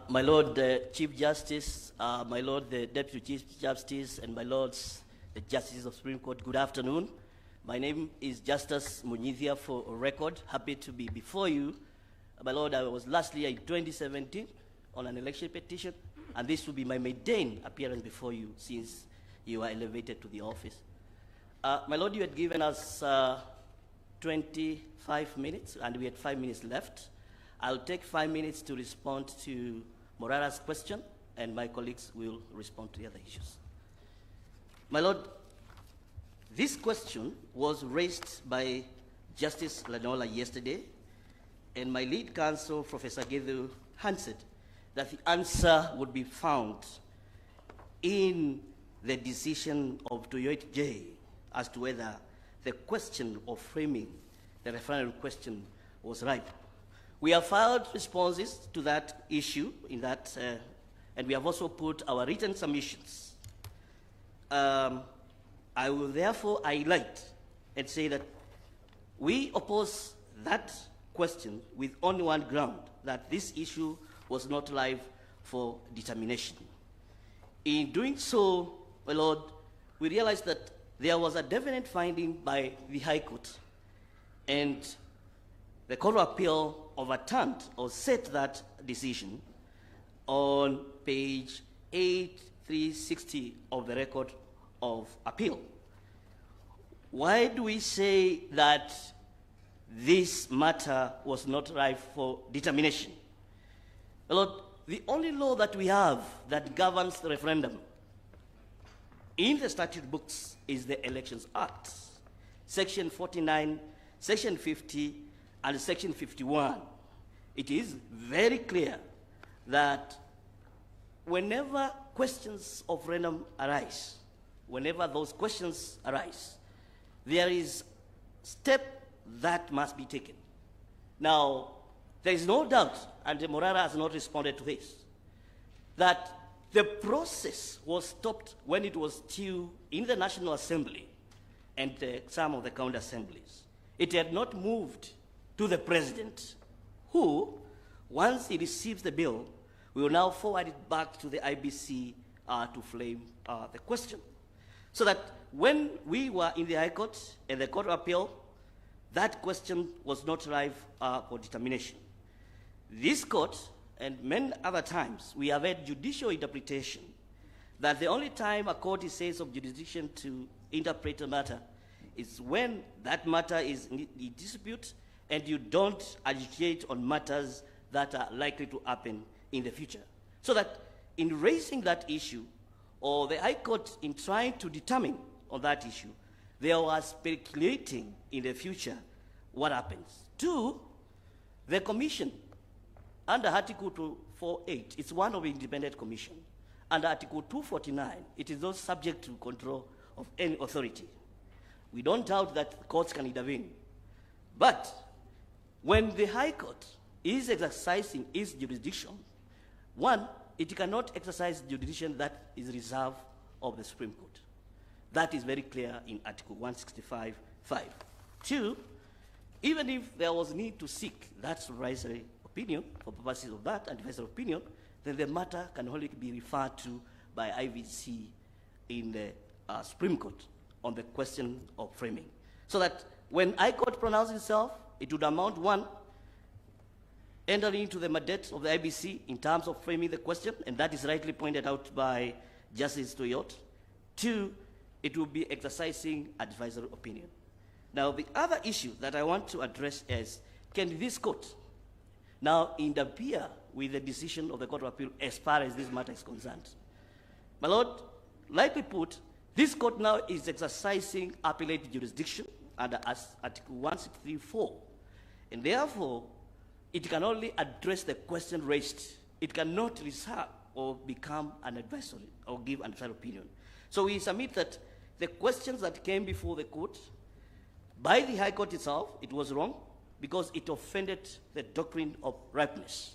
My Lord the Chief Justice, my Lord the Deputy Chief Justice, and my Lords the Justices of Supreme Court, good afternoon. My name is Justice Munyithia for record. Happy to be before you. My Lord, I was lastly in 2017 on an election petition, and this will be my maiden appearance before you since you were elevated to the office. My Lord, you had given us 25 minutes, and we had 5 minutes left. I'll take 5 minutes to respond to Morara's question, and my colleagues will respond to the other issues. My Lord, this question was raised by Justice Lanola yesterday, and my lead counsel, Professor Gedhu, answered that the answer would be found in the decision of 208J as to whether the question of framing the referendum question was right. We have filed responses to that issue in that, and we have also put our written submissions. I will therefore highlight and say that we oppose that question with only one ground, that this issue was not live for determination. In doing so, my Lord, we realized that there was a definite finding by the High Court, and the Court of Appeal overturned or set that decision on page 8360 of the record of appeal. Why do we say that this matter was not ripe for determination? Lord, the only law that we have that governs the referendum in the statute books is the Elections Act, Section 49, Section 50, and Section 51. It is very clear that whenever questions of referendum arise, whenever those questions arise, there is a step that must be taken. Now, there is no doubt, and Morara has not responded to this, that the process was stopped when it was still in the National Assembly and some of the county assemblies. It had not moved to the President, who, once he receives the bill, will now forward it back to the IBC to frame the question. So that when we were in the High Court and the Court of Appeal, that question was not live for determination. This court, and many other times, we have had judicial interpretation that the only time a court says of jurisdiction to interpret a matter is when that matter is in dispute and you don't agitate on matters that are likely to happen in the future. So that in raising that issue, or the High Court in trying to determine on that issue, there was speculating in the future what happens. Two, the commission, under Article 248, it's one of the independent commission. Under Article 249, it is not subject to control of any authority. We don't doubt that courts can intervene. But when the High Court is exercising its jurisdiction, one, it cannot exercise jurisdiction that is reserved of the Supreme Court. That is very clear in Article 165(5). Two, even if there was need to seek that supervisory opinion for purposes of that advisory opinion, then the matter can only be referred to by IVC in the Supreme Court on the question of framing. So that when High Court pronounced itself, it would amount, one, entering into the mandate of the IBC in terms of framing the question, and that is rightly pointed out by Justice Toyot. Two, it will be exercising advisory opinion. Now, the other issue that I want to address is, can this court now interfere with the decision of the Court of Appeal as far as this matter is concerned? My Lord, like we put, this court now is exercising appellate jurisdiction under Article 163(4), and therefore, it can only address the question raised. It cannot reserve or become an advisory or give an advisory opinion. So we submit that the questions that came before the court, by the High Court itself, it was wrong because it offended the doctrine of ripeness.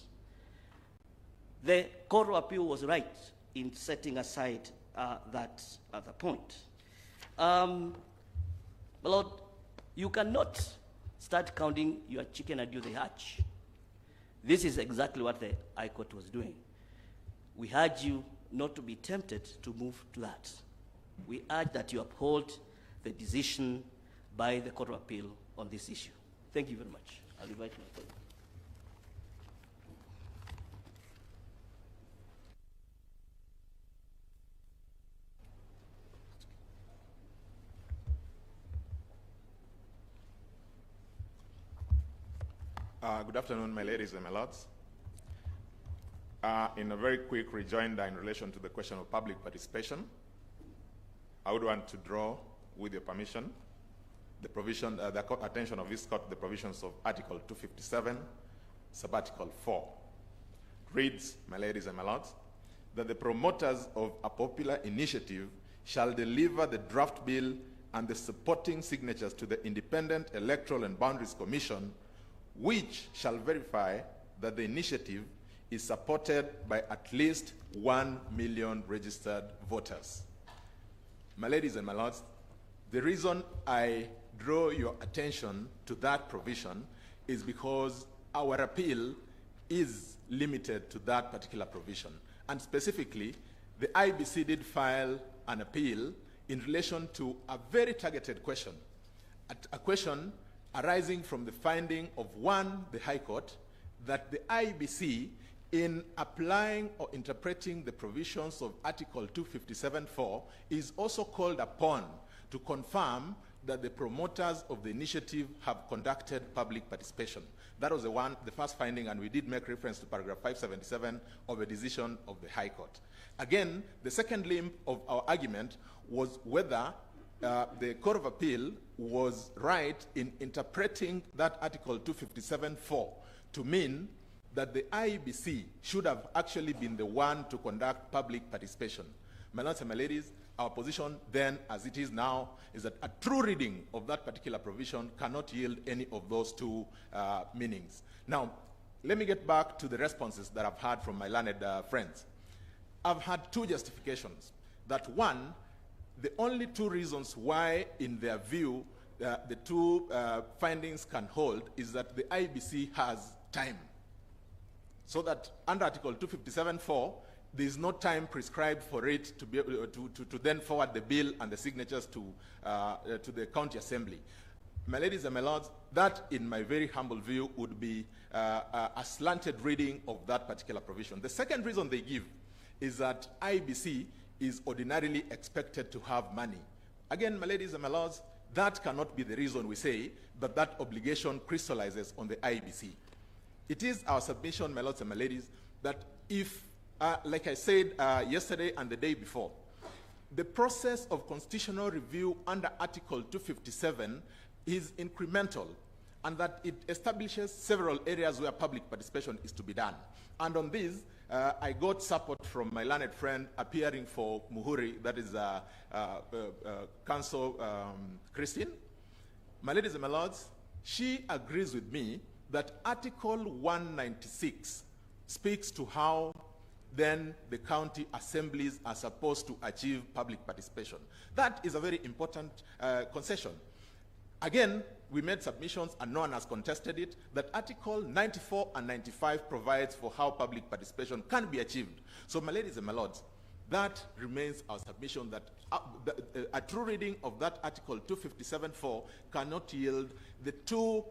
The Court of Appeal was right in setting aside that other point. My Lord, you cannot start counting your chicken until they hatch. This is exactly what the High Court was doing. We urge you not to be tempted to move to that. We urge that you uphold the decision by the Court of Appeal on this issue. Thank you very much. I'll invite my colleague. Good afternoon, my ladies and my lords. In a very quick rejoinder in relation to the question of public participation, I would want to draw, with your permission, the provision, the attention of this court to the provisions of Article 257, Subarticle 4. Reads, my ladies and my lords, that the promoters of a popular initiative shall deliver the draft bill and the supporting signatures to the Independent Electoral and Boundaries Commission, which shall verify that the initiative is supported by at least 1 million registered voters. My ladies and my lords, the reason I draw your attention to that provision is because our appeal is limited to that particular provision. And specifically, the IBC did file an appeal in relation to a very targeted question, a question arising from the finding of, one, the High Court, that the IBC, in applying or interpreting the provisions of Article 257(4), is also called upon to confirm that the promoters of the initiative have conducted public participation. That was the first finding, and we did make reference to paragraph 577 of a decision of the High Court. Again, the second limb of our argument was whether the Court of Appeal was right in interpreting that Article 257(4) to mean that the IBC should have actually been the one to conduct public participation. My lords and my ladies, our position then, as it is now, is that a true reading of that particular provision cannot yield any of those two meanings. Now, let me get back to the responses that I've had from my learned friends. I've had two justifications. That one, the only two reasons why, in their view, the two findings can hold is that the IBC has time. So that under Article 257(4), there is no time prescribed for it to be able to then forward the bill and the signatures to the county assembly. My ladies and my lords, that, in my very humble view, would be a slanted reading of that particular provision. The second reason they give is that IBC is ordinarily expected to have money. Again, my ladies and my lords, that cannot be the reason we say that that obligation crystallizes on the IBC. It is our submission, my lords and my ladies, that if, like I said yesterday and the day before, the process of constitutional review under Article 257 is incremental, and that it establishes several areas where public participation is to be done. And on this, I got support from my learned friend appearing for Muhuri, that is Counsel Christine. My ladies and my lords, she agrees with me that Article 196 speaks to how then the county assemblies are supposed to achieve public participation. That is a very important concession. Again, we made submissions and no one has contested it, that Article 94 and 95 provides for how public participation can be achieved. So, my ladies and my lords, that remains our submission, that a true reading of that Article 257.4 cannot yield the two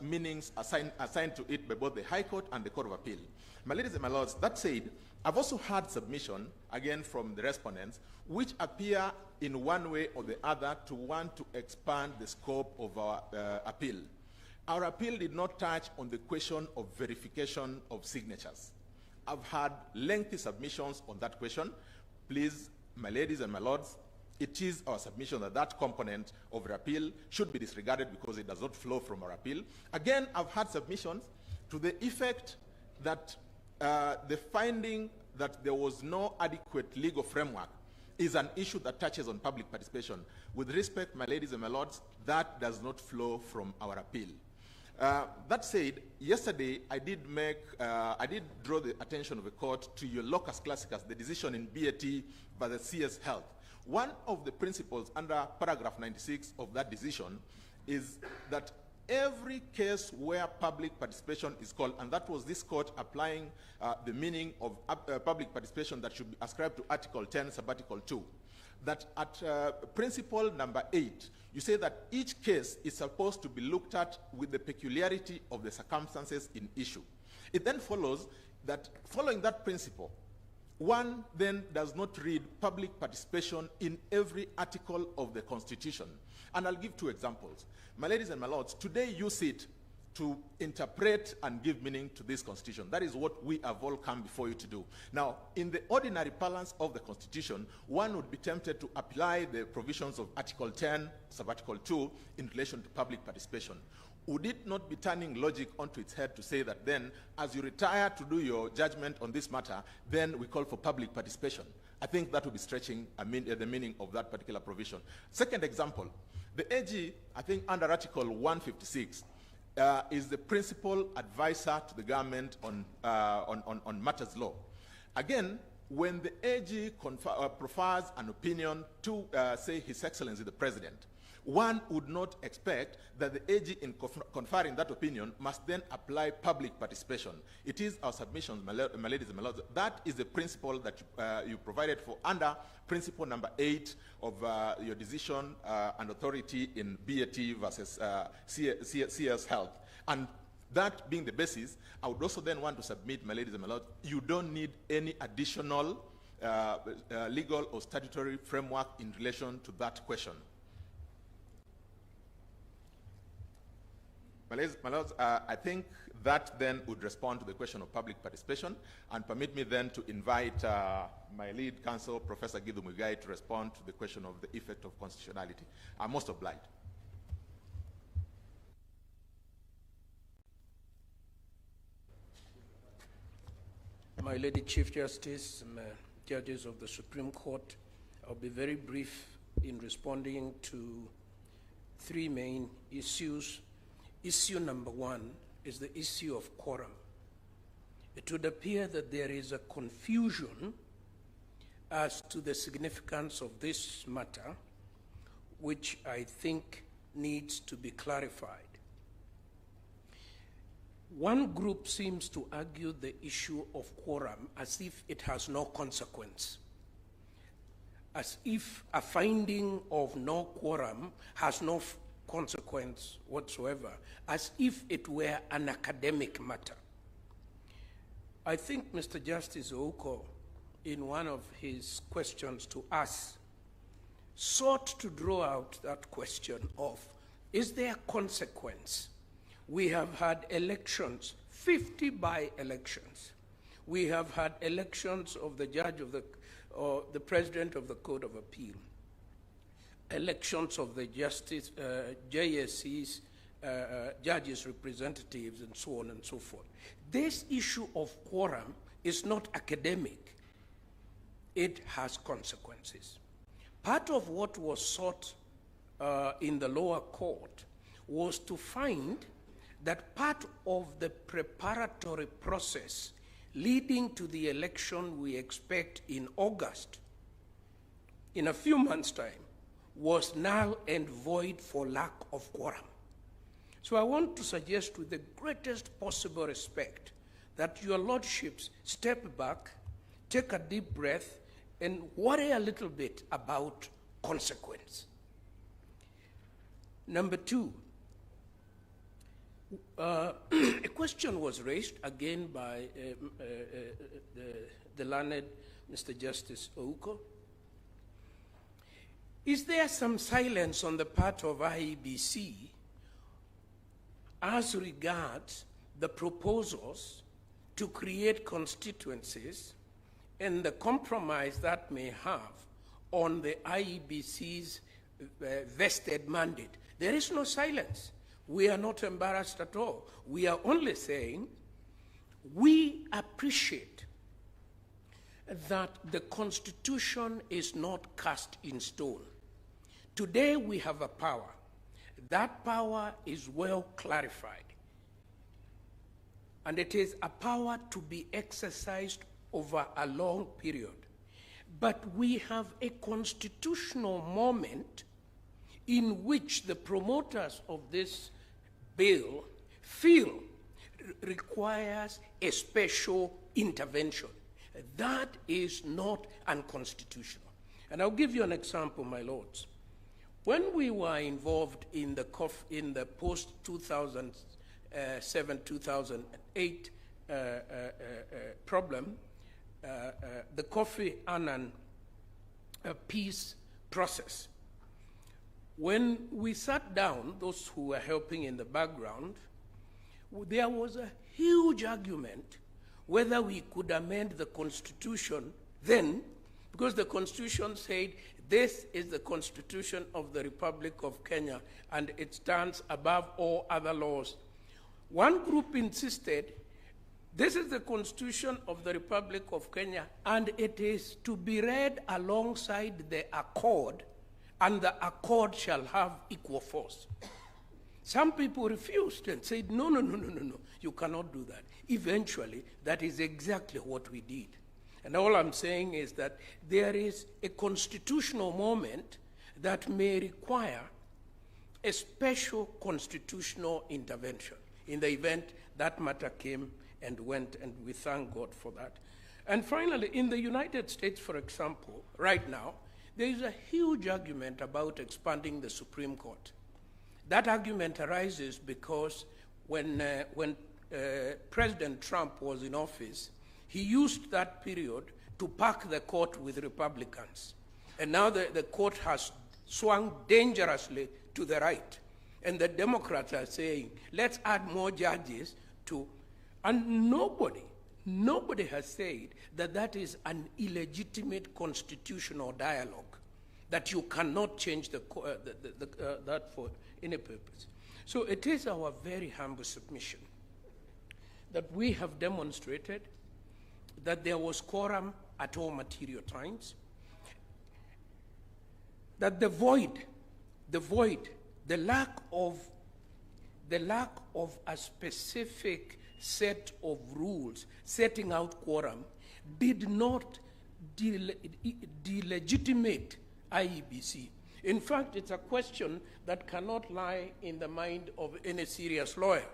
meanings assigned to it by both the High Court and the Court of Appeal. My ladies and my lords, that said, I've also had submission, again from the respondents, which appear in one way or the other to want to expand the scope of our appeal. Our appeal did not touch on the question of verification of signatures. I've had lengthy submissions on that question. Please, my ladies and my lords, it is our submission that that component of our appeal should be disregarded because it does not flow from our appeal. Again, I've had submissions to the effect that the finding that there was no adequate legal framework is an issue that touches on public participation. With respect, my ladies and my lords, that does not flow from our appeal. That said, yesterday I did draw the attention of the court to your locus classicus, the decision in BAT by the CS Health. One of the principles under paragraph 96 of that decision is that every case where public participation is called, and that was this court applying the meaning of public participation that should be ascribed to Article 10, Subarticle 2, that at principle number 8, you say that each case is supposed to be looked at with the peculiarity of the circumstances in issue. It then follows that following that principle, one then does not read public participation in every article of the Constitution. And I'll give two examples. My ladies and my lords, today you sit to interpret and give meaning to this Constitution. That is what we have all come before you to do. Now, in the ordinary balance of the Constitution, one would be tempted to apply the provisions of Article 10, Subarticle 2, in relation to public participation. Would it not be turning logic onto its head to say that then, as you retire to do your judgment on this matter, then we call for public participation? I think that would be stretching the meaning of that particular provision. Second example, the AG, I think under Article 156, is the principal advisor to the government on matters law. Again, when the AG prefers an opinion to, say, His Excellency the President, one would not expect that the AG, in conferring that opinion, must then apply public participation. It is our submission, my ladies and my lords, that is the principle that you provided for under principle number 8 of your decision and authority in BAT versus CS Health. And that being the basis, I would also then want to submit, my ladies and my lords, you don't need any additional legal or statutory framework in relation to that question. My ladies, my lords, I think that then would respond to the question of public participation, and permit me then to invite my lead counsel, Professor Githu Muigai, to respond to the question of the effect of constitutionality. I'm most obliged. My Lady Chief Justice, judges of the Supreme Court, I'll be very brief in responding to three main issues. Issue number 1 is the issue of quorum. It would appear that there is a confusion as to the significance of this matter, which I think needs to be clarified. One group seems to argue the issue of quorum as if it has no consequence, as if a finding of no quorum has no consequence whatsoever, as if it were an academic matter. I think Mr. Justice Ouko, in one of his questions to us, sought to draw out that question of, is there consequence? We have had elections, 50 by-elections. We have had elections of the judge of the president of the Court of Appeal, elections of the justice, JSC's judges, representatives, and so on and so forth. This issue of quorum is not academic. It has consequences. Part of what was sought in the lower court was to find that part of the preparatory process leading to the election we expect in August, in a few months' time, was null and void for lack of quorum. So I want to suggest with the greatest possible respect that your lordships step back, take a deep breath, and worry a little bit about consequence. Number two, a question was raised again by the learned Mr. Justice Ouko. Is there some silence on the part of IEBC as regards the proposals to create constituencies and the compromise that may have on the IEBC's vested mandate? There is no silence. We are not embarrassed at all. We are only saying we appreciate that the Constitution is not cast in stone. Today we have a power. That power is well clarified. And it is a power to be exercised over a long period. But we have a constitutional moment in which the promoters of this bill feel requires a special intervention. That is not unconstitutional. And I'll give you an example, my lords. When we were involved in the post-2007-2008 problem, the Kofi Annan peace process, when we sat down, those who were helping in the background, there was a huge argument whether we could amend the Constitution then, because the Constitution said this is the Constitution of the Republic of Kenya and it stands above all other laws. One group insisted this is the Constitution of the Republic of Kenya and it is to be read alongside the accord, and the accord shall have equal force. Some people refused and said, no, you cannot do that. Eventually, that is exactly what we did. And all I'm saying is that there is a constitutional moment that may require a special constitutional intervention in the event that matter came and went, and we thank God for that. And finally, in the United States, for example, right now, there is a huge argument about expanding the Supreme Court. That argument arises because when President Trump was in office, he used that period to pack the court with Republicans. And now the court has swung dangerously to the right. And the Democrats are saying, let's add more judges to, and nobody has said that that is an illegitimate constitutional dialogue, that you cannot change that for any purpose. So it is our very humble submission that we have demonstrated that there was quorum at all material times, that the lack of a specific set of rules setting out quorum did not delegitimate IEBC. In fact, it's a question that cannot lie in the mind of any serious lawyer.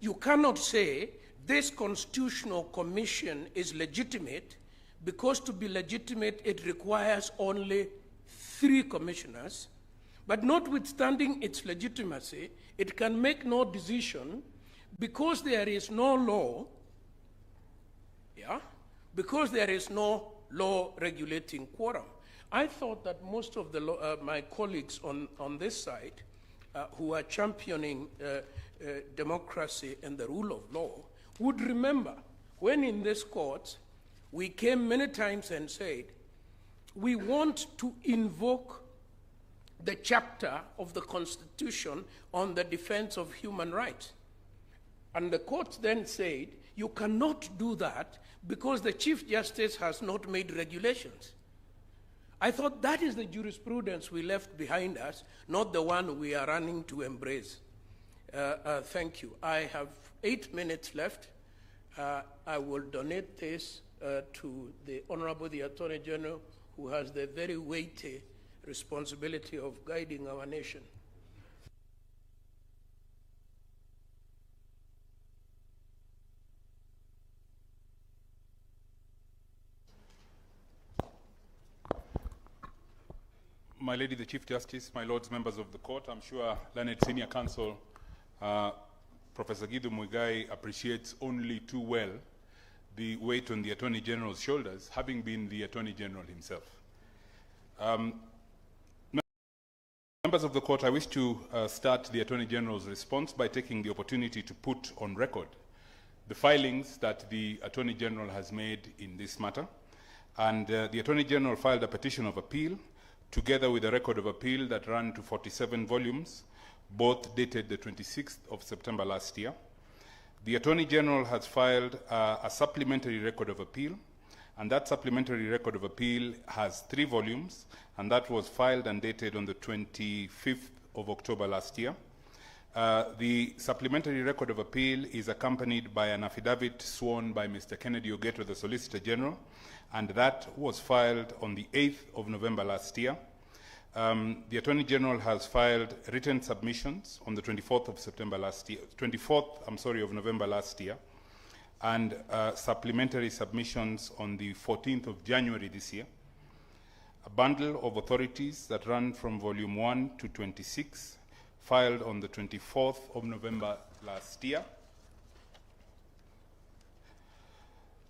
You cannot say this constitutional commission is legitimate because to be legitimate it requires only 3 commissioners, but notwithstanding its legitimacy, it can make no decision because there is no law, because there is no law regulating quorum. I thought that most of my colleagues on this side who are championing democracy and the rule of law would remember when in this court we came many times and said we want to invoke the chapter of the Constitution on the defense of human rights. And the court then said you cannot do that because the Chief Justice has not made regulations. I thought that is the jurisprudence we left behind us, not the one we are running to embrace. Thank you. I have 8 minutes left. I will donate this to the Honorable the Attorney General, who has the very weighty responsibility of guiding our nation. My Lady the Chief Justice, my Lords, members of the court, I'm sure learned Senior Counsel Professor Gidu Muigai appreciates only too well the weight on the Attorney General's shoulders, having been the Attorney General himself. Members of the court, I wish to start the Attorney General's response by taking the opportunity to put on record the filings that the Attorney General has made in this matter. And the Attorney General filed a petition of appeal together with a record of appeal that ran to 47 volumes, both dated the 26th of September last year. The Attorney General has filed a supplementary record of appeal, and that supplementary record of appeal has 3 volumes, and that was filed and dated on the 25th of October last year. The supplementary record of appeal is accompanied by an affidavit sworn by Mr. Kennedy Ogeto, the Solicitor General, and that was filed on the 8th of November last year. The Attorney General has filed written submissions on the 24th of September last year, 24th of November last year, and supplementary submissions on the 14th of January this year. A bundle of authorities that run from volume 1 to 26, filed on the 24th of November last year.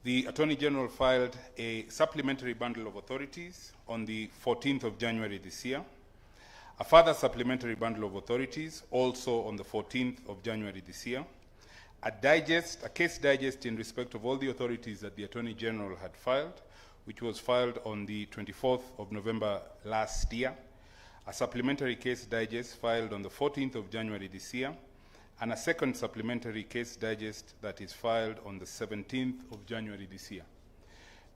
The Attorney General filed a supplementary bundle of authorities on the 14th of January this year. A further supplementary bundle of authorities also on the 14th of January this year. A case digest in respect of all the authorities that the Attorney General had filed, which was filed on the 24th of November last year. A supplementary case digest filed on the 14th of January this year, and a second supplementary case digest that is filed on the 17th of January this year.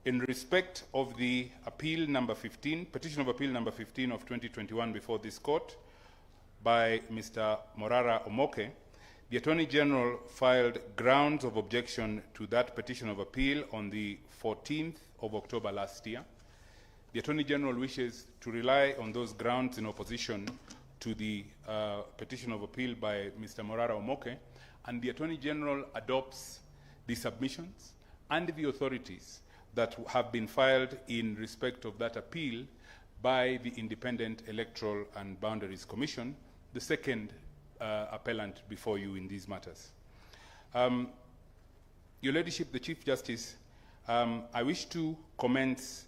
In respect of the appeal number 15, petition of appeal number 15 of 2021 before this court by Mr. Morara Omoke, the Attorney General filed grounds of objection to that petition of appeal on the 14th of October last year. The Attorney General wishes to rely on those grounds in opposition to the petition of appeal by Mr. Morara Omoke, and the Attorney General adopts the submissions and the authorities that have been filed in respect of that appeal by the Independent Electoral and Boundaries Commission, the second appellant before you in these matters. Your Ladyship, the Chief Justice, I wish to commence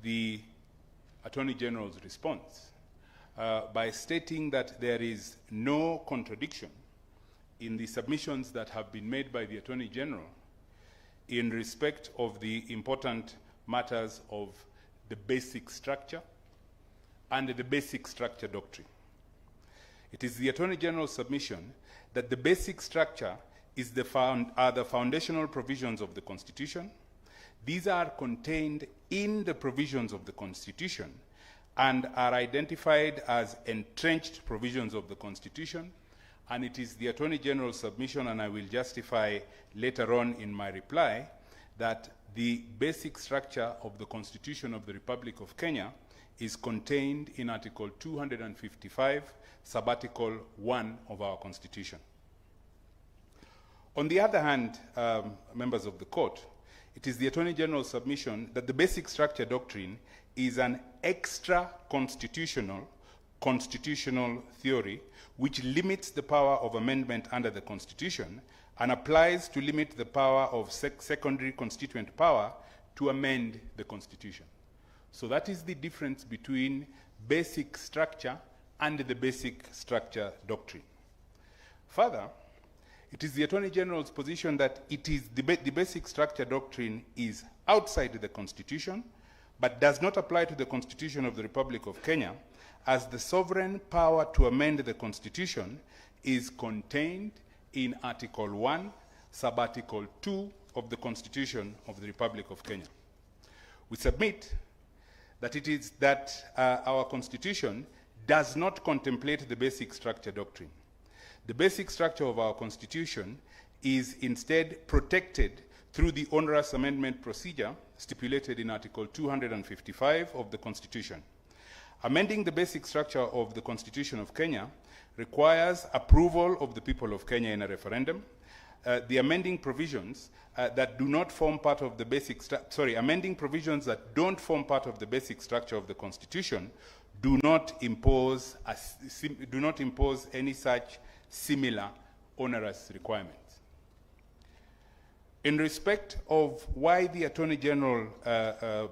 the Attorney General's response by stating that there is no contradiction in the submissions that have been made by the Attorney General in respect of the important matters of the basic structure and the basic structure doctrine. It is the Attorney General's submission that the basic structure is are the foundational provisions of the Constitution. These are contained in the provisions of the Constitution and are identified as entrenched provisions of the Constitution, and it is the Attorney General's submission, and I will justify later on in my reply, that the basic structure of the Constitution of the Republic of Kenya is contained in Article 255, Subarticle 1 of our Constitution. On the other hand, members of the court, it is the Attorney General's submission that the basic structure doctrine is an extra-constitutional theory which limits the power of amendment under the Constitution and applies to limit the power of secondary constituent power to amend the Constitution. So that is the difference between basic structure and the basic structure doctrine. Further, it is the Attorney General's position that it is the basic structure doctrine is outside the Constitution, but does not apply to the Constitution of the Republic of Kenya, as the sovereign power to amend the Constitution is contained in Article 1, Subarticle 2 of the Constitution of the Republic of Kenya. We submit that it is that our Constitution does not contemplate the basic structure doctrine. The basic structure of our Constitution is instead protected through the onerous amendment procedure stipulated in Article 255 of the Constitution. Amending the basic structure of the Constitution of Kenya requires approval of the people of Kenya in a referendum. The amending provisions that do not form part of the basic amending provisions that don't form part of the basic structure of the Constitution do not impose any such similar onerous requirements. In respect of why the Attorney General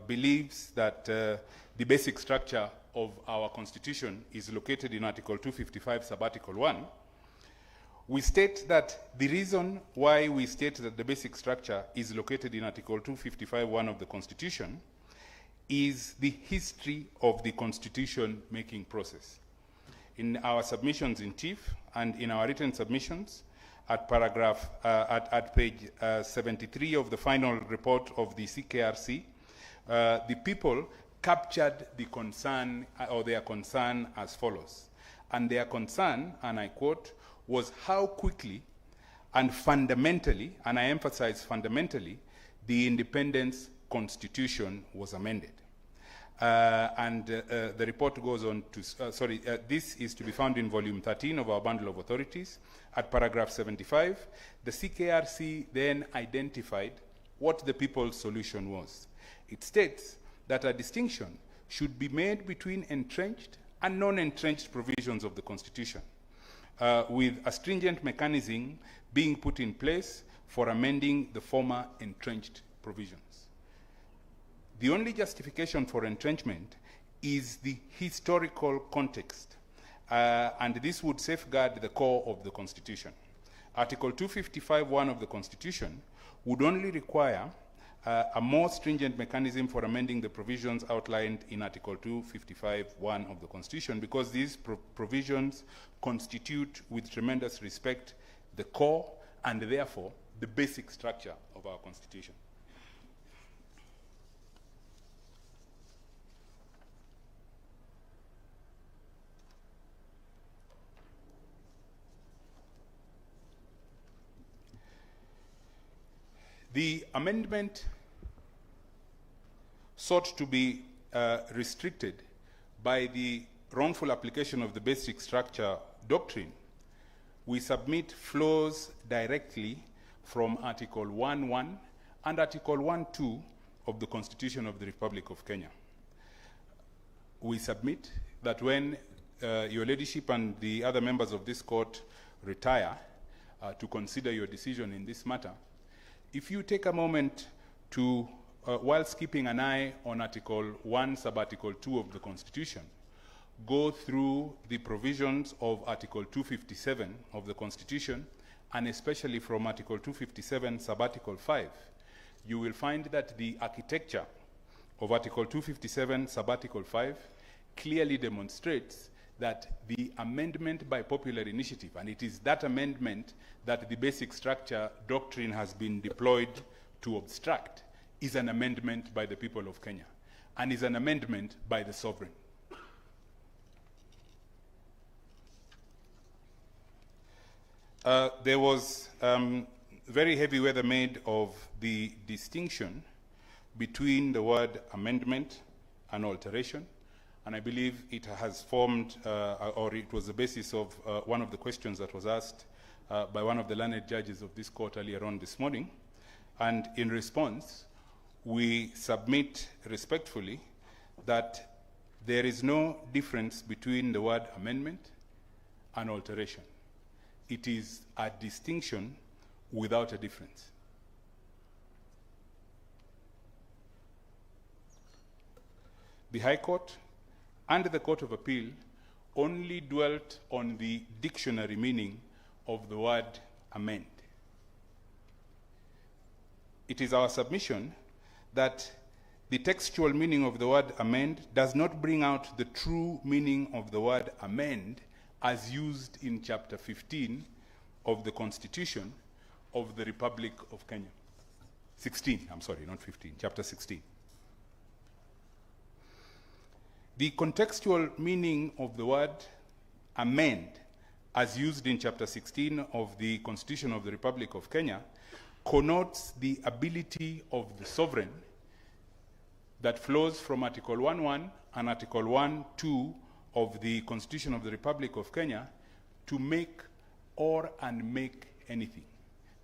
believes that the basic structure of our Constitution is located in Article 255, Sub-Article 1, we state that the reason why we state that the basic structure is located in Article 255(1) of the Constitution is the history of the Constitution-making process. In our submissions in chief and in our written submissions, at paragraph, at page 73 of the final report of the CKRC, the people captured the concern, or their concern, as follows. And their concern, and I quote, was how quickly and fundamentally, and I emphasize fundamentally, the Independence Constitution was amended. The report goes on to, this is to be found in volume 13 of our bundle of authorities. At paragraph 75, the CKRC then identified what the people's solution was. It states that a distinction should be made between entrenched and non-entrenched provisions of the Constitution, with a stringent mechanism being put in place for amending the former entrenched provisions. The only justification for entrenchment is the historical context, and this would safeguard the core of the Constitution. Article 255(1) of the Constitution would only require a more stringent mechanism for amending the provisions outlined in Article 255(1) of the Constitution, because these provisions constitute, with tremendous respect, the core and therefore the basic structure of our Constitution. The amendment sought to be restricted by the wrongful application of the basic structure doctrine. We submit flows directly from Article 1.1 and Article 1.2 of the Constitution of the Republic of Kenya. We submit that when your ladyship and the other members of this court retire to consider your decision in this matter, if you take a moment to, whilst keeping an eye on Article 1, Sub-Article 2 of the Constitution, go through the provisions of Article 257 of the Constitution, and especially from Article 257, Sub-Article 5, you will find that the architecture of Article 257, Sub-Article 5, clearly demonstrates that the amendment by popular initiative, and it is that amendment that the basic structure doctrine has been deployed to obstruct, is an amendment by the people of Kenya, and is an amendment by the sovereign. There was very heavy weather made of the distinction between the word amendment and alteration, and I believe it has formed, or it was the basis of one of the questions that was asked by one of the learned judges of this court earlier on this morning. And in response, we submit respectfully that there is no difference between the word amendment and alteration. It is a distinction without a difference. The High Court and the Court of Appeal only dwelt on the dictionary meaning of the word amend. It is our submission that the textual meaning of the word amend does not bring out the true meaning of the word amend as used in Chapter 15 of the Constitution of the Republic of Kenya. 16, I'm sorry, not 15, Chapter 16. The contextual meaning of the word amend, as used in Chapter 16 of the Constitution of the Republic of Kenya, connotes the ability of the sovereign that flows from Article 1.1 and Article 1.2 of the Constitution of the Republic of Kenya to make or unmake anything.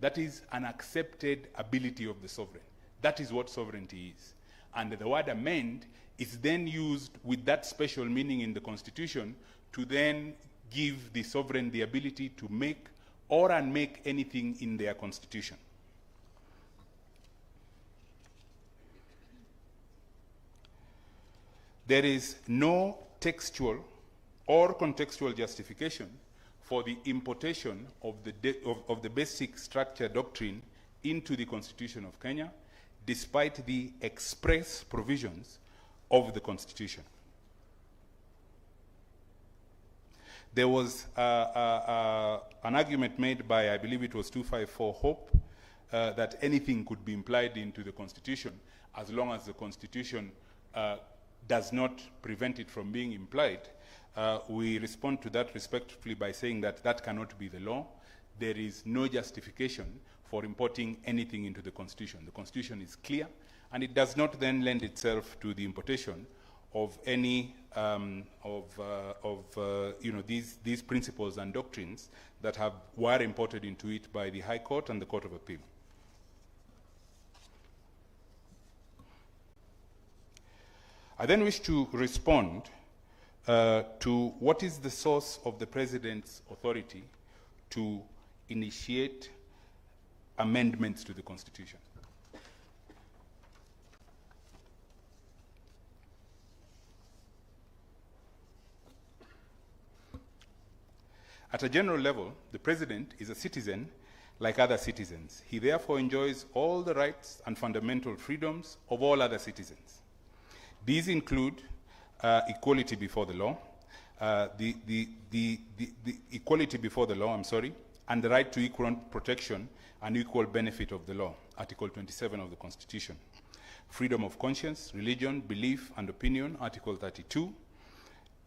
That is an accepted ability of the sovereign. That is what sovereignty is. And the word amend is then used with that special meaning in the Constitution to then give the sovereign the ability to make or unmake anything in their constitution. There is no textual or contextual justification for the importation of the basic structure doctrine into the Constitution of Kenya, despite the express provisions of the Constitution. There was an argument made by, I believe it was 254 Hope, that anything could be implied into the Constitution as long as the Constitution does not prevent it from being implied. We respond to that respectfully by saying that that cannot be the law. There is no justification for importing anything into the Constitution. The Constitution is clear, and it does not then lend itself to the importation of any these principles and doctrines that were imported into it by the High Court and the Court of Appeal. I then wish to respond to what is the source of the President's authority to initiate amendments to the Constitution. At a general level, the President is a citizen like other citizens. He therefore enjoys all the rights and fundamental freedoms of all other citizens. These include equality before the law, the equality before the law, and the right to equal protection and equal benefit of the law, Article 27 of the Constitution. Freedom of conscience, religion, belief, and opinion, Article 32,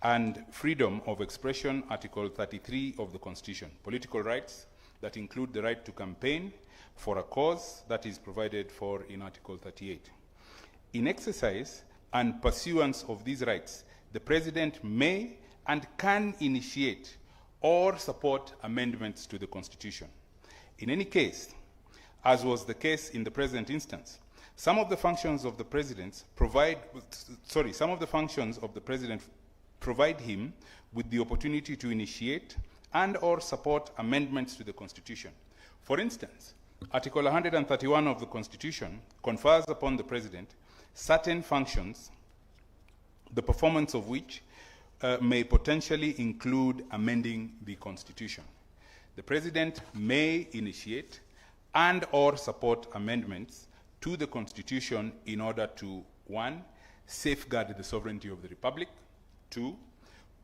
and freedom of expression, Article 33 of the Constitution. Political rights that include the right to campaign for a cause that is provided for in Article 38. In exercise and pursuance of these rights, the President may and can initiate or support amendments to the Constitution. In any case, as was the case in the present instance, some of the functions of the President provide him with the opportunity to initiate and or support amendments to the Constitution. For instance, Article 131 of the Constitution confers upon the President certain functions, the performance of which may potentially include amending the Constitution. The President may initiate and or support amendments to the Constitution in order to, 1, safeguard the sovereignty of the Republic, 2,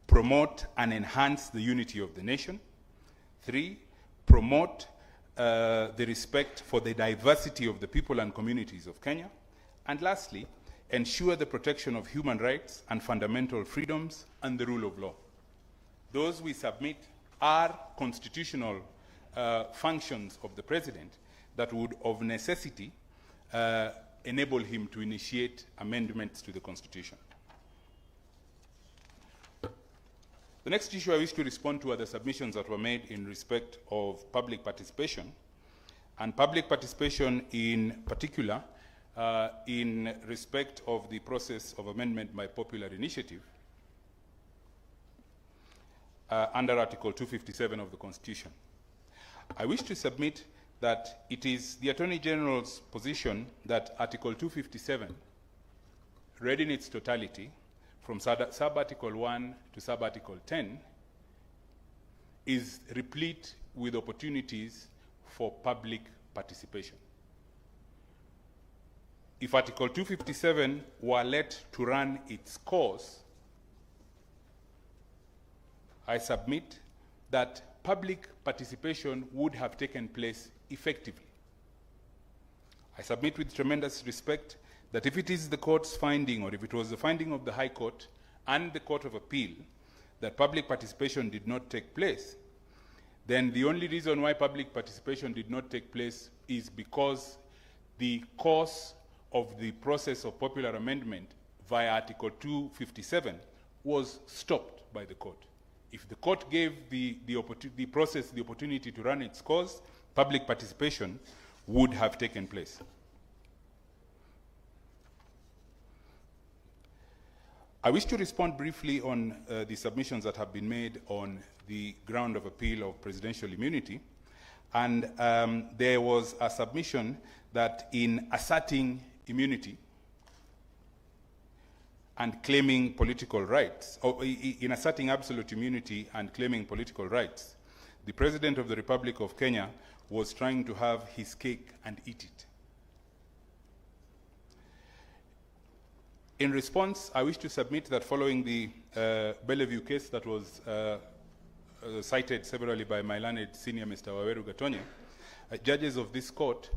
promote and enhance the unity of the nation, 3, promote the respect for the diversity of the people and communities of Kenya, and lastly, ensure the protection of human rights and fundamental freedoms and the rule of law. Those we submit are constitutional functions of the President that would, of necessity, enable him to initiate amendments to the Constitution. The next issue I wish to respond to are the submissions that were made in respect of public participation, and public participation in particular in respect of the process of amendment by popular initiative under Article 257 of the Constitution. I wish to submit that it is the Attorney General's position that Article 257, read in its totality, from sub-article 1 to sub-article 10, is replete with opportunities for public participation. If Article 257 were let to run its course, I submit that public participation would have taken place effectively. I submit with tremendous respect that if it is the court's finding, or if it was the finding of the High Court and the Court of Appeal, that public participation did not take place, then the only reason why public participation did not take place is because the course of the process of popular amendment via Article 257 was stopped by the court. If the court gave the process the opportunity to run its course, public participation would have taken place. I wish to respond briefly on the submissions that have been made on the ground of appeal of presidential immunity. And there was a submission that in asserting immunity and claiming political rights, or in asserting absolute immunity and claiming political rights, the President of the Republic of Kenya was trying to have his cake and eat it. In response, I wish to submit that following the Bellevue case that was cited severally by my learned senior Mr. Waweru Gatonya, judges of this court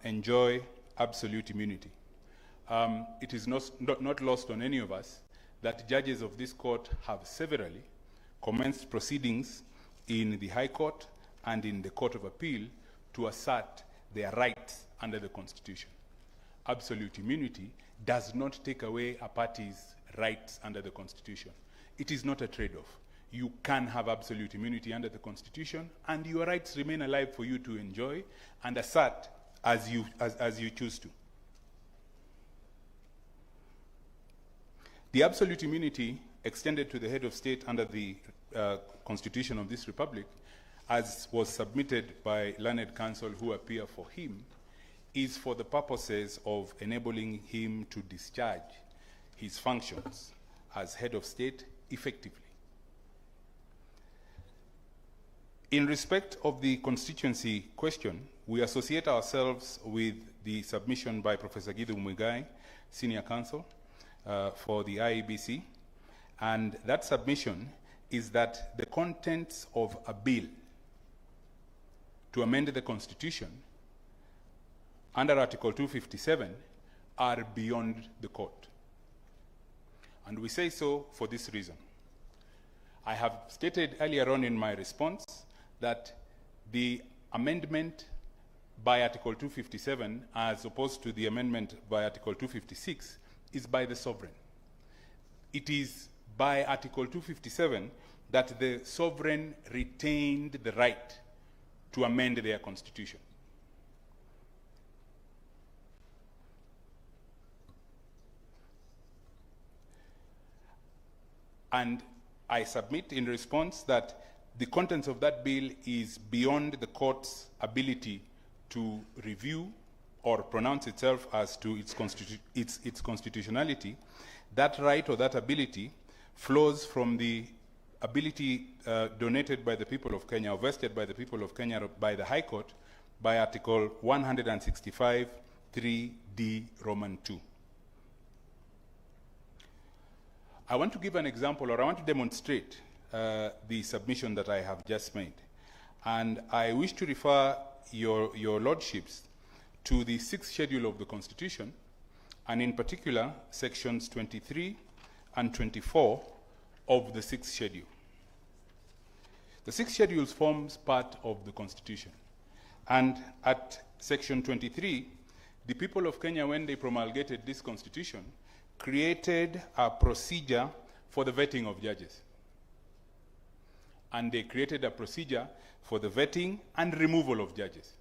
enjoy absolute immunity. It is not lost on any of us that judges of this court have severally commenced proceedings in the High Court and in the Court of Appeal to assert their rights under the Constitution. Absolute immunity does not take away a party's rights under the Constitution. It is not a trade-off. You can have absolute immunity under the Constitution, and your rights remain alive for you to enjoy and assert as you choose to. The absolute immunity extended to the head of state under the Constitution of this Republic, as was submitted by learned counsel who appear for him, is for the purposes of enabling him to discharge his functions as head of state effectively. In respect of the constituency question, we associate ourselves with the submission by Professor Gideon Muigai, senior counsel for the IEBC, and that submission is that the contents of a bill to amend the Constitution under Article 257 are beyond the court. And we say so for this reason. I have stated earlier on in my response that the amendment by Article 257, as opposed to the amendment by Article 256, is by the sovereign. It is by Article 257 that the sovereign retained the right to amend their constitution. And I submit in response that the contents of that bill is beyond the court's ability to review or pronounce itself as to its constitutionality. That right or that ability flows from the ability donated by the people of Kenya, or vested by the people of Kenya by the High Court, by Article 165, 3D, Roman 2. I want to give an example, or I want to demonstrate the submission that I have just made. And I wish to refer your lordships to the 6th schedule of the Constitution, and in particular, sections 23 and 24 of the 6th schedule. The 6th schedule forms part of the Constitution. And at section 23, the people of Kenya, when they promulgated this Constitution, created a procedure for the vetting of judges. And they created a procedure for the vetting and removal of judges.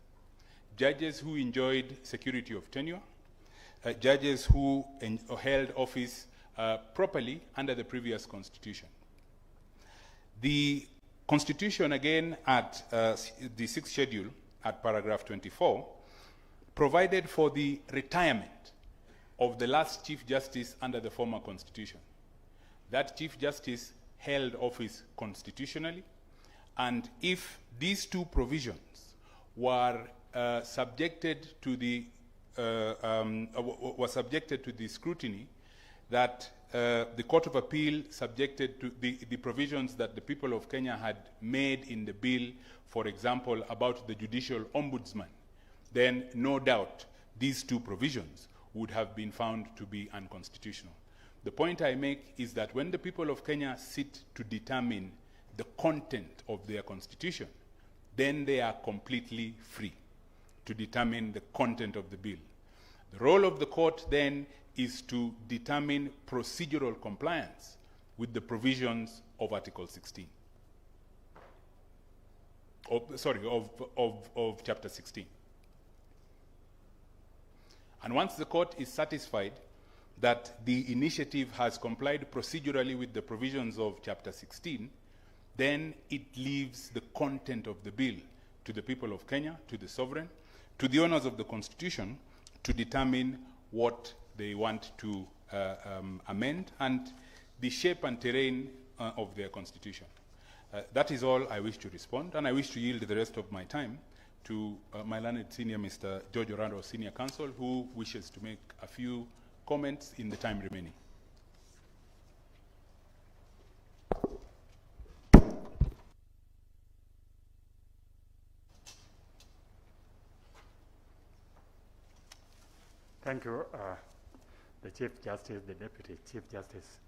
Judges who enjoyed security of tenure, judges who held office properly under the previous Constitution. The Constitution, again, at the 6th schedule, at paragraph 24, provided for the retirement of the last Chief Justice under the former Constitution. That Chief Justice held office constitutionally, and if these two provisions were subjected to the scrutiny that the Court of Appeal subjected to the provisions that the people of Kenya had made in the bill, for example, about the judicial ombudsman, then no doubt these two provisions would have been found to be unconstitutional. The point I make is that when the people of Kenya sit to determine the content of their constitution, then they are completely free to determine the content of the bill. The role of the court then is to determine procedural compliance with the provisions of Article 16. Of Chapter 16. And once the court is satisfied that the initiative has complied procedurally with the provisions of Chapter 16, then it leaves the content of the bill to the people of Kenya, to the sovereign, to the owners of the Constitution, to determine what they want to amend and the shape and terrain of their Constitution. That is all I wish to respond, and I wish to yield the rest of my time to my learned senior, Mr. George Orlando, Senior Counsel, who wishes to make a few comments in the time remaining. Thank you, the Chief Justice, the Deputy Chief Justice,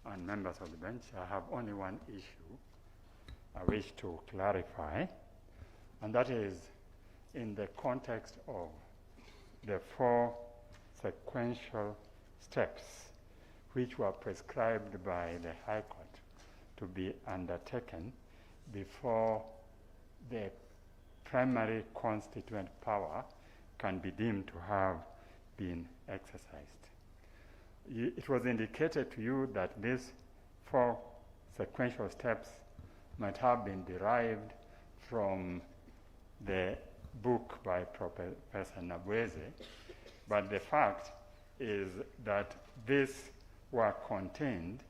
and members of the bench. I have only one issue I wish to clarify, and that is in the context of the 4 sequential steps which were prescribed by the High Court to be undertaken before the primary constituent power can be deemed to have been exercised. It was indicated to you that these 4 sequential steps might have been derived from the book by Professor Nabweze, but the fact is that these were contained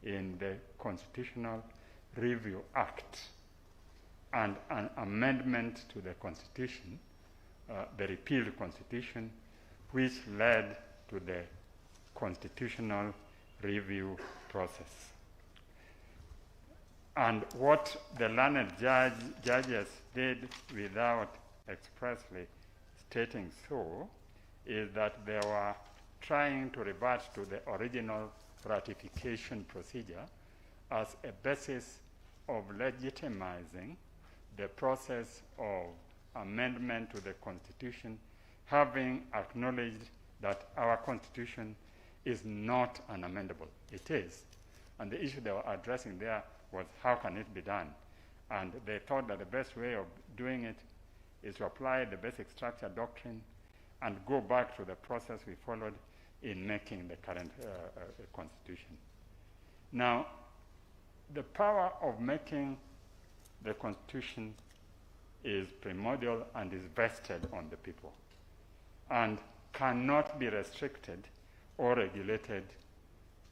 in the Constitutional Review Act and an amendment to the Constitution, the repealed Constitution, which led to the constitutional review process. And what the learned judges did without expressly stating so is that they were trying to revert to the original ratification procedure as a basis of legitimizing the process of amendment to the Constitution, having acknowledged that our Constitution is not unamendable. It is. And the issue they were addressing there was how can it be done? And they thought that the best way of doing it is to apply the basic structure doctrine and go back to the process we followed in making the current Constitution. Now, the power of making the Constitution is primordial and is vested on the people and cannot be restricted or regulated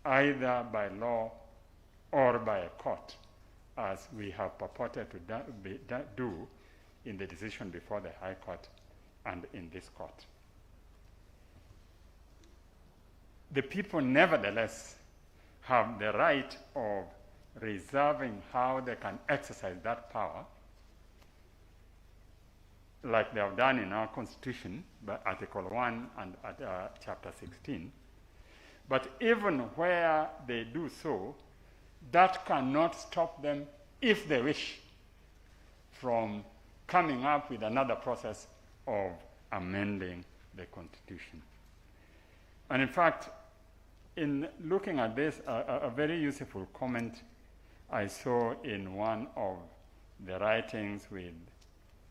either by law or by a court, as we have purported to do in the decision before the High Court and in this court. The people nevertheless have the right of reserving how they can exercise that power, like they have done in our Constitution by Article 1 and Chapter 16. But even where they do so, that cannot stop them, if they wish, from coming up with another process of amending the Constitution. And in fact, in looking at this, a very useful comment I saw in one of the writings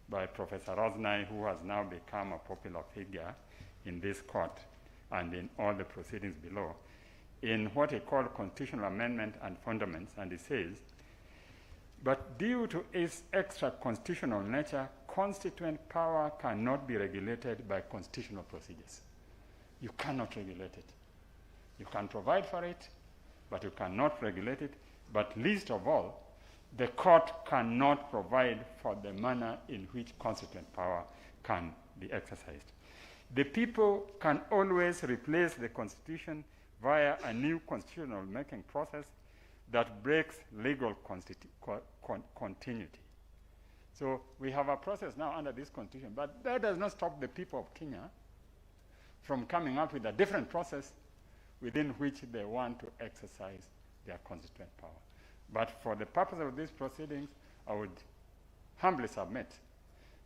by Professor Rosnai, who has now become a popular figure in this court and in all the proceedings below, in what he called Constitutional Amendment and Fundaments, and he says, but due to its extra constitutional nature, constituent power cannot be regulated by constitutional procedures. You cannot regulate it. You can provide for it, but you cannot regulate it. But least of all, the court cannot provide for the manner in which constituent power can be exercised. The people can always replace the Constitution via a new constitutional making process that breaks legal continuity. So we have a process now under this Constitution, but that does not stop the people of Kenya from coming up with a different process within which they want to exercise their constituent power. But for the purpose of these proceedings, I would humbly submit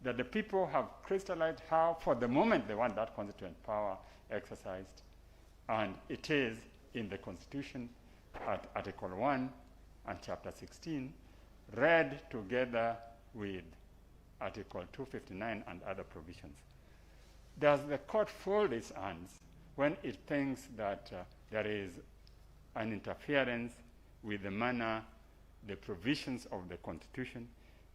that the people have crystallized how, for the moment, they want that constituent power exercised. And it is in the Constitution at Article 1 and Chapter 16, read together with Article 259 and other provisions. Does the court fold its hands when it thinks that there is an interference with the manner, the provisions of the Constitution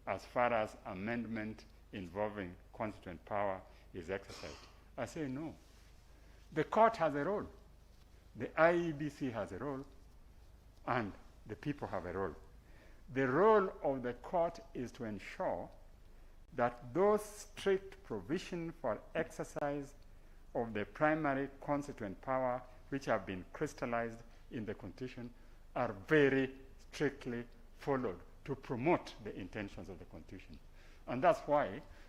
as far as amendment involving constituent power is exercised? I say no. The court has a role. The IEBC has a role, and the people have a role. The role of the court is to ensure that those strict provisions for exercise of the primary constituent power which have been crystallized in the Constitution are very strictly followed to promote the intentions of the Constitution. And that's why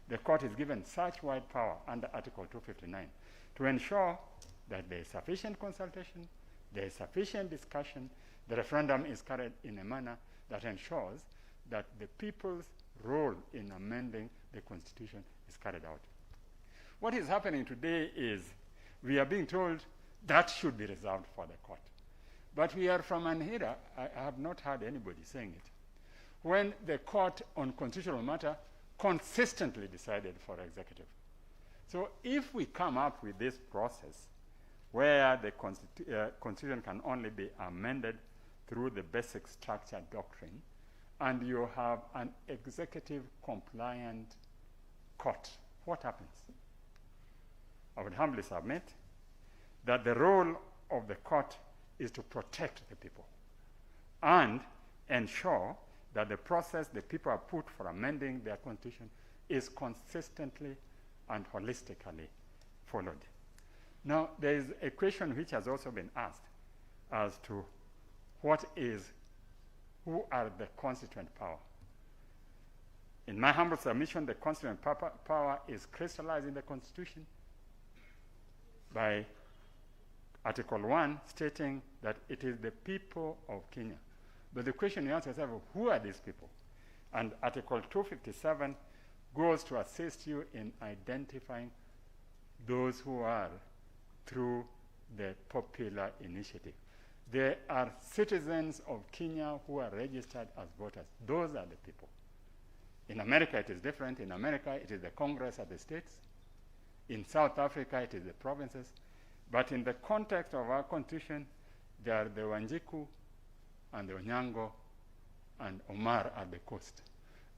the court is given such wide power under Article 259 to ensure that there is sufficient consultation, there is sufficient discussion, the referendum is carried in a manner that ensures that the people's role in amending the Constitution is carried out. What is happening today is we are being told that should be reserved for the court. But we are from an era, I have not heard anybody saying it, when the court on constitutional matter consistently decided for executive. So if we come up with this process where the Constitution can only be amended through the basic structure doctrine, and you have an executive compliant court, what happens? I would humbly submit that the role of the court is to protect the people and ensure that the process the people have put for amending their Constitution is consistently and holistically followed. Now, there is a question which has also been asked as to who are the constituent power? In my humble submission, the constituent power is crystallized in the Constitution by Article 1 stating that it is the people of Kenya. But the question you ask yourself, who are these people? And Article 257 goes to assist you in identifying those who are through the popular initiative. There are citizens of Kenya who are registered as voters. Those are the people. In America, it is different. In America, it is the Congress of the states. In South Africa, it is the provinces. But in the context of our Constitution, there are the Wanjiku and the Onyango and Omar at the coast.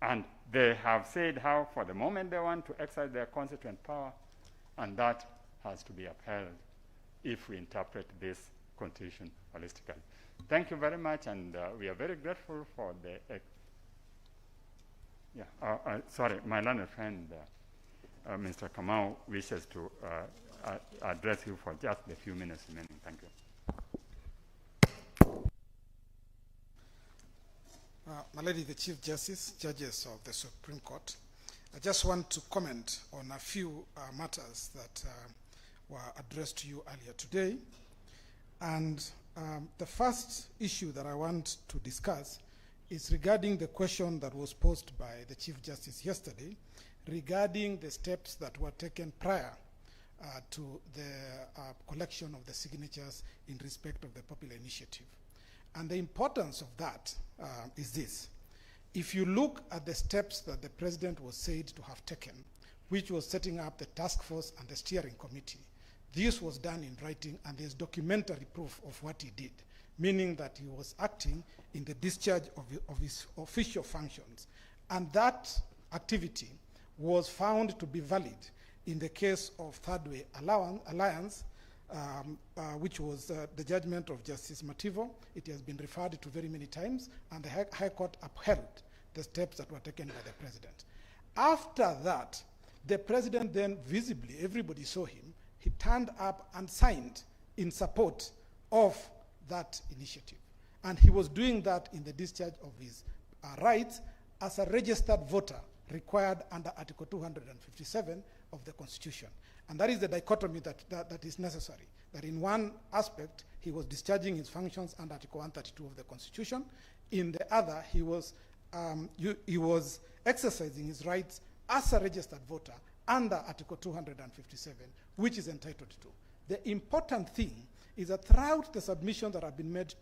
And they have said how, for the moment, they want to exercise their constituent power, and that has to be upheld if we interpret this Constitution holistically. Thank you very much, and we are very grateful for the... sorry, my learned friend, Mr. Kamau, wishes to address you for just the few minutes remaining. Thank you. My Lady, the Chief Justice, judges of the Supreme Court, I just want to comment on a few matters that were addressed to you earlier today. And the first issue that I want to discuss is regarding the question that was posed by the Chief Justice yesterday regarding the steps that were taken prior to the collection of the signatures in respect of the popular initiative. And the importance of that is this. If you look at the steps that the President was said to have taken, which was setting up the task force and the steering committee, this was done in writing, and there's documentary proof of what he did, meaning that he was acting in the discharge of his official functions. And that activity was found to be valid in the case of Third Way Alliance, which was the judgment of Justice Mativo. It has been referred to very many times, and the High Court upheld the steps that were taken by the President. After that, the President then visibly, everybody saw him, he turned up and signed in support of that initiative. And he was doing that in the discharge of his rights as a registered voter required under Article 257 of the Constitution. And that is the dichotomy that is necessary, that in one aspect, he was discharging his functions under Article 132 of the Constitution. In the other, he was exercising his rights as a registered voter under Article 257, which is entitled to. The important thing is that throughout the submissions that have been made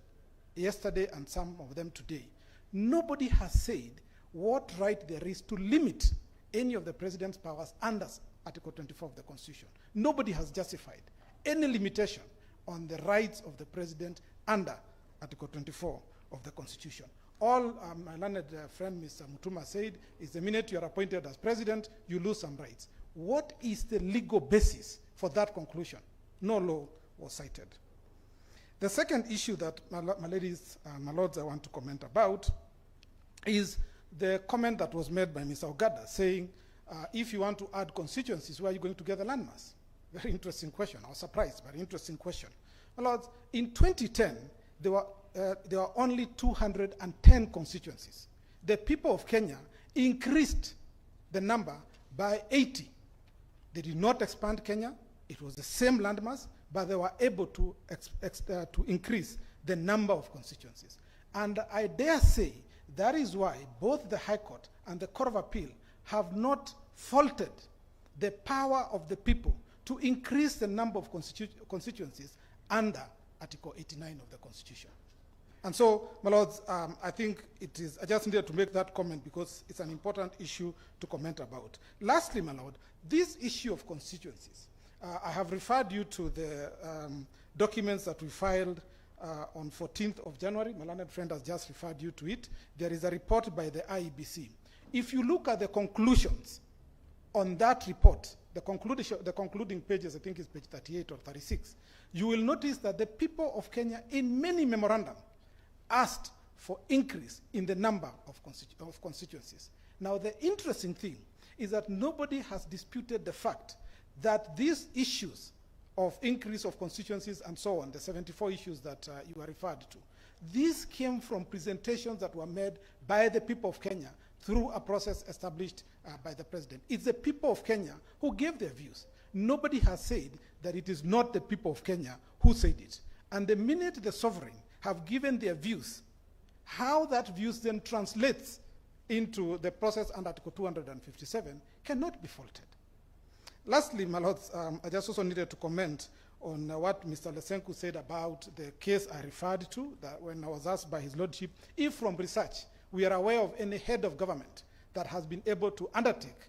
yesterday and some of them today, nobody has said what right there is to limit any of the president's powers under Article 24 of the Constitution. Nobody has justified any limitation on the rights of the president under Article 24 of the Constitution. All my learned friend Mr. Mutuma said is the minute you are appointed as president, you lose some rights. What is the legal basis for that conclusion? No law was cited. The second issue that my ladies and my lords I want to comment about is the comment that was made by Mr. Ogada saying, if you want to add constituencies, where are you going to get the landmass? Very interesting question. I was surprised, very interesting question. My lords, in 2010, there were only 210 constituencies. The people of Kenya increased the number by 80. They did not expand Kenya. It was the same landmass, but they were able to increase the number of constituencies. And I dare say that is why both the High Court and the Court of Appeal have not faulted the power of the people to increase the number of constituencies under Article 89 of the Constitution. And so, my lords, I think it is, I just needed to make that comment because it's an important issue to comment about. Lastly, my lord, this issue of constituencies, I have referred you to the documents that we filed on 14th of January. My learned friend has just referred you to it. There is a report by the IEBC. If you look at the conclusions on that report, the concluding pages, I think it's page 38 or 36, you will notice that the people of Kenya in many memorandum asked for increase in the number of constituencies. Now, the interesting thing is that nobody has disputed the fact that these issues of increase of constituencies and so on, the 74 issues that you are referred to, these came from presentations that were made by the people of Kenya through a process established by the president. It's the people of Kenya who gave their views. Nobody has said that it is not the people of Kenya who said it. And the minute the sovereign have given their views, how that views then translates into the process under Article 257 cannot be faulted. Lastly, my lords, I just also needed to comment on what Mr. Lesenku said about the case I referred to, that when I was asked by his lordship, if from research we are aware of any head of government that has been able to undertake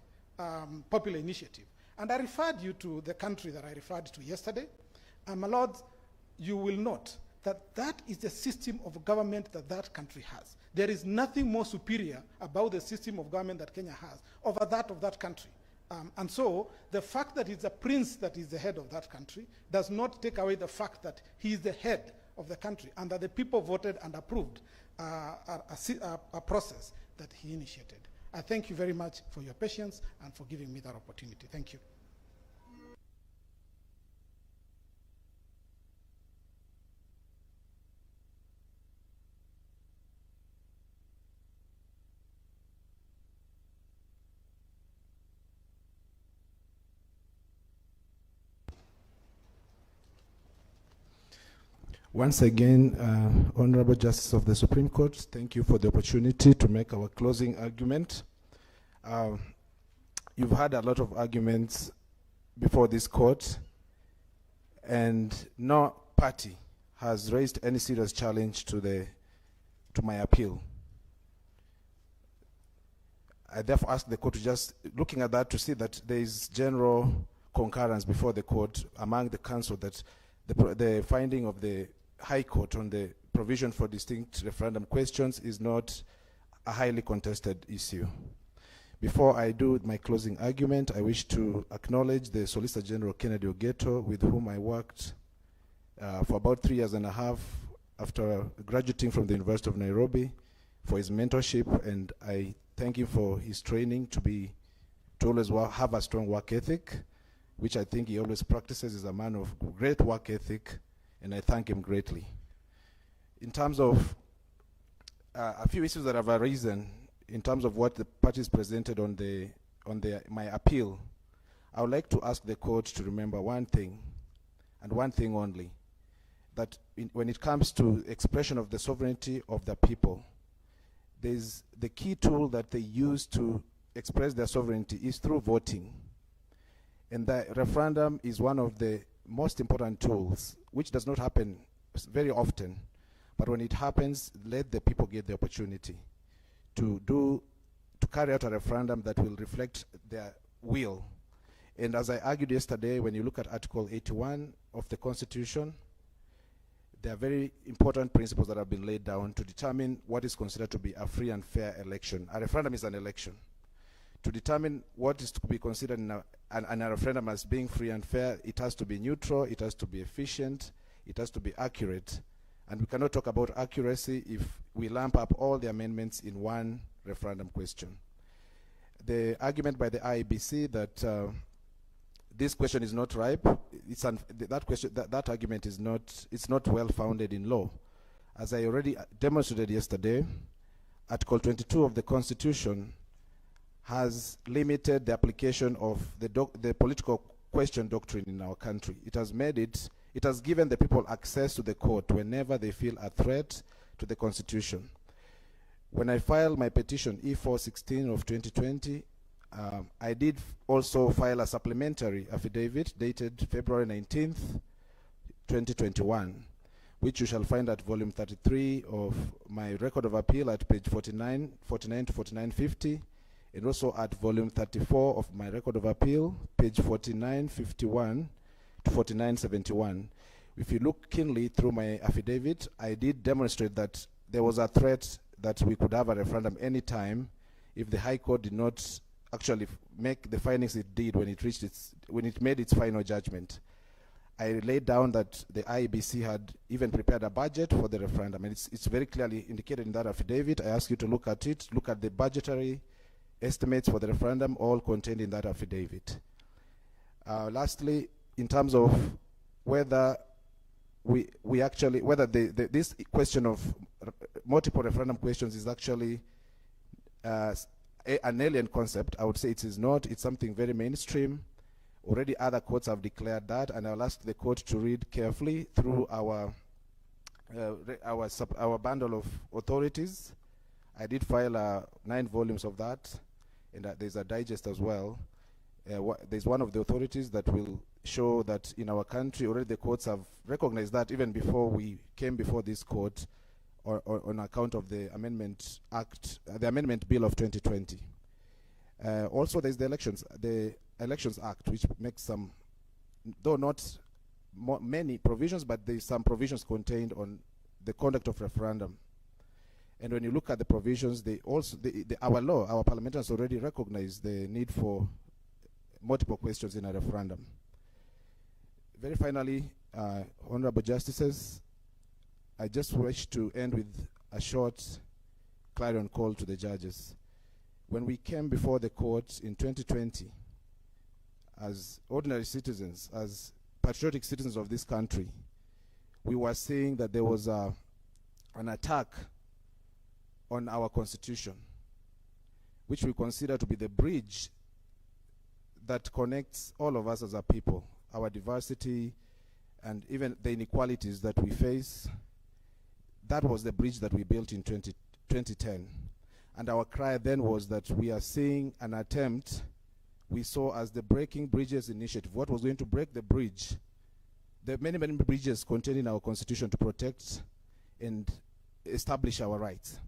popular initiative. And I referred you to the country that I referred to yesterday. And my lords, you will note that that is the system of government that that country has. There is nothing more superior about the system of government that Kenya has over that of that country. And so the fact that it's a prince that is the head of that country does not take away the fact that he is the head of the country and that the people voted and approved a process that he initiated. I thank you very much for your patience and for giving me that opportunity. Thank you. Once again, Honorable Justice of the Supreme Court, thank you for the opportunity to make our closing argument. You've had a lot of arguments before this court, and no party has raised any serious challenge to my appeal. I therefore ask the court to just, looking at that, to see that there is general concurrence before the court among the council that the finding of the High Court on the provision for distinct referendum questions is not a highly contested issue. Before I do my closing argument, I wish to acknowledge the Solicitor General Kennedy Ogeto, with whom I worked for about 3 years and a half after graduating from the University of Nairobi, for his mentorship, and I thank him for his training to always have a strong work ethic, which I think he always practices. As a man of great work ethic, and I thank him greatly. In terms of a few issues that have arisen, in terms of what the parties presented on my appeal, I would like to ask the court to remember one thing, and one thing only, that when it comes to expression of the sovereignty of the people, there's the key tool that they use to express their sovereignty is through voting. And the referendum is one of the most important tools, which does not happen very often. But when it happens, let the people get the opportunity to carry out a referendum that will reflect their will. And as I argued yesterday, when you look at Article 81 of the Constitution, there are very important principles that have been laid down to determine what is considered to be a free and fair election. A referendum is an election. To determine what is to be considered in a referendum as being free and fair, it has to be neutral, it has to be efficient, it has to be accurate. And we cannot talk about accuracy if we lump up all the amendments in one referendum question. The argument by the IEBC that this question is not ripe, that argument is not well founded in law. As I already demonstrated yesterday, Article 22 of the Constitution has limited the application of the political question doctrine in our country. It has given the people access to the court whenever they feel a threat to the Constitution. When I filed my petition E416 of 2020, I did also file a supplementary affidavit dated February 19th, 2021, which you shall find at volume 33 of my record of appeal at page 49 to 4950, and also at volume 34 of my record of appeal, page 4951 to 4971. If you look keenly through my affidavit, I did demonstrate that there was a threat that we could have a referendum anytime if the High Court did not actually make the findings it did when it made its final judgment. I laid down that the IEBC had even prepared a budget for the referendum, and it's very clearly indicated in that affidavit. I ask you to look at it, look at the budgetary estimates for the referendum, all contained in that affidavit. Lastly, in terms of whether this question of multiple referendum questions is actually an alien concept, I would say it is not. It's something very mainstream. Already other courts have declared that, and I'll ask the court to read carefully through our bundle of authorities. I did file 9 volumes of that, and there's a digest as well. There's one of the authorities that will show that in our country already the courts have recognized that even before we came before this court on account of the Amendment Act, the Amendment Bill of 2020. Also, there's the Elections Act, which makes some, though not many provisions, but there's some provisions contained on the conduct of referendum. And when you look at the provisions, our parliamentarians already recognize the need for multiple questions in a referendum. Very finally, Honorable Justices, I just wish to end with a short clarion call to the judges. When we came before the court in 2020, as ordinary citizens, as patriotic citizens of this country, we were seeing that there was an attack on our Constitution, which we consider to be the bridge that connects all of us as a people, our diversity, and even the inequalities that we face. That was the bridge that we built in 2010. And our cry then was that we are seeing an attempt we saw as the Breaking Bridges Initiative. What was going to break the bridge? There are many, many bridges contained in our Constitution to protect and establish our rights.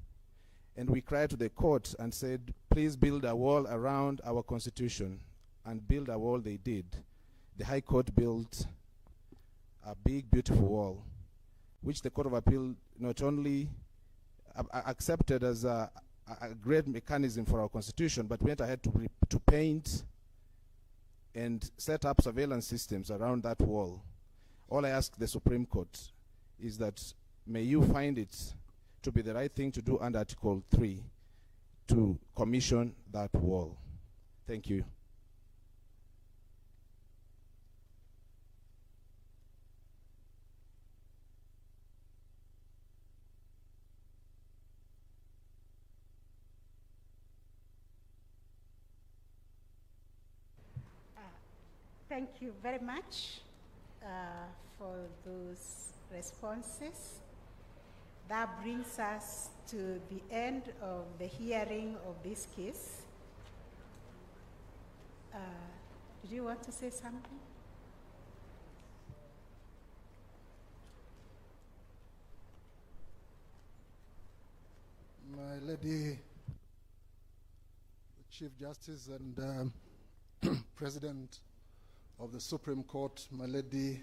And we cried to the court and said, please build a wall around our Constitution. And build a wall they did. The High Court built a big, beautiful wall, which the Court of Appeal not only accepted as a great mechanism for our Constitution, but went ahead to paint and set up surveillance systems around that wall. All I ask the Supreme Court is that may you find it to be the right thing to do under Article 3 to commission that wall. Thank you. Thank you very much for those responses. That brings us to the end of the hearing of this case. Did you want to say something? My lady, the Chief Justice and President of the Supreme Court, my lady,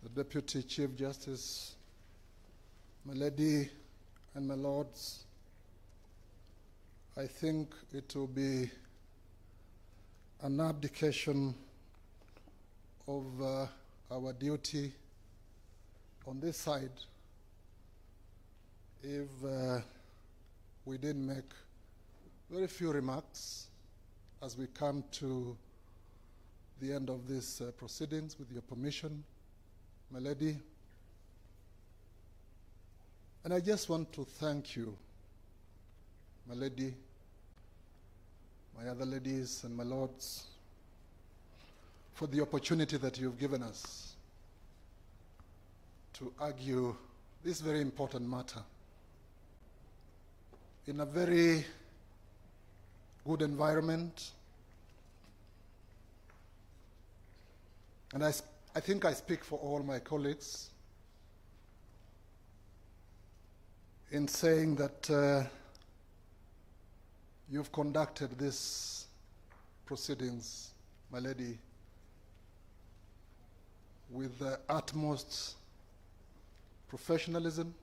the Deputy Chief Justice, my lady and my lords, I think it will be an abdication of our duty on this side if we didn't make very few remarks as we come to the end of these proceedings, with your permission, my lady. And I just want to thank you, my lady, my other ladies and my lords, for the opportunity that you've given us to argue this very important matter in a very good environment. And I think I speak for all my colleagues in saying that you've conducted these proceedings, my lady, with the utmost professionalism,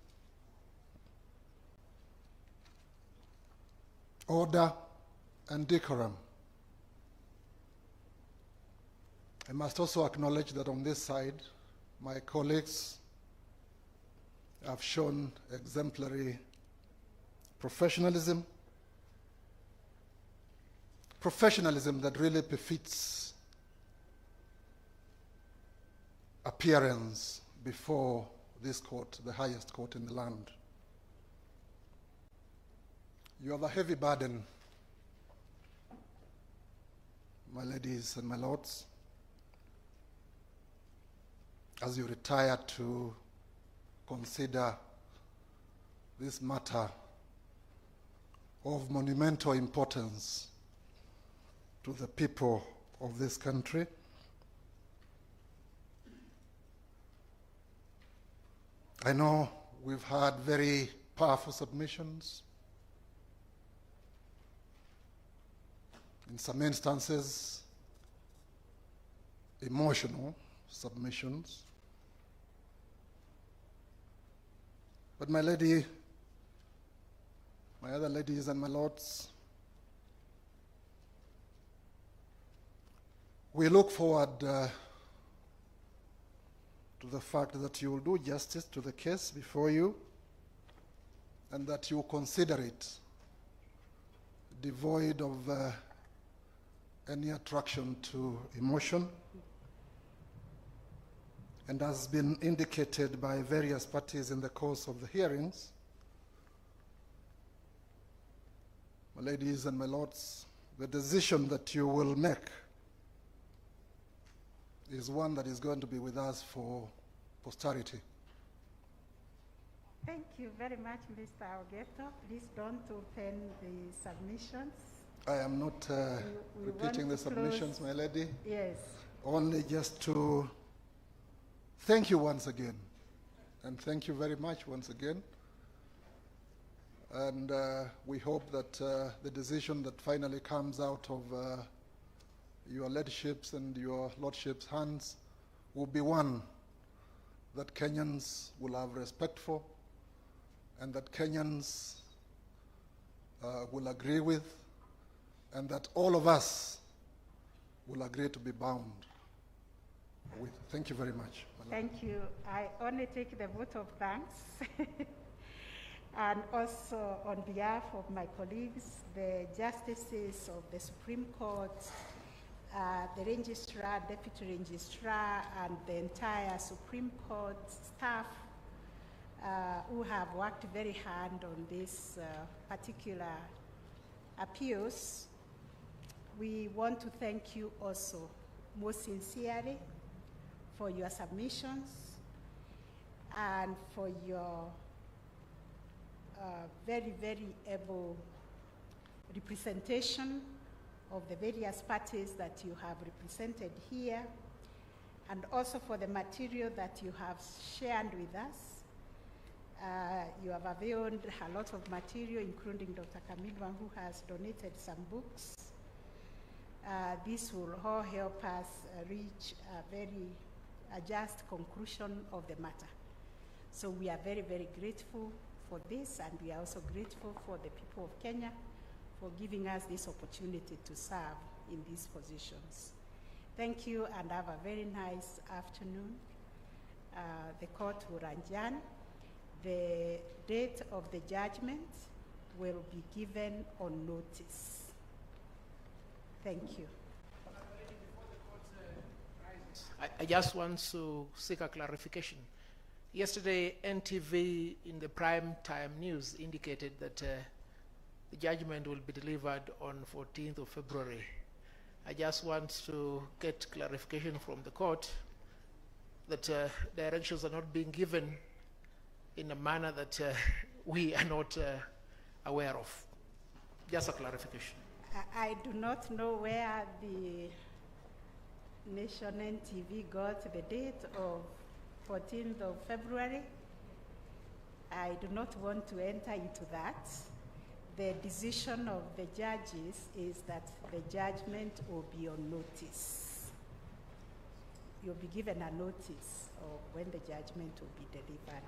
order, and decorum. I must also acknowledge that on this side, my colleagues have shown exemplary professionalism that really befits appearance before this court, the highest court in the land. You have a heavy burden, my ladies and my lords, as you retire to consider this matter of monumental importance to the people of this country. I know we've had very powerful submissions. In some instances, emotional submissions. But my lady, my other ladies and my lords, we look forward to the fact that you will do justice to the case before you and that you consider it devoid of any attraction to emotion. And has been indicated by various parties in the course of the hearings, my ladies and my lords, the decision that you will make is one that is going to be with us for posterity. Thank you very much, Mr. Ogeto. Please don't open the submissions. I am not repeating the submissions, my lady. Yes. Only just to thank you once again, and thank you very much once again. And we hope that the decision that finally comes out of your leaderships and your lordship's hands will be one that Kenyans will have respect for and that Kenyans will agree with, and that all of us will agree to be bound with. Thank you very much. Thank you. I only take the vote of thanks. And also on behalf of my colleagues, the justices of the Supreme Court, the registrar, deputy registrar, and the entire Supreme Court staff who have worked very hard on this particular appeals, we want to thank you also most sincerely for your submissions and for your very, very able representation of the various parties that you have represented here, and also for the material that you have shared with us. You have availed a lot of material, including Dr. Kamilwa, who has donated some books. This will all help us reach a just conclusion of the matter. So we are very, very grateful for this, and we are also grateful for the people of Kenya for giving us this opportunity to serve in these positions. Thank you, and have a very nice afternoon. The court will adjourn. The date of the judgment will be given on notice. Thank you. I just want to seek a clarification. Yesterday, NTV in the prime time news indicated that the judgment will be delivered on 14th of February. I just want to get clarification from the court that directions are not being given in a manner that we are not aware of. Just a clarification. I do not know where the Nation NTV got the date of 14th of February. I do not want to enter into that. The decision of the judges is that the judgment will be on notice. You'll be given a notice of when the judgment will be delivered.